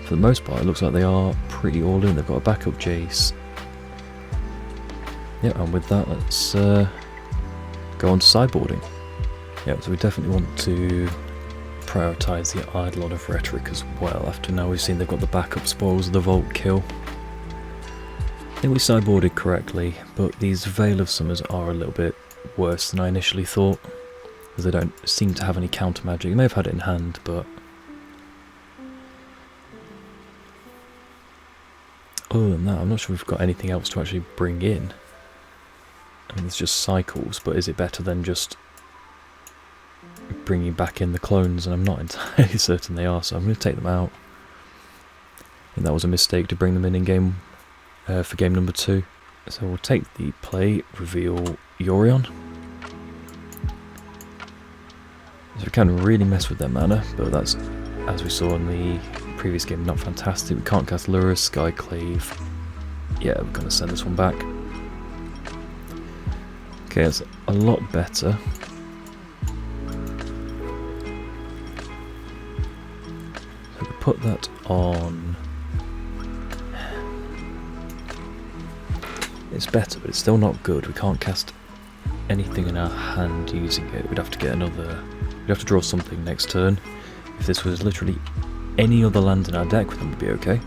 For the most part, it looks like they are pretty all in. They've got a backup Jace. Yeah, and with that, let's go on to sideboarding. Yeah, so we definitely want to prioritise the Eidolon of Rhetoric as well, after now we've seen they've got the backup Spoils of the Vault kill. I think we sideboarded correctly, but these Veil of Summers are a little bit worse than I initially thought, because they don't seem to have any counter magic. They may have had it in hand, but other than that, I'm not sure we've got anything else to actually bring in. I mean, it's just cycles, but is it better than just bringing back in the clones? And I'm not entirely certain they are, so I'm going to take them out. I think that was a mistake to bring them in game for game number 2. So we'll take the play, reveal Yorion. So we can really mess with their mana, but that's, as we saw in the previous game, not fantastic. We can't cast Lurrus, Skyclave. Yeah, we're going to send this one back. Okay, that's a lot better. So we put that on. It's better, but it's still not good. We can't cast anything in our hand using it. We'd have to get another. We'd have to draw something next turn. If this was literally any other land in our deck, then we'd be okay.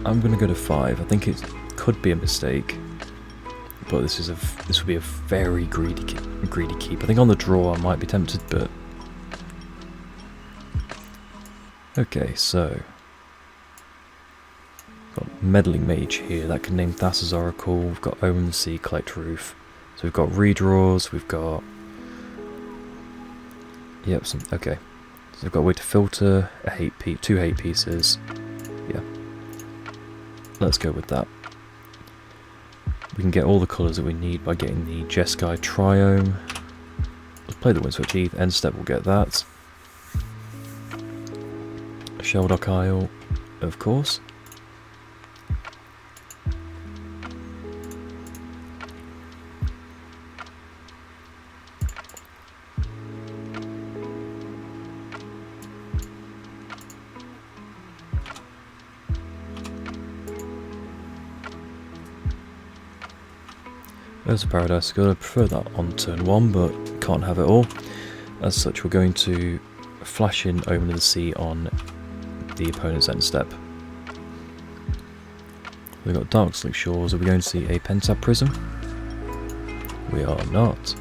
I'm going to go to 5. I think it could be a mistake, but this would be a very greedy keep. I think on the draw I might be tempted, but okay. So got Meddling Mage here that can name Thassa's Oracle. We've got Omen the Sea, Collect Roof. So we've got redraws. We've got okay. So we've got a way to filter a two hate pieces. Yeah. Let's go with that. We can get all the colours that we need by getting the Jeskai Triome. Let's play the Windswept Heath. End step we'll get that. Sheldock Isle, of course. There's a Paradise Good. I prefer that on turn 1, but can't have it all. As such, we're going to flash in Omen of the Sea on the opponent's end step. We've got Dark Slick Shores. Are we going to see a Pentab Prism? We are not.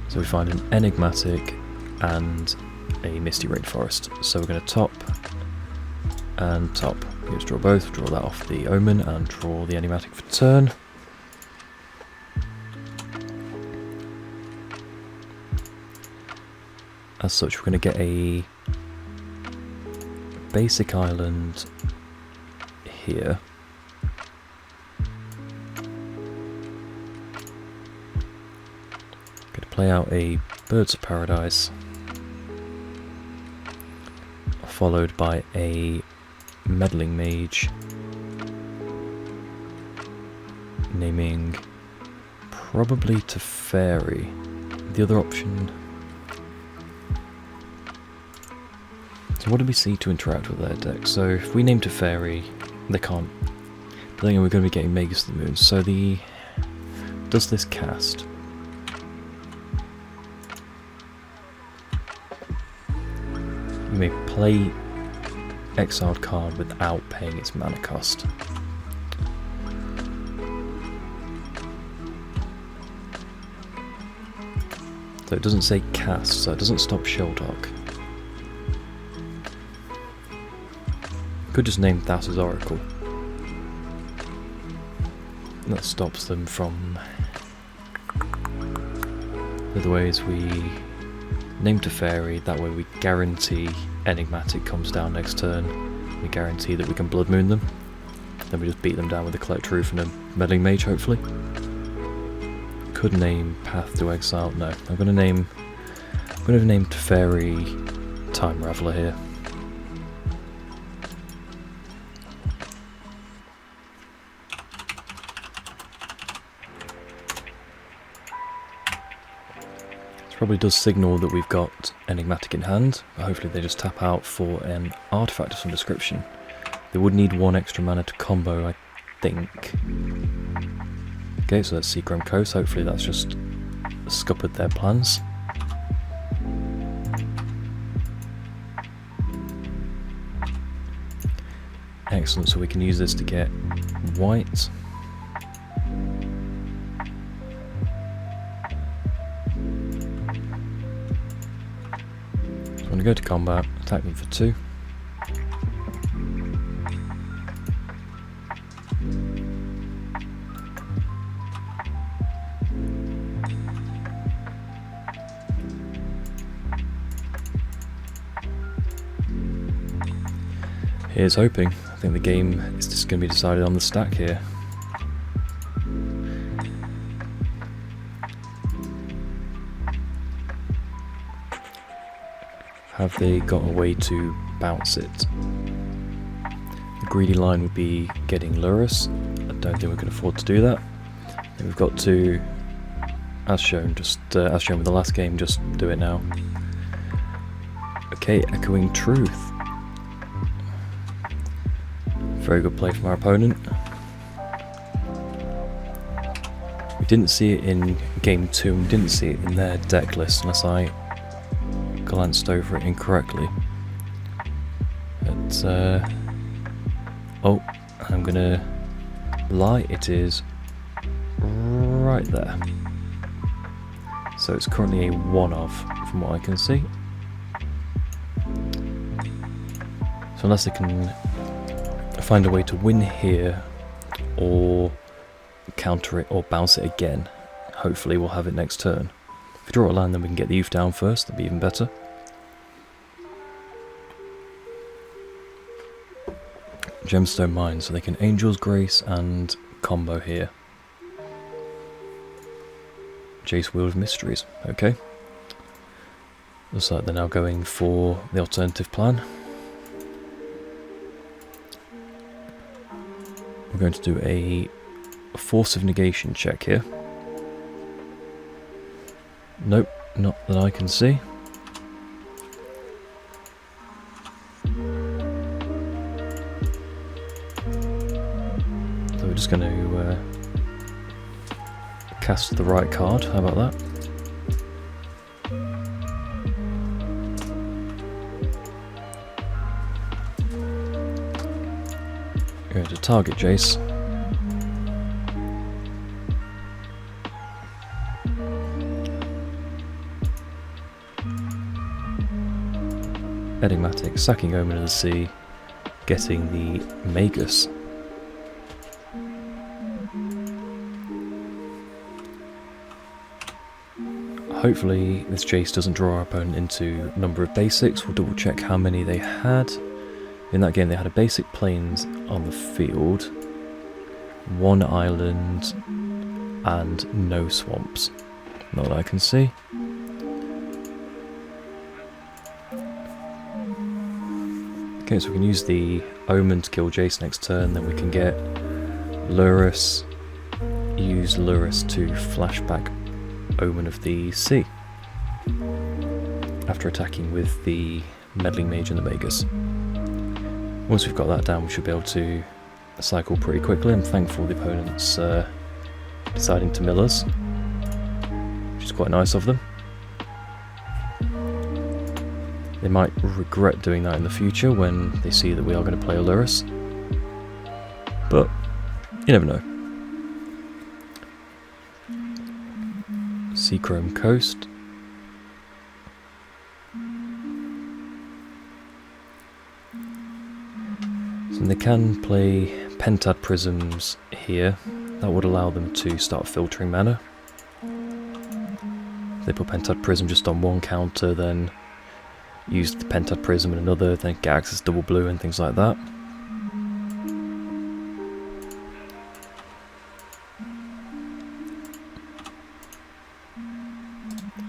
So we find an Enigmatic and a Misty Rainforest. So we're going to top and top. We're going to draw both, draw that off the Omen and draw the Enigmatic for turn. As such, we're going to get a basic island here. Going to play out a Birds of Paradise, followed by a Meddling Mage, naming probably Teferi. The other option. So what do we see to interact with their deck? So if we name Teferi, they can't. But then we're going to be getting Magus to the Moon. So does this cast? You may play exiled card without paying its mana cost. So it doesn't say cast, so it doesn't stop Shelldock. Could just name Thassa's Oracle. That stops them from the other ways. We name Teferi, that way we guarantee Enigmatic comes down next turn. We guarantee that we can Blood Moon them. Then we just beat them down with a Collect Roof and a Meddling Mage, hopefully. Could name Path to Exile. No, I'm going to name Teferi Time Raveler here. Probably does signal that we've got Enigmatic in hand, but hopefully they just tap out for an artifact of some description. They would need one extra mana to combo, I think. Okay, so that's Seagrim Coast. Hopefully that's just scuppered their plans. Excellent, so we can use this to get white. I'm going to go to combat, attack them for 2. Here's hoping. I think the game is just going to be decided on the stack here. Have they got a way to bounce it? The greedy line would be getting Lurrus. I don't think we can afford to do that. I think we've got to, as shown with the last game, just do it now. Okay, Echoing Truth. Very good play from our opponent. We didn't see it in game 2, and we didn't see it in their deck list unless I glanced over it incorrectly. But, oh, I'm gonna lie, it is right there. So it's currently a 1-of from what I can see. So unless they can find a way to win here, or counter it, or bounce it again, hopefully we'll have it next turn. If we draw a land, then we can get the youth down first, that'd be even better. Gemstone Mine, so they can Angel's Grace and combo here. Jace Wheel of Mysteries, okay. Looks like they're now going for the alternative plan. We're going to do a Force of Negation check here. Nope, not that I can see. So we're just going to cast the right card, how about that? Going to target Jace. Enigmatic, sacking Omen of the Sea, getting the Magus. Hopefully this Jace doesn't draw our opponent into a number of basics. We'll double check how many they had. In that game they had a basic plains on the field, one island, and no swamps. Not that I can see. Okay, so we can use the Omen to kill Jace next turn, then we can get Lurrus, use Lurrus to flashback Omen of the Sea after attacking with the Meddling Mage and the Magus. Once we've got that down, we should be able to cycle pretty quickly. I'm thankful the opponent's deciding to mill us, which is quite nice of them. They might regret doing that in the future when they see that we are going to play a Lurrus, but you never know. Seachrome Coast. So they can play Pentad Prisms here. That would allow them to start filtering mana. If they put Pentad Prism just on one counter, then use the Pentad Prism in another, then get access double blue and things like that.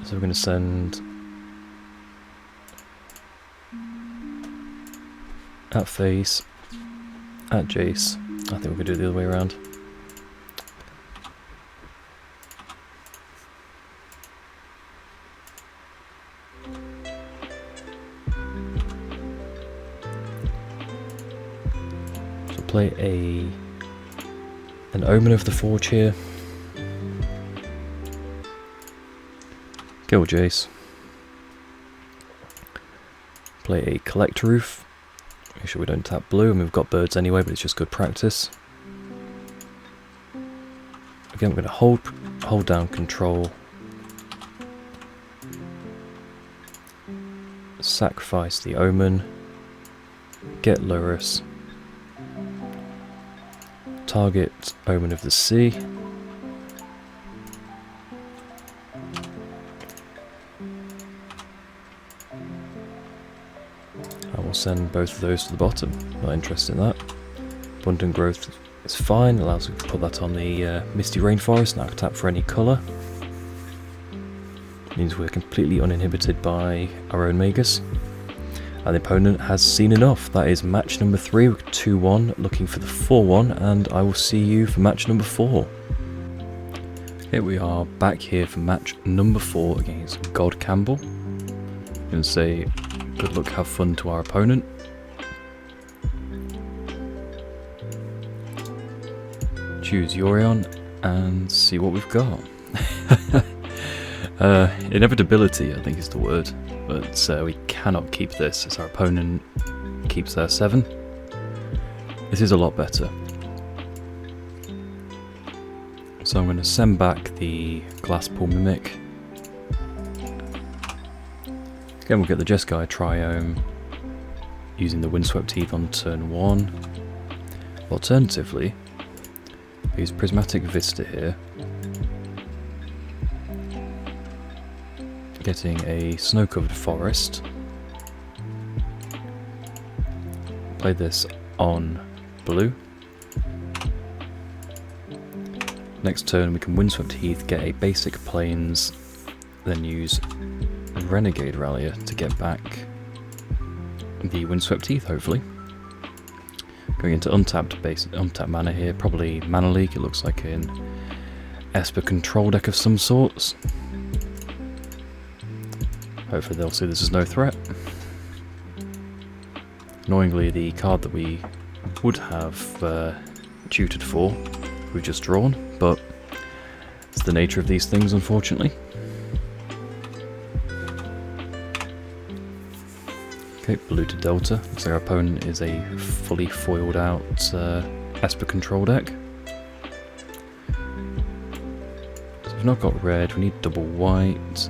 So we're going to send at face, at Jace. I think we're going to do it the other way around. So play an Omen of the Forge here. Kill Jace. Play a Collect Roof. Make sure we don't tap blue, and we've got birds anyway, but it's just good practice. Again, we're going to hold down Control. Sacrifice the Omen. Get Lurrus. Target Omen of the Sea. We'll send both of those to the bottom. Not interested in that. Abundant Growth is fine, allows us to put that on the Misty Rainforest. Now I can tap for any colour. Means we're completely uninhibited by our own Magus. And the opponent has seen enough. That is match number 3, we're 2-1, looking for the 4-1, and I will see you for match number 4. Here we are back here for match number 4 against God Campbell. I'm going to say good luck, have fun to our opponent. Choose Yorion and see what we've got. Inevitability, I think is the word, but we cannot keep this as our opponent keeps their 7. This is a lot better. So I'm going to send back the Glasspool Mimic. Again, we'll get the Jeskai Triome using the Windswept Heath on turn 1. Alternatively, use Prismatic Vista here, getting a Snow-Covered Forest. Play this on blue. Next turn we can Windswept Heath, get a basic Plains, then use Renegade Rallier to get back the Windswept Heath, hopefully. Going into untapped mana here, probably Mana Leak, it looks like an Esper Control deck of some sorts. Hopefully they'll see this as no threat. Annoyingly, the card that we would have tutored for, we've just drawn, but it's the nature of these things, unfortunately. Okay, blue to Delta. Looks like our opponent is a fully foiled out Esper Control deck. So we've not got red, we need double white.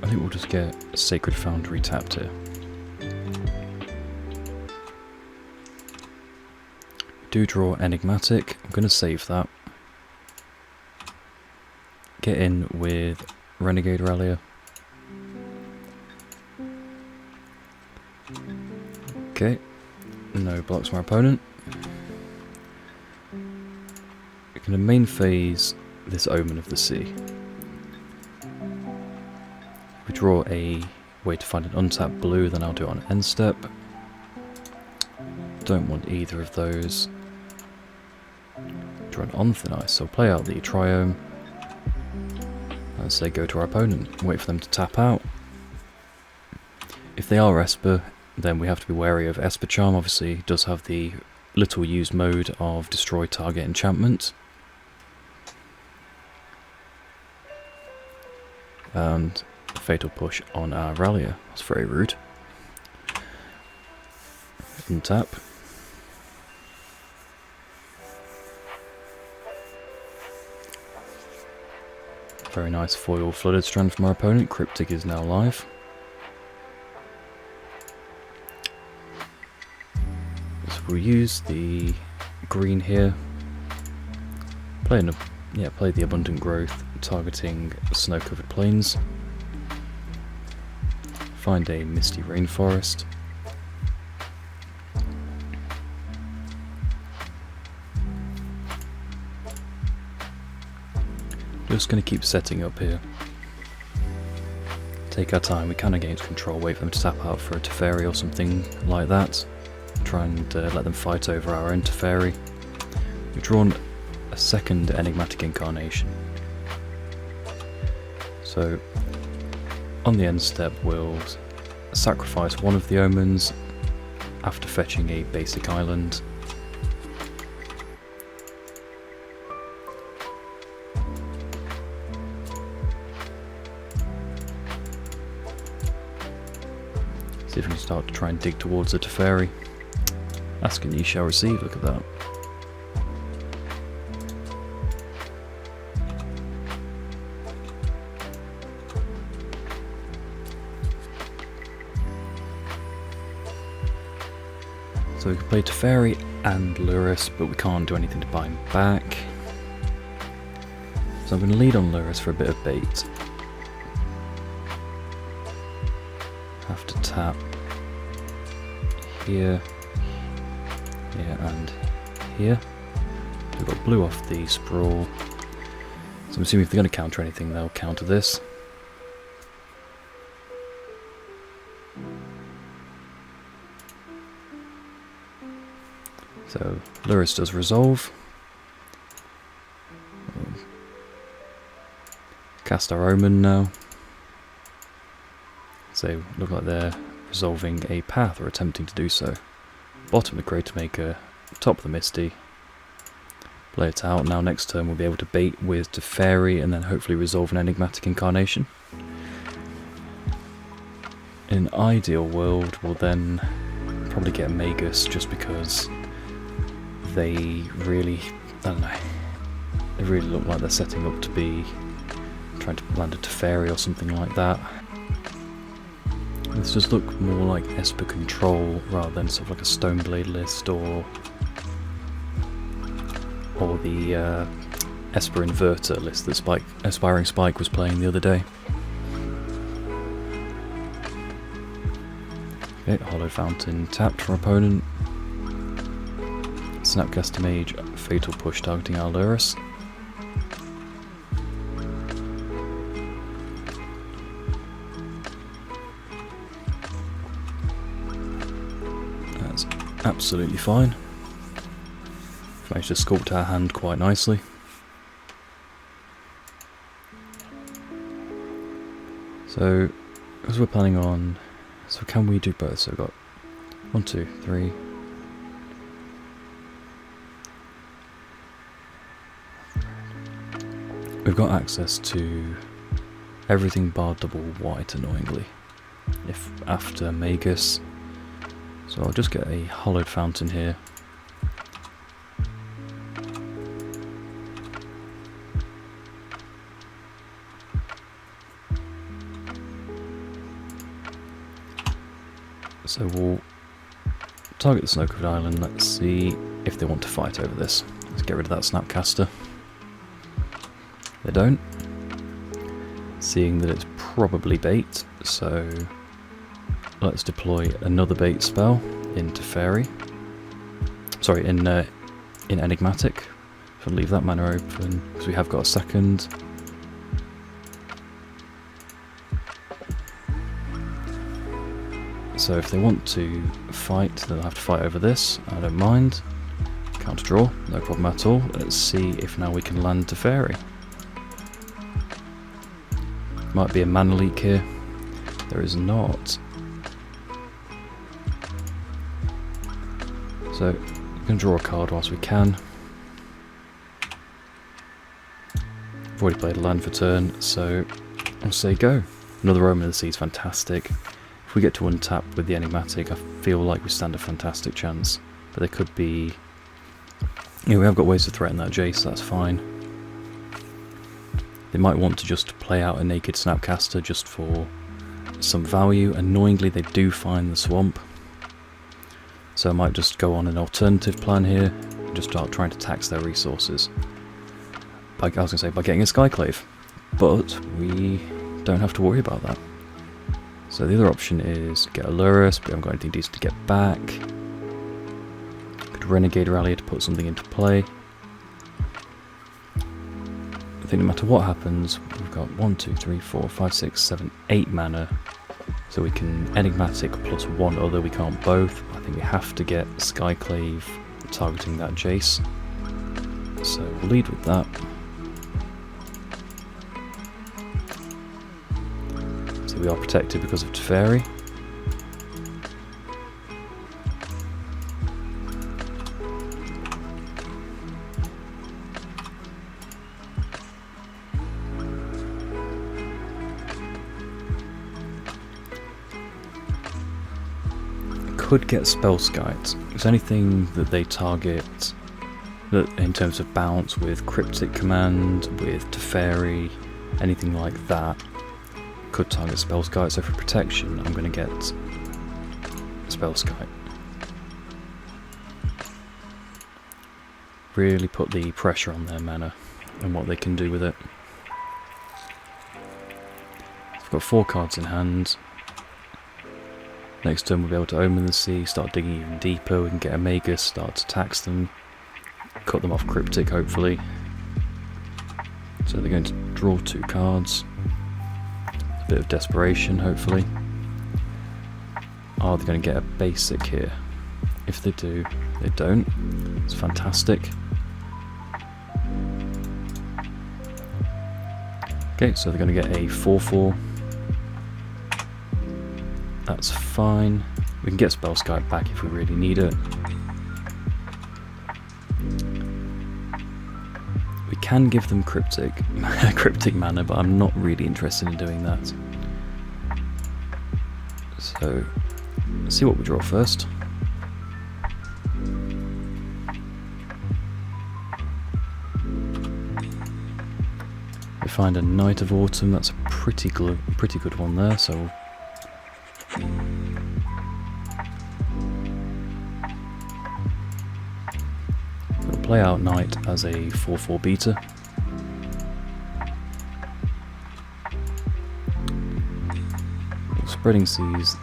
I think we'll just get Sacred Foundry tapped here. Do draw Enigmatic, I'm going to save that. Get in with Renegade Rallier. Okay, no blocks from our opponent. We're going to main phase this Omen of the Sea. If we draw a way to find an untapped blue, then I'll do it on end step. Don't want either of those. Draw an on thin ice, so play out the Triome. As they go to our opponent, wait for them to tap out. If they are Esper, then we have to be wary of Esper Charm. Obviously, it does have the little used mode of destroy target enchantment. And Fatal Push on our Rallier. That's very rude. Untap. Very nice foil Flooded Strand from our opponent. Cryptic is now live. So we'll use the green here. Play the Abundant Growth, targeting snow-covered plains. Find a Misty Rainforest. Just going to keep setting up here. Take our time, we can against control, wait for them to tap out for a Teferi or something like that. Try and let them fight over our own Teferi. We've drawn a second Enigmatic Incarnation. So, on the end step we'll sacrifice one of the Omens after fetching a basic island. See if we can start to try and dig towards the Teferi. Ask and ye shall receive, look at that. So we can play Teferi and Lurrus, but we can't do anything to buy him back. So I'm going to lead on Lurrus for a bit of bait. Have to tap here, here and here. We've got blue off the Sprawl. So I'm assuming if they're going to counter anything, they'll counter this. So Lurrus does resolve. Cast our Omen now. So look like they're resolving a path or attempting to do so. Bottom of the Great Maker, top of the Misty. Play it out. Now next turn we'll be able to bait with Teferi and then hopefully resolve an Enigmatic Incarnation. In an ideal world we'll then probably get a Magus just because they really, I don't know, they really look like they're setting up to be trying to land a Teferi or something like that. This does look more like Esper Control rather than sort of like a Stoneblade list or the Esper Inverter list that Aspiring Spike was playing the other day. Okay, Hollow Fountain tapped for opponent. Snapcaster Mage, Fatal Push targeting our Lurrus. That's absolutely fine. Managed to sculpt our hand quite nicely. So, as we're planning on, so can we do both? So we've got 1, 2, 3. We've got access to everything bar double white, annoyingly. if after Magus. So I'll just get a hollowed fountain here. So we'll target the Snow-Covered Island. Let's see if they want to fight over this. Let's get rid of that Snapcaster. They don't. Seeing that it's probably bait, so let's deploy another bait spell into Fairy. Sorry, in Enigmatic. So leave that mana open because we have got a second. So if they want to fight, they'll have to fight over this. I don't mind. Counter draw, no problem at all. Let's see if now we can land to Fairy. Might be a mana leak here. There is not. So we can draw a card whilst we can. I've already played a land for turn, so I'll say go. Another Omen of the Sea is fantastic. If we get to untap with the Enigmatic, I feel like we stand a fantastic chance. But there could be... Yeah, we have got ways to threaten that Jace, so that's fine. They might want to just play out a naked Snapcaster just for some value. Annoyingly, they do find the swamp. So I might just go on an alternative plan here and just start trying to tax their resources. I was going to say by getting a Skyclave, but we don't have to worry about that. So the other option is get a Lurrus, but we haven't got anything decent to get back. Could Renegade Rally to put something into play. I think no matter what happens, we've got 1, 2, 3, 4, 5, 6, 7, 8 mana. So we can Enigmatic plus one other, we can't both. I think we have to get Skyclave targeting that Jace. So we'll lead with that. So we are protected because of Teferi. Could get Spellskite. If anything that they target that in terms of bounce with Cryptic Command, with Teferi, anything like that, could target Spellskite. So for protection, I'm going to get Spellskite. Really put the pressure on their mana and what they can do with it. I've got 4 cards in hand. Next turn we'll be able to Omen the Sea, start digging even deeper, we can get a Magus, start to tax them, cut them off Cryptic hopefully. So they're going to draw 2 cards, a bit of desperation hopefully. Are they going to get a basic here? If they do, they don't. It's fantastic. Okay, so they're going to get a 4/4. That's fine. We can get Spellskite back if we really need it. We can give them cryptic mana, but I'm not really interested in doing that. So, let's see what we draw first. We find a Knight of Autumn. That's a pretty good one there. So. We'll play out Knight as a 4/4 beta. We'll Spreading Seas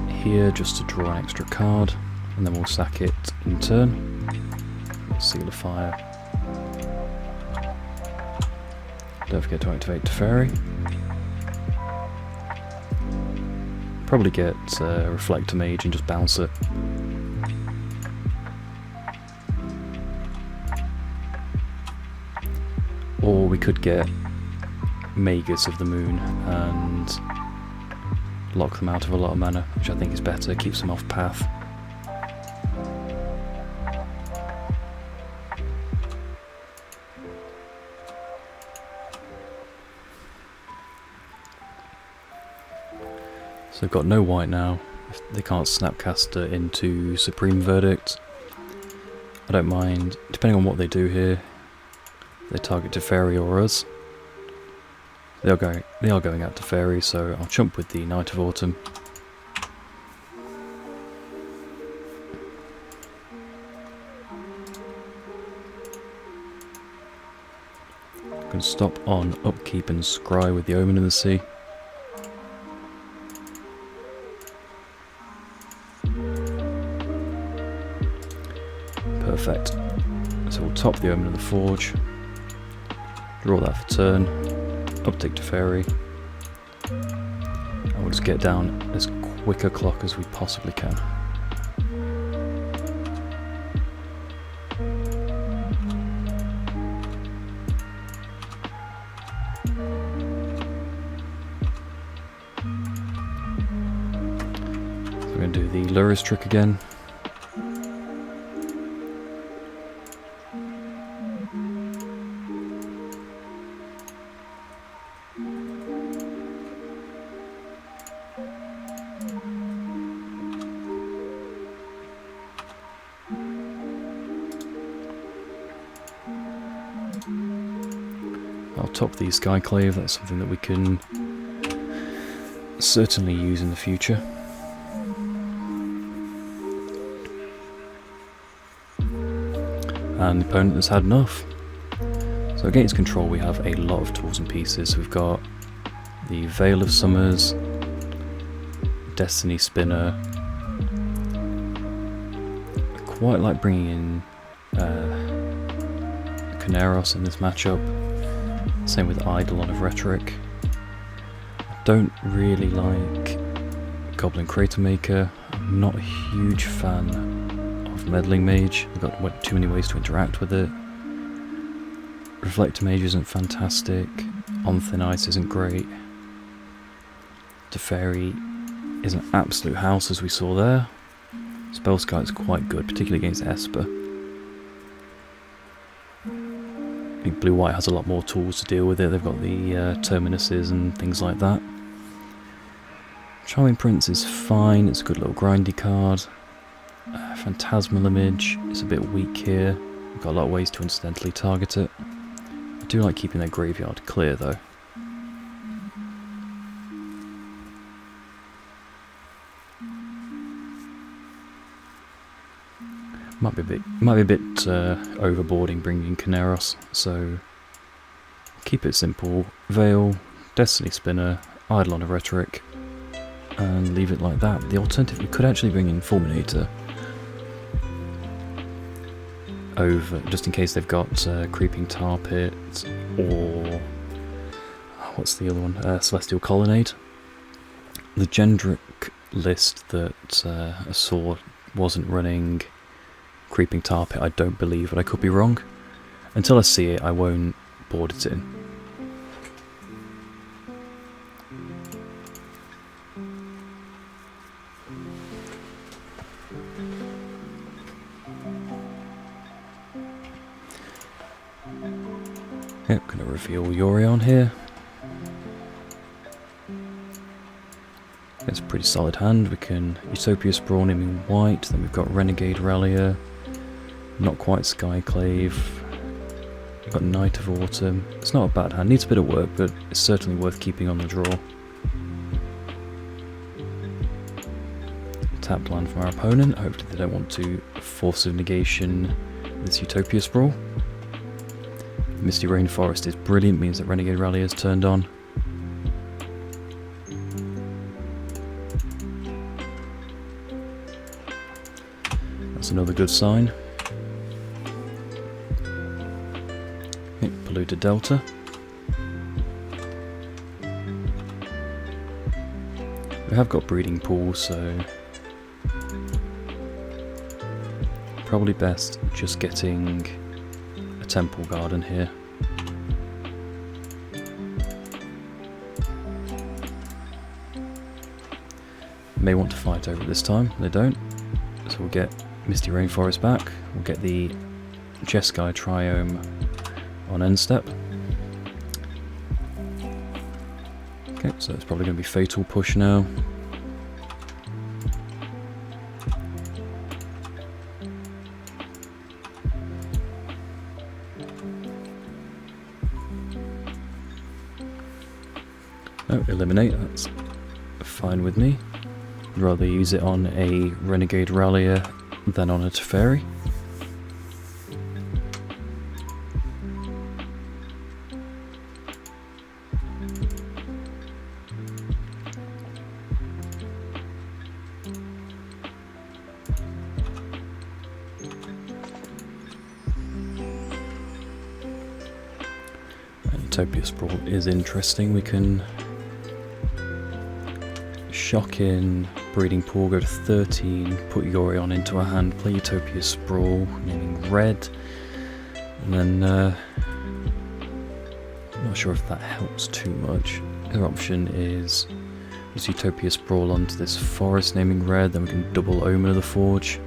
here just to draw an extra card, and then we'll sack it in turn. Seal of Fire. Don't forget to activate Teferi. Probably get Reflector Mage and just bounce it. Or we could get Magus of the Moon and lock them out of a lot of mana, which I think is better, keeps them off path. So they've got no white now. If they can't Snapcaster into Supreme Verdict, I don't mind, depending on what they do here. They target Teferi or us. They are going out Teferi, so I'll jump with the Knight of Autumn. Can stop on Upkeep and Scry with the Omen of the Sea. Perfect. So we'll top the Omen of the Forge. Draw that for turn. Uptick to Fairy. And we'll just get down as quick a clock as we possibly can. We're going to do the Lurrus trick again. I'll top the Skyclave, that's something that we can certainly use in the future. And the opponent has had enough. So against control we have a lot of tools and pieces. We've got the Veil of Summers, Destiny Spinner. I quite like bringing in Kaneros in this matchup. Same with Eidolon of Rhetoric. I don't really like Goblin Crater Maker. I'm not a huge fan of Meddling Mage. I've got too many ways to interact with it. Reflector Mage isn't fantastic. On Thin Ice isn't great. Teferi is an absolute house, as we saw there. Spellskite is quite good, particularly against Esper. I think Blue-White has a lot more tools to deal with it. They've got the Terminuses and things like that. Charming Prince is fine, it's a good little grindy card. Phantasmal Image is a bit weak here. We've got a lot of ways to incidentally target it. I do like keeping their graveyard clear though. Might be a bit overboarding bringing Kaneros, so keep it simple. Veil, Destiny Spinner, Eidolon of Rhetoric, and leave it like that. The alternative, you could actually bring in Fulminator over, just in case they've got Creeping Tar Pit, or what's the other one? Celestial Colonnade. The Gendrick list that I saw wasn't running Creeping Tar Pit, I don't believe, but I could be wrong. Until I see it, I won't board it in. Yep, gonna reveal Yorion here. It's a pretty solid hand. We can Utopia Sprawl him in white, then we've got Renegade Rallier. Not quite Skyclave. We've got Knight of Autumn. It's not a bad hand, needs a bit of work, but it's certainly worth keeping on the draw. Tapped land from our opponent. Hopefully they don't want to force a negation this Utopia Sprawl. Misty Rainforest is brilliant, means that Renegade Rallier is turned on. That's another good sign. Polluted Delta. We have got Breeding Pool, so probably best just getting a Temple Garden here. May want to fight over it this time, they don't. So we'll get Misty Rainforest back, we'll get the Jeskai Triome on end step. Okay, so it's probably going to be Fatal Push now. Oh, eliminate, that's fine with me. I'd rather use it on a Renegade Rallier than on a Teferi. Utopia Sprawl is interesting. We can shock in Breeding Pool, go to 13, put Yorion into a hand, play Utopia Sprawl, naming red, and then I'm not sure if that helps too much. The other option is use Utopia Sprawl onto this forest, naming red, then we can double Omen of the Forge.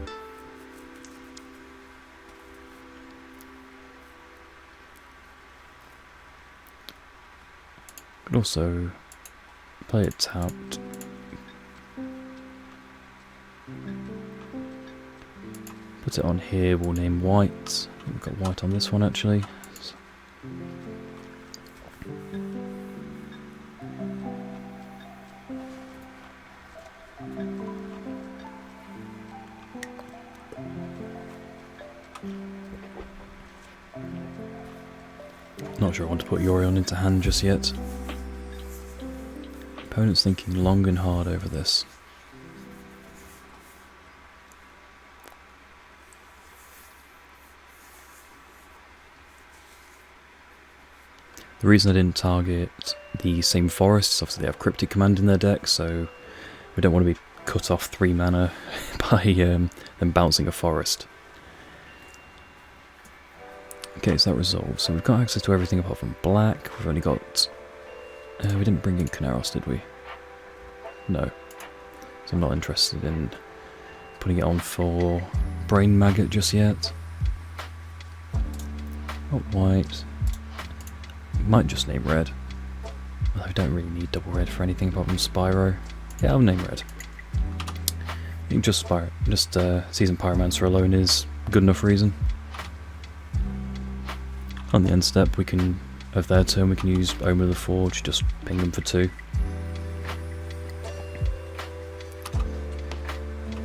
Could also play it tapped. Put it on here, we'll name white. We've got white on this one actually. Not sure I want to put Yorion into hand just yet. Opponent's thinking long and hard over this. The reason I didn't target the same forest is obviously they have Cryptic Command in their deck, so we don't want to be cut off 3 mana by them bouncing a forest. Okay, so that resolves. So we've got access to everything apart from black. We've only got... we didn't bring in Knaros, did we? No. So I'm not interested in putting it on for Brain Maggot just yet. Oh, white. Might just name red. Although I don't really need double red for anything apart from Spyro. Yeah, I'll name red. I think just Seasoned Pyromancer alone is good enough reason. On the end step, we can, of their turn, we can use Omen of the Forge, just ping them for 2.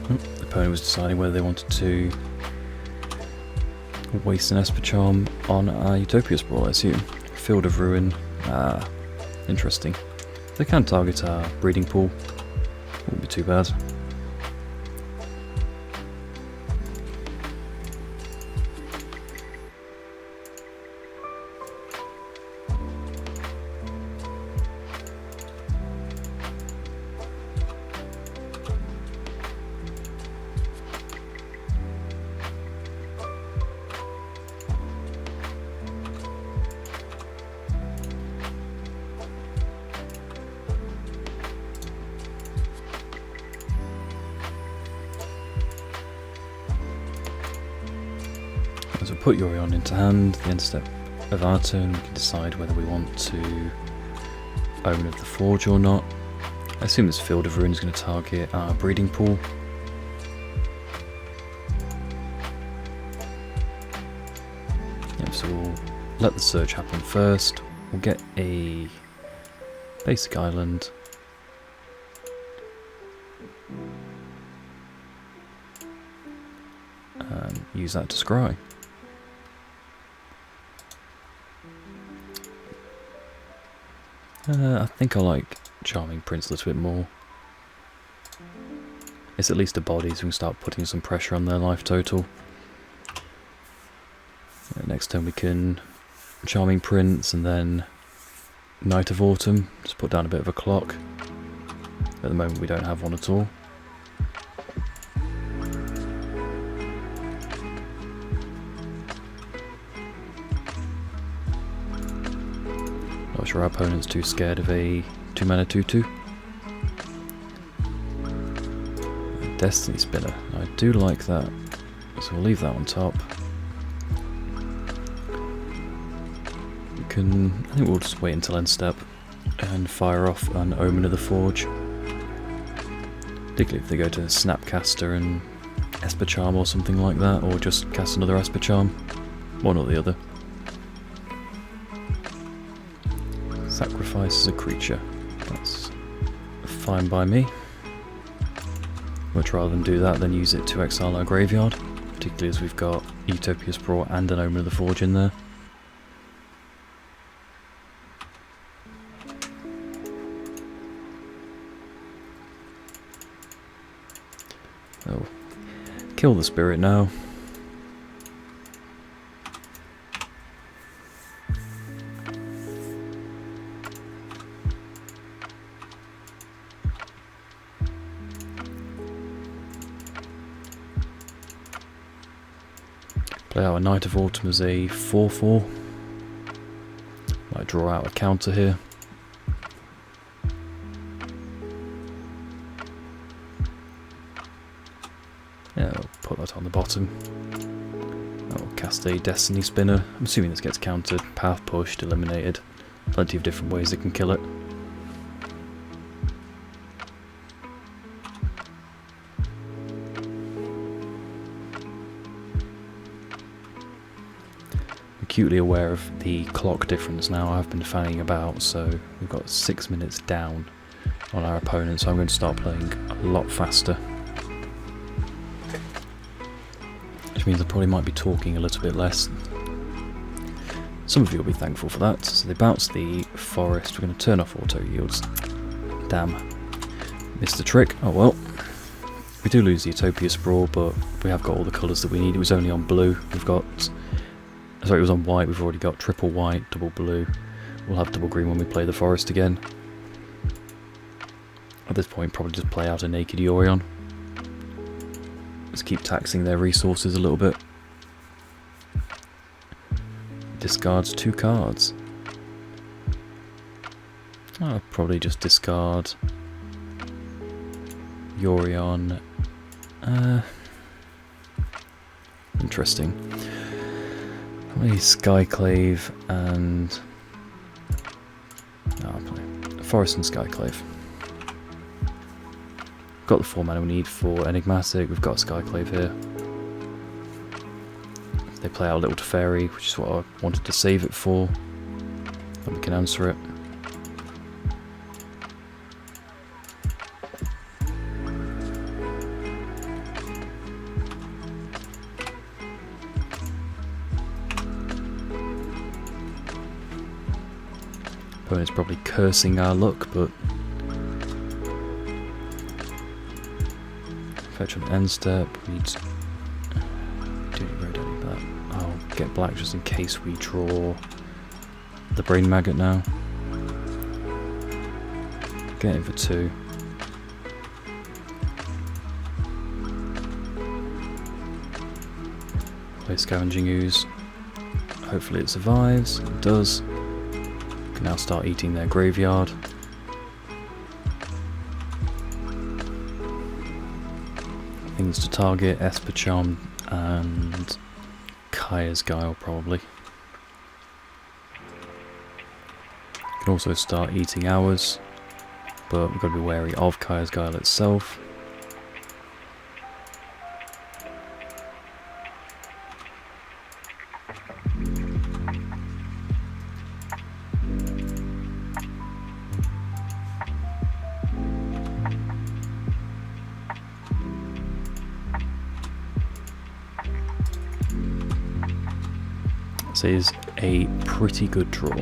The opponent was deciding whether they wanted to waste an Esper Charm on a Utopia Sprawl, I assume. Field of Ruin. Ah, interesting. They can target our Breeding Pool. Wouldn't be too bad. So put Yorion into hand, the end step of our turn we can decide whether we want to Omen of the Forge or not. I assume this Field of Ruin is going to target our Breeding Pool. Yep, so we'll let the search happen first. We'll get a basic island. And use that to scry. I think I like Charming Prince a little bit more. It's at least a body, so we can start putting some pressure on their life total. Next turn we can Charming Prince and then Night of Autumn, just put down a bit of a clock. At the moment we don't have one at all. Not sure our opponent's too scared of a 2-mana 2/2. Destiny Spinner, I do like that, so we'll leave that on top. We can, I think we'll just wait until end step and fire off an Omen of the Forge. Particularly if they go to Snapcaster and Esper Charm or something like that, or just cast another Esper Charm, one or the other. Sacrifices a creature. That's fine by me. Much rather than do that than use it to exile our graveyard, particularly as we've got Utopia Sprawl and an Omen of the Forge in there. Oh, kill the spirit now. Play out a Knight of Autumn as a 4/4. Might draw out a counter here. Yeah, I'll put that on the bottom. I'll cast a Destiny Spinner. I'm assuming this gets countered, path pushed, eliminated. Plenty of different ways that can kill it. Acutely aware of the clock difference now. I've been fanning about, so we've got 6 minutes down on our opponent, so I'm going to start playing a lot faster. Which means I probably might be talking a little bit less. Some of you will be thankful for that. So they bounce the forest. We're going to turn off auto yields. Damn. Missed the trick. Oh well. We do lose the Utopia Sprawl, but we have got all the colours that we need. It was only on blue. We've got... Sorry, it was on white. We've already got triple white, double blue. We'll have double green when we play the forest again. At this point, probably just play out a naked Yorion. Let's keep taxing their resources a little bit. Discards 2 cards. I'll probably just discard Yorion. Interesting. Probably Skyclave and... No, I'll play Forest and Skyclave. Got the 4 mana we need for Enigmatic. We've got Skyclave here. They play out Little Teferi, which is what I wanted to save it for. Then we can answer it. Opponent's probably cursing our luck, but fetch on end step. We'd I'll get black just in case we draw the Brain Maggot now. Get in for 2. Play Scavenging Ooze. Hopefully it survives. It does. Can now start eating their graveyard. Things to target: Esper Charm and Kaya's Guile probably. Can also start eating ours, but we've got to be wary of Kaya's Guile itself. This is a pretty good draw,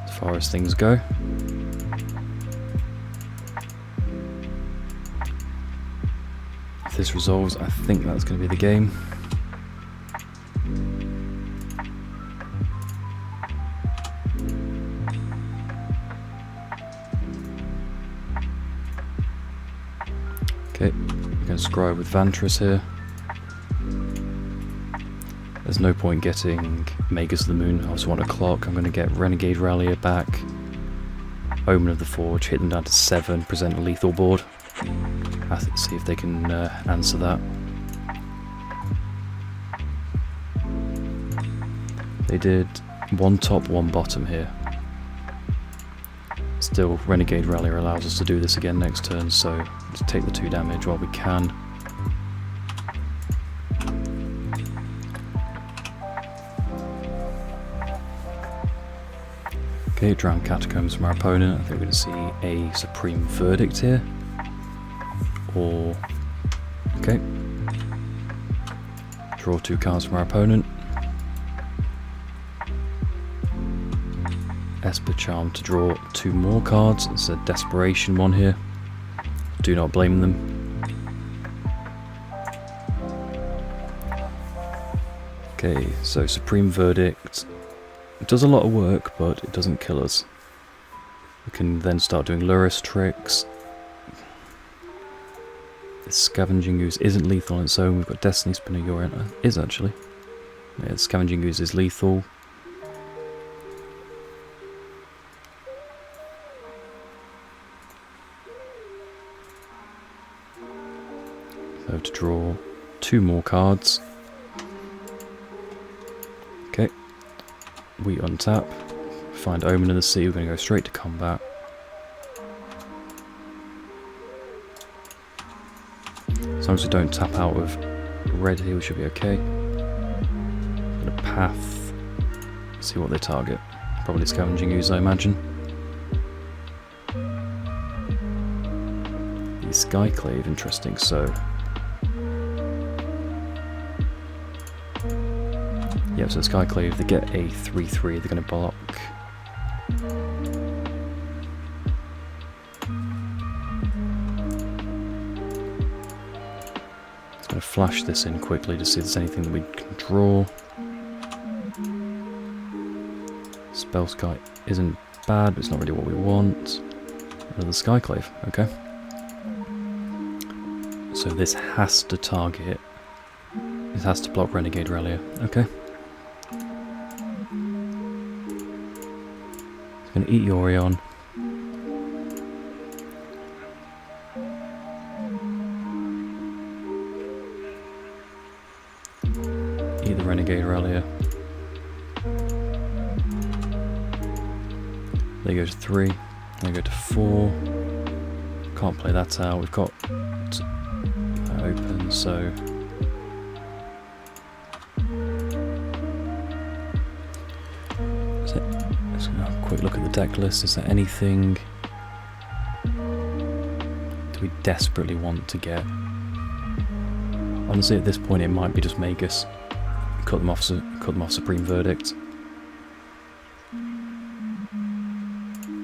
as far as things go. If this resolves, I think that's going to be the game. Okay, we're going to scry with Vantress here. There's no point getting Magus of the Moon. I just want a clock. I'm going to get Renegade Rallier back. Omen of the Forge, hit them down to 7, present a lethal board. See if they can answer that. They did 1 top, 1 bottom here. Still, Renegade Rallier allows us to do this again next turn, so let's take the 2 damage while we can. Okay, Drowned Catacombs from our opponent. I think we're going to see a Supreme Verdict here. Or... okay. Draw 2 cards from our opponent. Esper Charm to draw 2 more cards. It's a desperation one here. Do not blame them. Okay, so Supreme Verdict. It does a lot of work, but it doesn't kill us. We can then start doing Luris tricks. The Scavenging Ooze isn't lethal on its own. We've got Destiny Spinner Urine. Is actually. Yeah, Scavenging Ooze is lethal. So to draw 2 more cards. Okay. We untap. Find Omen in the Sea. We're going to go straight to combat. As long as we don't tap out of red here, we should be okay. Gonna path. See what they target. Probably Scavenging Ooze, I imagine. The Skyclave, interesting. So, yeah, so Skyclave, they get a 3/3. They're gonna block. Going to flash this in quickly to see if there's anything that we can draw. Spell Sky isn't bad, but it's not really what we want. Another Skyclave, okay. So this has to target. This has to block Renegade Relia, okay. It's going to eat Yorion. Eat the Renegade Relia. They go to 3. They go to 4. Can't play that out. We've got that open, so let's have a quick look at the deck list. Is there anything do we desperately want to get? Honestly, at this point, it might be just Magus. Cut them off Supreme Verdict.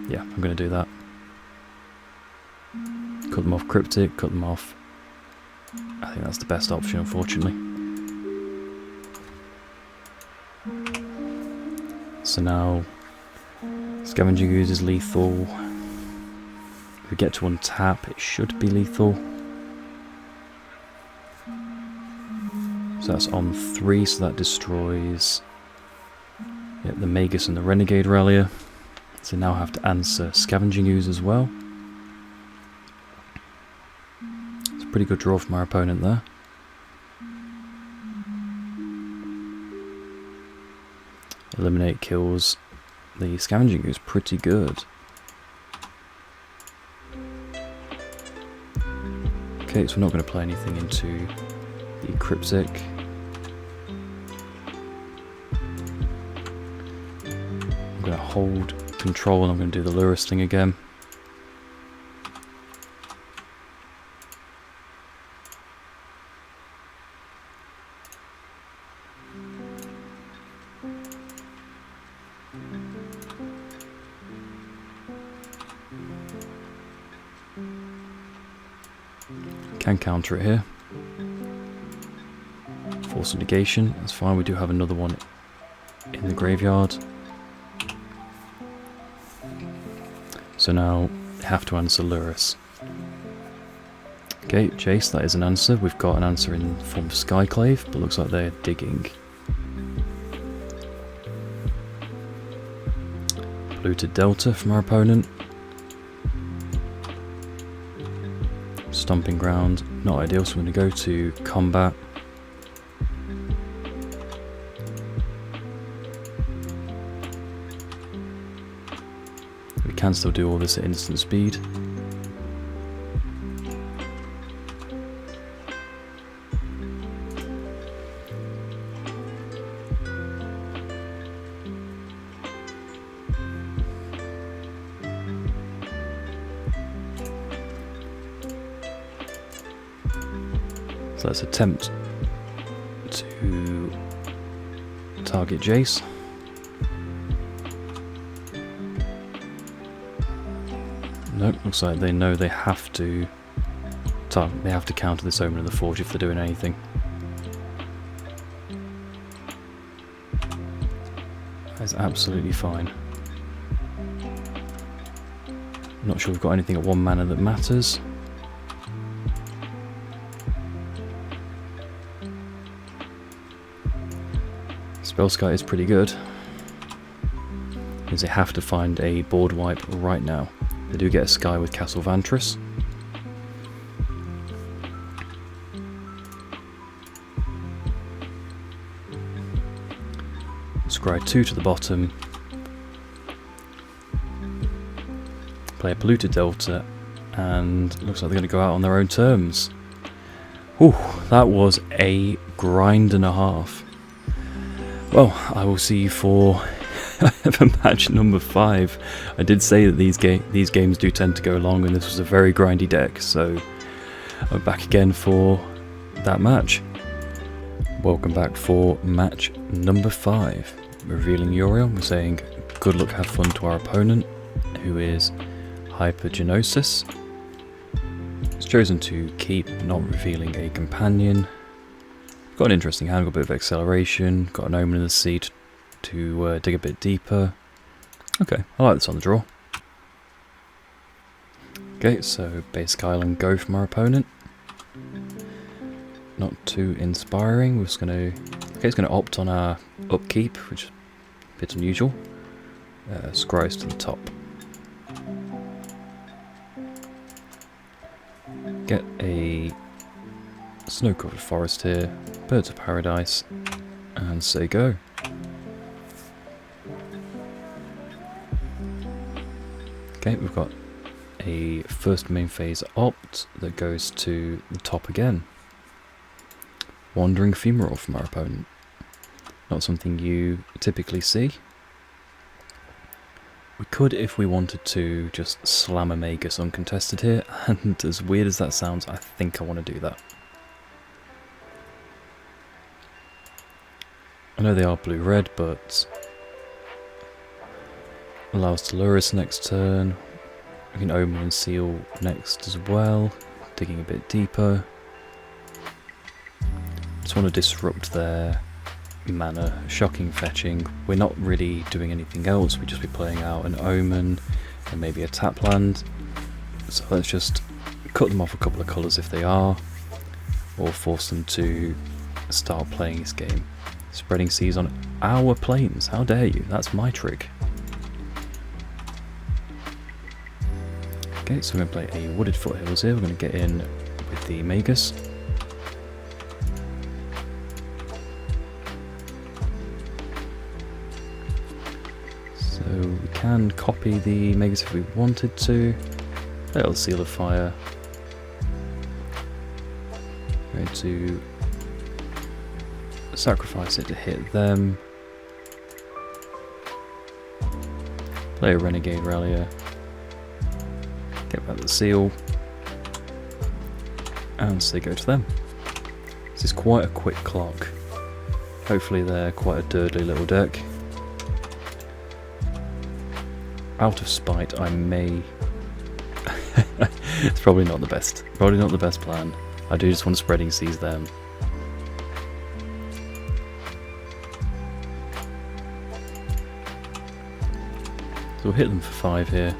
Yeah, I'm going to do that. Cut them off Cryptic, cut them off. I think that's the best option, unfortunately. So now, Scavenging Ooze is lethal. If we get to untap, it should be lethal. So that's on 3, so that destroys the Magus and the Renegade Relia. So now I have to answer Scavenging Ooze as well. It's a pretty good draw from our opponent there. Eliminate kills the Scavenging Ooze, pretty good. Okay, so we're not going to play anything into the Cryptic. I'm going to hold control and I'm going to do the Luris thing again. Can counter it here. Force of Negation, that's fine. We do have another one in the graveyard. So now we have to answer Luris. Okay, Jace, that is an answer. We've got an answer in the form of Skyclave, but looks like they're digging. Polluted Delta from our opponent. Stomping Ground, not ideal, so I'm going to go to combat. We can still do all this at instant speed. So let's attempt to target Jace. Nope, looks like they know they have to counter this Omen of the Forge if they're doing anything. That's absolutely fine. Not sure we've got anything at 1 mana that matters. Spell Sky is pretty good, because they have to find a board wipe right now. They do get a Sky with Castle Vantris. Scry 2 to the bottom. Play a Polluted Delta, and looks like they're going to go out on their own terms. Whew, that was a grind and a half. Well, I will see you for match number 5. I did say that these games do tend to go long, and this was a very grindy deck, so I'm back again for that match. Welcome back for match number 5. Revealing Uriel, we're saying good luck, have fun to our opponent, who is Hypergenosis. He's chosen to keep, not revealing a companion. Got an interesting hand, got a bit of acceleration, got an Omen in the Sea to dig a bit deeper. Okay, I like this on the draw. Okay, so basic island go from our opponent. Not too inspiring. We're just going to... Okay, he's going to opt on our upkeep, which is a bit unusual. Scries to the top. Get a snow-covered forest here, Birds of Paradise, and say go. Okay, we've got a first main phase opt that goes to the top again. Wandering Femoral from our opponent. Not something you typically see. We could, if we wanted to, just slam a Magus uncontested here, and as weird as that sounds, I think I want to do that. I know they are blue-red, but allow us to lure us next turn. We can Omen and Seal next as well, digging a bit deeper. Just want to disrupt their mana, shocking fetching. We're not really doing anything else, we'd just be playing out an Omen and maybe a tap land. So let's just cut them off a couple of colours if they are, or force them to start playing this game. Spreading Seas on our plains, how dare you, that's my trick. Okay, so we're going to play a Wooded Foothills here, we're going to get in with the Magus. So we can copy the Magus if we wanted to. A little Seal of Fire. Going to sacrifice it to hit them. Play a Renegade Rallier. Get back the Seal. And say go to them. This is quite a quick clock. Hopefully they're quite a dirtly little deck. Out of spite, I may... It's probably not the best. Probably not the best plan. I do just want to Spreading Seas them. So we'll hit them for 5 here.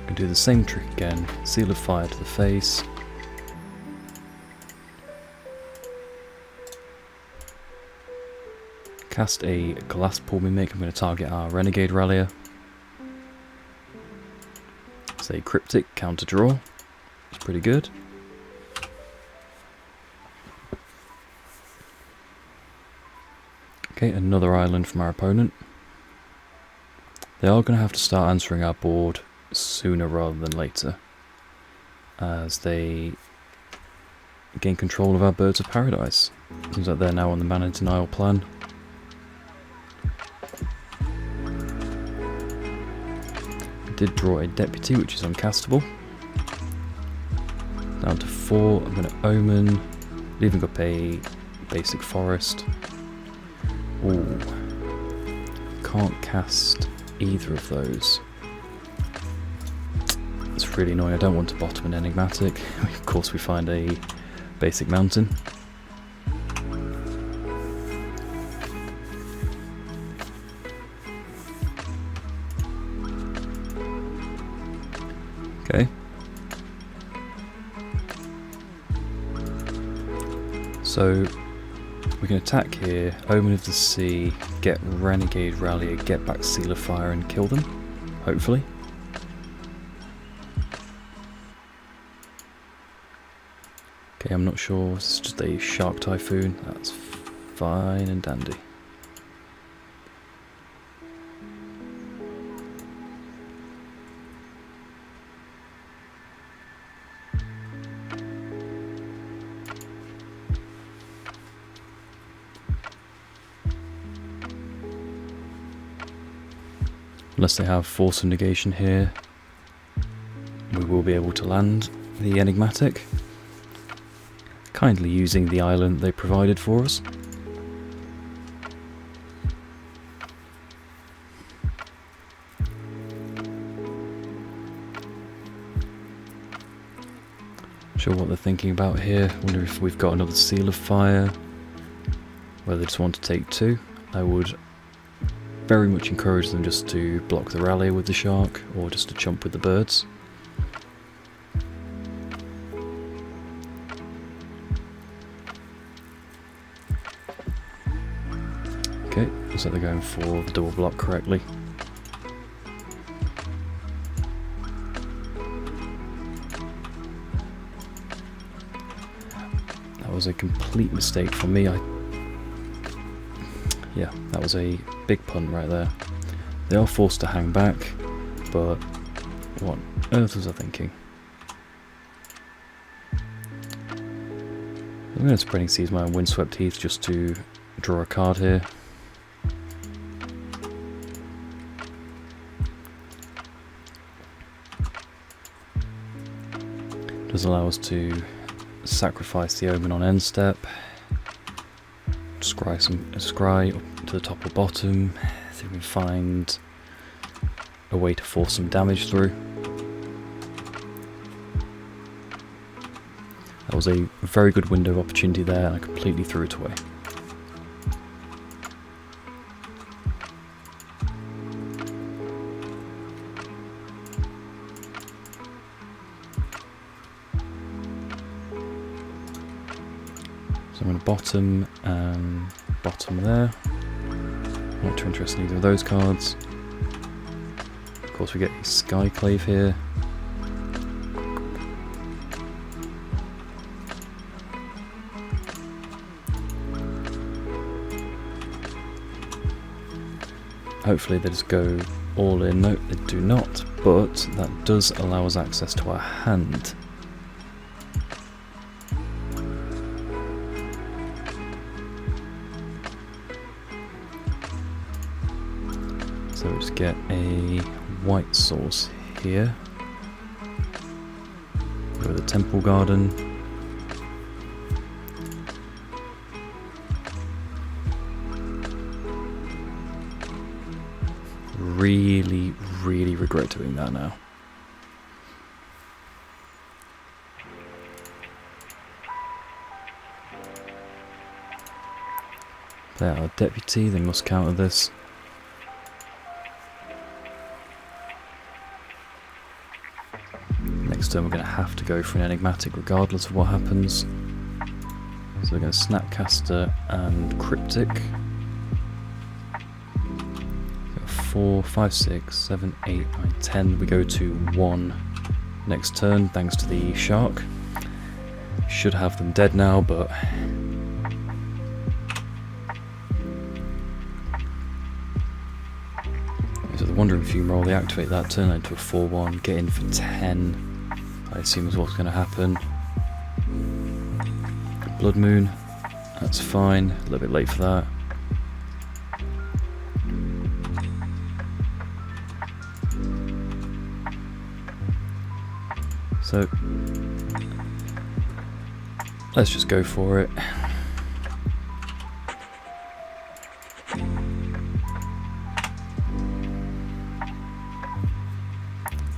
Can do the same trick again. Seal of Fire to the face. Cast a Glasspool Mimic. I'm going to target our Renegade Rallier. Say Cryptic, counter draw. It's pretty good. Okay, another island from our opponent. They are going to have to start answering our board sooner rather than later, as they gain control of our Birds of Paradise. Seems like they're now on the mana denial plan. did draw a Deputy, which is uncastable. Down to 4, I'm going to Omen, leaving up a basic Forest. Ooh, can't cast either of those. It's really annoying. I don't want to bottom an Enigmatic. Of course we find a basic Mountain. Okay. So we can attack here, Omen of the Sea, get Renegade Rallier, get back Seal of Fire and kill them, hopefully. Okay, I'm not sure, it's just a Shark Typhoon, that's fine and dandy. Unless they have Force of Negation here, we will be able to land the Enigmatic, kindly using the island they provided for us. Not sure what they're thinking about here. Wonder if we've got another Seal of Fire, whether they just want to take 2. I would very much encourage them just to block the rally with the shark, or just to chump with the birds. Okay, looks like they're going for the double block correctly. That was a complete mistake from me. Yeah, that was a big punt right there. They are forced to hang back, but what on earth was I thinking? I'm going to Spreading Seas my Windswept Heath just to draw a card here. Does allow us to sacrifice the Omen on end step. Scry up to the top or bottom, see if we can find a way to force some damage through. That was a very good window of opportunity there, and I completely threw it away. So I'm going to bottom and bottom there. Not too interested in either of those cards. Of course we get a Skyclave here. Hopefully they just go all in. No, they do not, but that does allow us access to our hand. So we just get a white source here with a Temple Garden. Really regret doing that now. They are Deputy, they must counter this. Next turn we're going to have to go for an Enigmatic regardless of what happens. So we're going to Snapcaster and Cryptic. 4, 5, 6, 7, 8, 9, 10. We go to 1 next turn thanks to the shark. Should have them dead now, but so the Wandering Fumarole, they activate that, turn that into a 4-1, get in for 10. I assume is what's going to happen. Blood Moon, that's fine. A little bit late for that. So let's just go for it.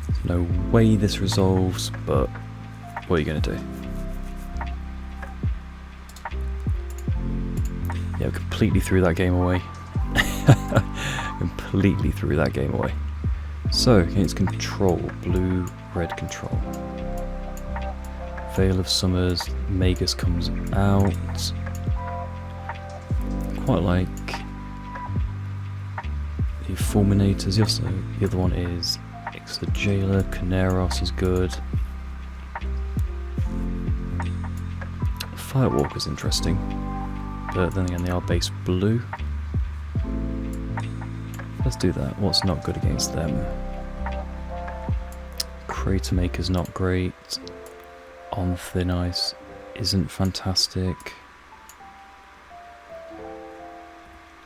There's no way this resolves, but what are you going to do? Yeah, we completely threw that game away. Completely threw that game away. So, against control, blue, red control. Veil of Summers, Magus comes out. Quite like the Fulminators. The other one is X the Jailer, Caneros is good. Firewalker's interesting, but then again they are base blue. Let's do that. What's not good against them? Crater Maker's not great. On Thin Ice isn't fantastic.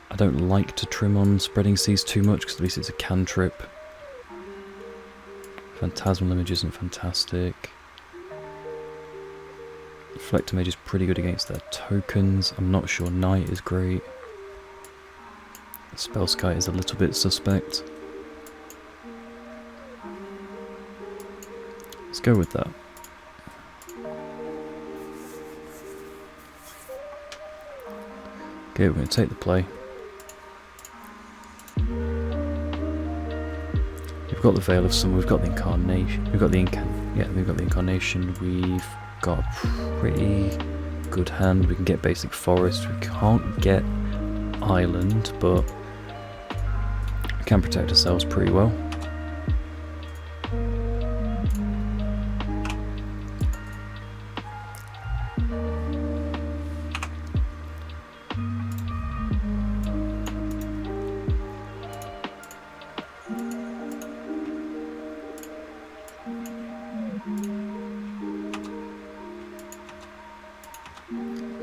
I don't like to trim on Spreading Seas too much because at least it's a cantrip. Phantasmal Image isn't fantastic. Reflector Mage is pretty good against their tokens. I'm not sure Knight is great. Spellskite is a little bit suspect. Let's go with that. Okay, we're going to take the play. We've got the Veil of Summer, we've got the Incarnation, we've got the Incarnation, we've got a pretty good hand. We can get basic forest, we can't get island, but we can protect ourselves pretty well.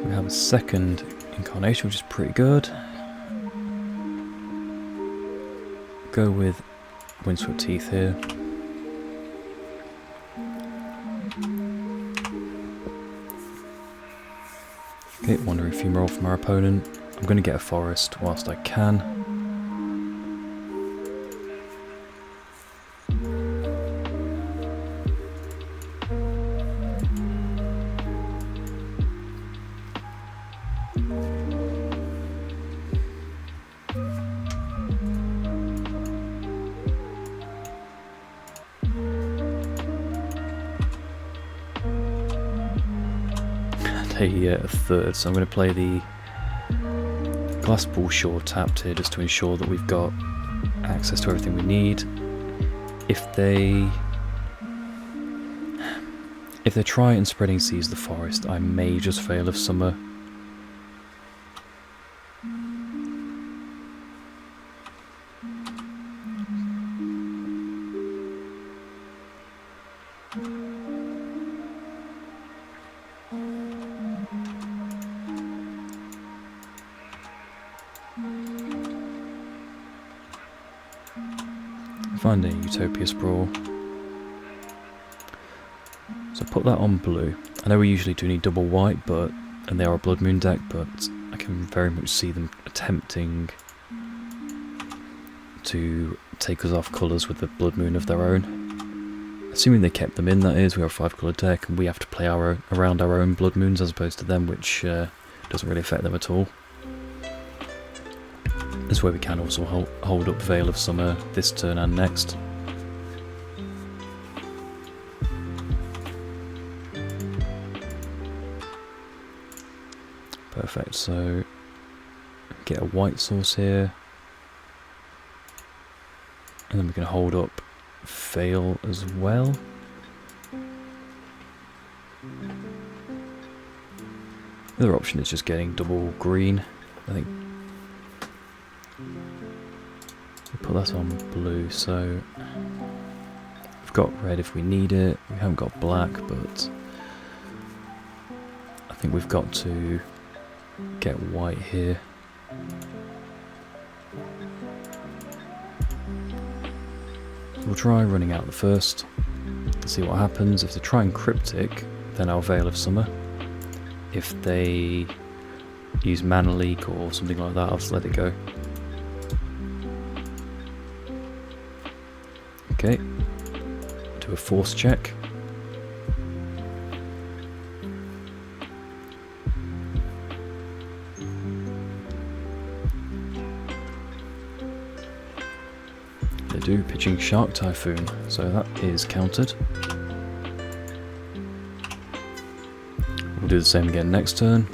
We have a second Incarnation, which is pretty good. Go with Windswept Teeth here. Okay, wandering Fumarole from our opponent. I'm going to get a forest whilst I can. A third, so I'm going to play the Glass Ball Shore tapped here just to ensure that we've got access to everything we need. If they try and Spreading Seas the forest, I may just Veil of Summer. Find a Utopia Sprawl. So put that on blue. I know we usually do need double white, and they are a Blood Moon deck, but I can very much see them attempting to take us off colours with the Blood Moon of their own. Assuming they kept them in, that is. We are a 5-colour deck, and we have to play around our own Blood Moons as opposed to them, which doesn't really affect them at all. This way we can also hold up Veil of Summer this turn and next. Perfect, so get a white source here. And then we can hold up Veil as well. The other option is just getting double green. I think put that on blue, so we've got red if we need it. We haven't got black, but I think we've got to get white here. We'll try running out the first. Let's see what happens. If they try and Cryptic, then I'll Veil of Summer. If they use Mana Leak or something like that, I'll just let it go. Okay, do a Force check. They do, pitching Shark Typhoon, so that is countered. We'll do the same again next turn.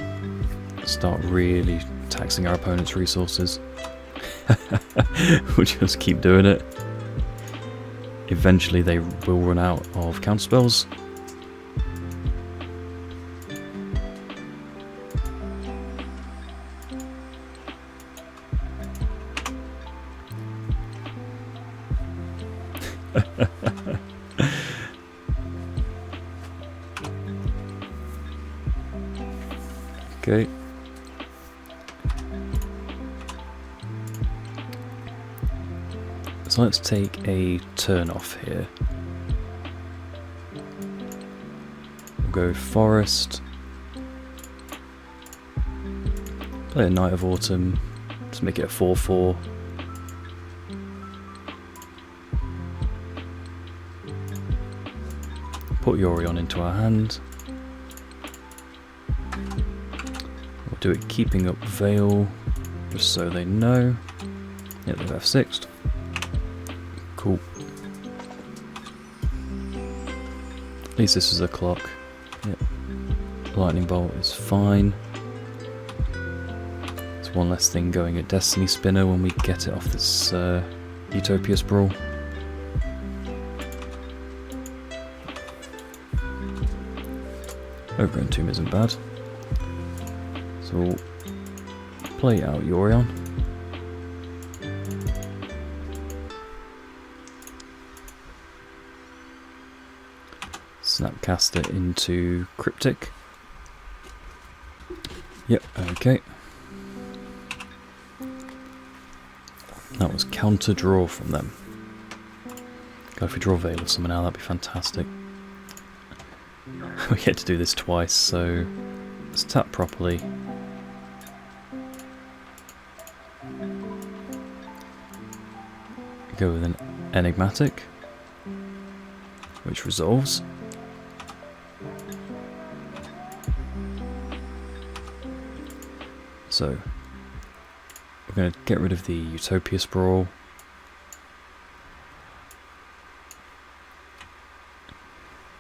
Start really taxing our opponent's resources. We'll just keep doing it. Eventually they will run out of counterspells. Okay. So let's take a turn off here. We'll go Forest. Play a Night of Autumn. Let's make it a 4/4. Put Yorion into our hand. We'll do it keeping up Veil, just so they know. Yeah, they've F6'd. Cool. At least this is a clock. Yep. Lightning Bolt is fine. It's one less thing going at Destiny Spinner when we get it off this Utopia Sprawl. Overgrown Tomb isn't bad. So we'll play out Yorion. Snapcaster into Cryptic. Yep, okay. That was counter draw from them. God, if we draw Veil of Summer now, that'd be fantastic. We get to do this twice, so let's tap properly. Go with an Enigmatic, which resolves. So we're going to get rid of the Utopia Sprawl.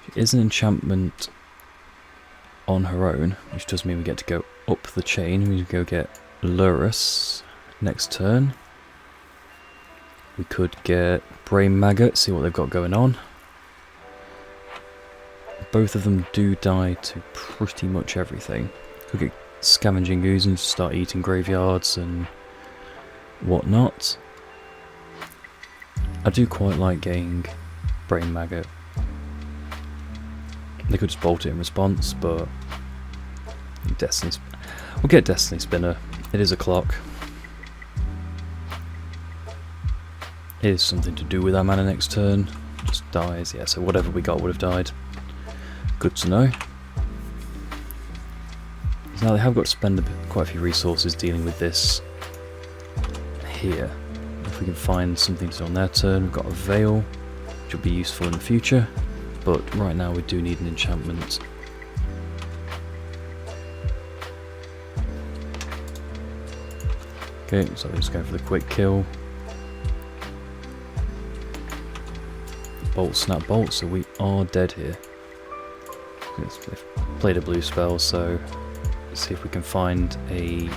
It is an enchantment on her own, which does mean we get to go up the chain. We go get Lurrus next turn. We could get Brain Maggot, see what they've got going on. Both of them do die to pretty much everything. Could get Scavenging Ooze and start eating graveyards and whatnot. I do quite like getting Brain Maggot. They could just bolt it in response, but we'll get Destiny Spinner. It is a clock. It is something to do with our mana next turn. Just dies, yeah, so whatever we got would have died. Good to know. Now they have got to spend quite a few resources dealing with this here. If we can find something to do on their turn, we've got a Veil, which will be useful in the future, but right now we do need an enchantment. Okay, so we're just going for the quick kill. Bolt, snap, bolt, so we are dead here. They've played a blue spell, so let's see if we can find a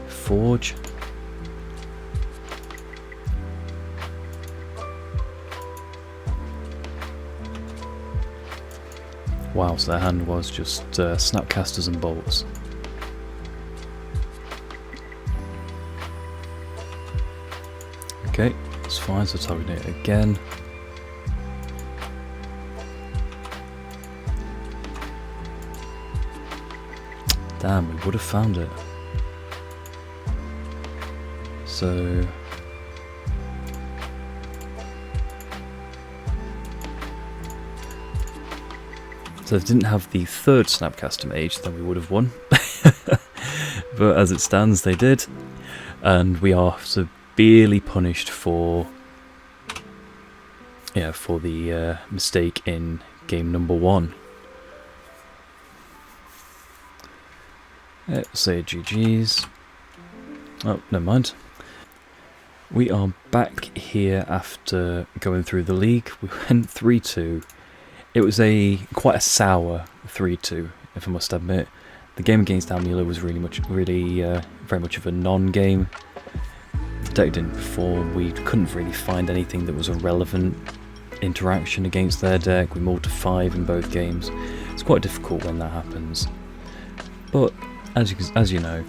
Forge. Wow, so their hand was just Snapcasters and bolts. Okay, that's fine, so targeting it again. Damn, we would have found it. So So if it didn't have the third Snapcaster Mage, then we would have won. But as it stands, they did. And we are severely punished for the mistake in game number 1. Let's say GG's. Oh, never mind. We are back here after going through the league. We went 3-2. It was quite a sour 3-2, if I must admit. The game against Amulet was very much of a non-game. The deck didn't perform. We couldn't really find anything that was a relevant interaction against their deck. We mauled to 5 in both games. It's quite difficult when that happens. But as you know,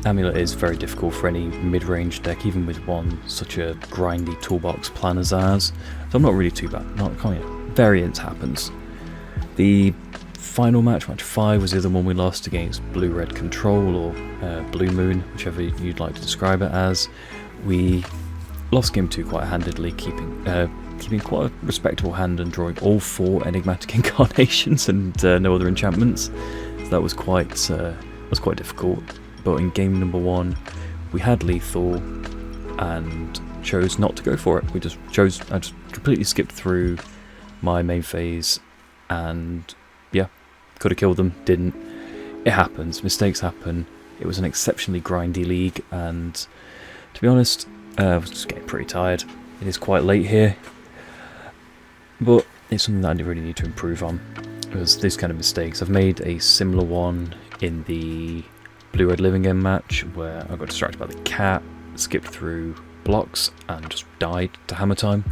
Amulet is very difficult for any mid-range deck, even with one such a grindy toolbox plan as ours. So I'm not really too bad. Variance happens. The final match 5, was the other one we lost against Blue-Red Control, or Blue Moon, whichever you'd like to describe it as. We lost game 2 quite handedly, keeping quite a respectable hand and drawing all 4 Enigmatic Incarnations and no other enchantments. So that was quite difficult. But in game number 1, we had lethal and chose not to go for it. I just completely skipped through my main phase, and yeah, could have killed them, didn't. It happens, mistakes happen. It was an exceptionally grindy league, and to be honest, I was just getting pretty tired. It is quite late here, but it's something that I really need to improve on, because these kind of mistakes, I've made a similar one in the Blue-Red Living End match, where I got distracted by the cat, skipped through blocks, and just died to hammer time.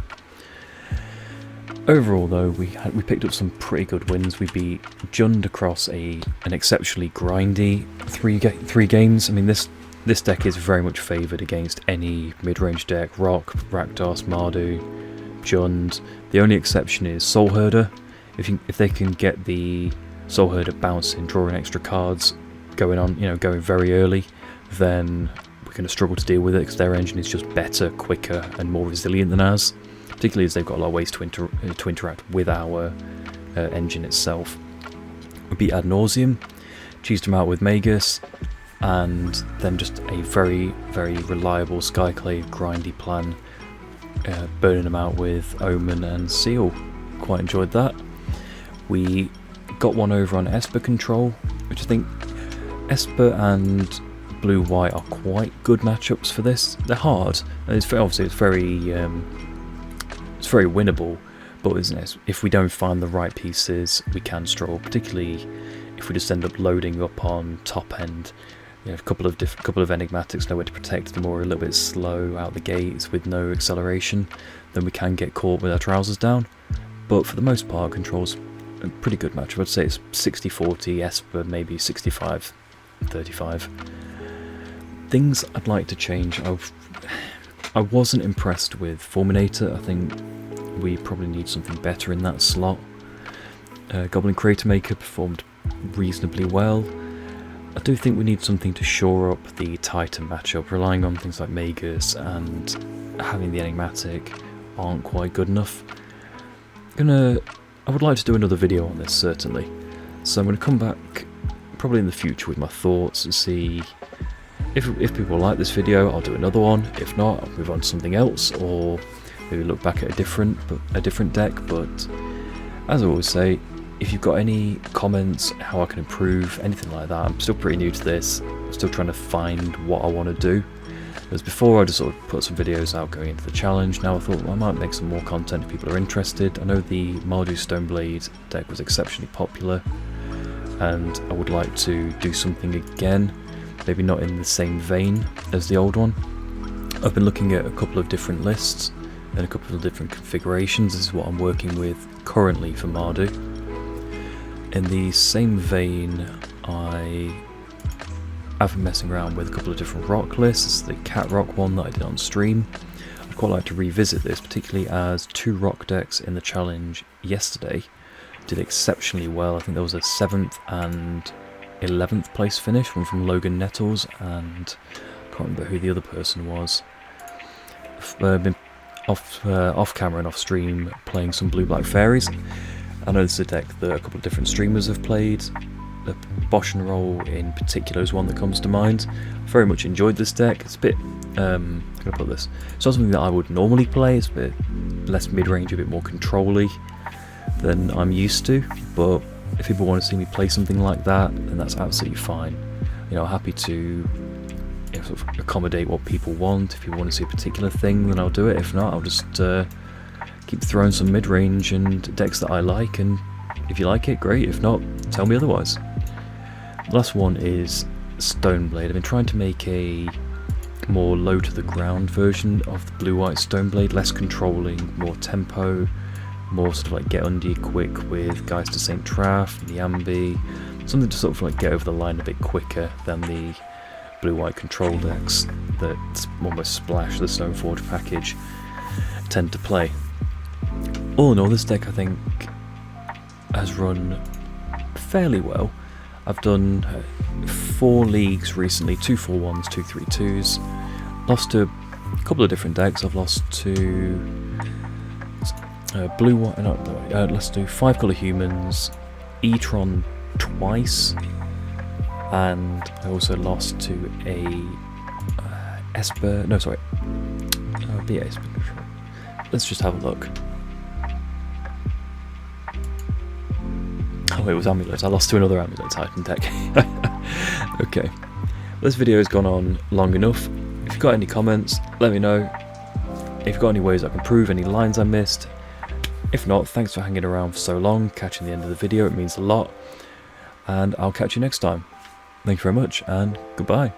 Overall though, we picked up some pretty good wins. We beat Jund across an exceptionally grindy three games. I mean, this deck is very much favoured against any mid-range deck. Rock, Rakdos, Mardu, Jund. The only exception is Soul Herder. If they can get the Soul Herder bouncing, drawing extra cards, going very early, then we're going to struggle to deal with it, because their engine is just better, quicker, and more resilient than ours. Particularly as they've got a lot of ways to interact with our engine itself. We beat Nauseum, cheesed them out with Magus, and then just a very, very reliable Skyclave grindy plan, burning them out with Omen and Seal. Quite enjoyed that. We got one over on Esper Control, which I think Esper and Blue-White are quite good matchups for this. They're hard, and it's very winnable, but if we don't find the right pieces, we can struggle, particularly if we just end up loading up on top end. A couple of enigmatics, nowhere to protect them, or a little bit slow out the gates with no acceleration, then we can get caught with our trousers down. But for the most part, Control's a pretty good matchup. I'd say it's 60-40, Esper maybe 65-35. Things I'd like to change. I wasn't impressed with Fulminator. I think we probably need something better in that slot. Goblin Creator Maker performed reasonably well. I do think we need something to shore up the Titan matchup. Relying on things like Magus and having the Enigmatic aren't quite good enough. I would like to do another video on this, certainly. So I'm going to come back probably in the future with my thoughts and see if people like this video. I'll do another one. If not, I'll move on to something else, or maybe look back at a different deck. But as I always say, if you've got any comments, how I can improve, anything like that, I'm still pretty new to this. I'm still trying to find what I want to do. Because before I just sort of put some videos out going into the challenge. Now I thought, well, I might make some more content if people are interested. I know the Mardu Stoneblade deck was exceptionally popular, and I would like to do something again, maybe not in the same vein as the old one. I've been looking at a couple of different lists and a couple of different configurations. This is what I'm working with currently for Mardu. In the same vein, I've been messing around with a couple of different rock lists. The Cat Rock one that I did on stream. I'd quite like to revisit this, particularly as 2 rock decks in the challenge yesterday did exceptionally well. I think there was a 7th and 11th place finish, one from Logan Nettles, and I can't remember who the other person was. I've been off camera and off stream playing some Blue Black Fairies, I know this is a deck that a couple of different streamers have played. The Bosch and Roll in particular is one that comes to mind. I very much enjoyed this deck. It's a bit, how can I put this? It's not something that I would normally play. It's a bit less mid-range, a bit more control-y than I'm used to. But if people want to see me play something like that, then that's absolutely fine. You know, happy to sort of accommodate what people want. If people want to see a particular thing, then I'll do it. If not, I'll just keep throwing some mid-range and decks that I like, and if you like it, great. If not, tell me otherwise. The last one is Stoneblade. I've been trying to make a more low to the ground version of the blue-white Stoneblade, less controlling, more tempo, more sort of like get under you quick with Guys to St. Traff, the Ambi, something to sort of like get over the line a bit quicker than the blue-white control decks that almost splash the Stoneforge package tend to play. All in all, this deck I think has run fairly well. I've done 4 leagues recently, 2 4-1s, 2 3-2s. Lost to a couple of different decks. I've lost to let's do 5 Colour Humans, E-Tron twice, and I also lost to a Esper. No, sorry, be Esper Control. Let's just have a look. Oh, it was Amulet. I lost to another Amulet Titan deck. Okay. This video has gone on long enough. If you've got any comments, let me know. If you've got any ways I can improve, any lines I missed. If not, thanks for hanging around for so long, catching the end of the video, it means a lot. And I'll catch you next time. Thank you very much, and goodbye.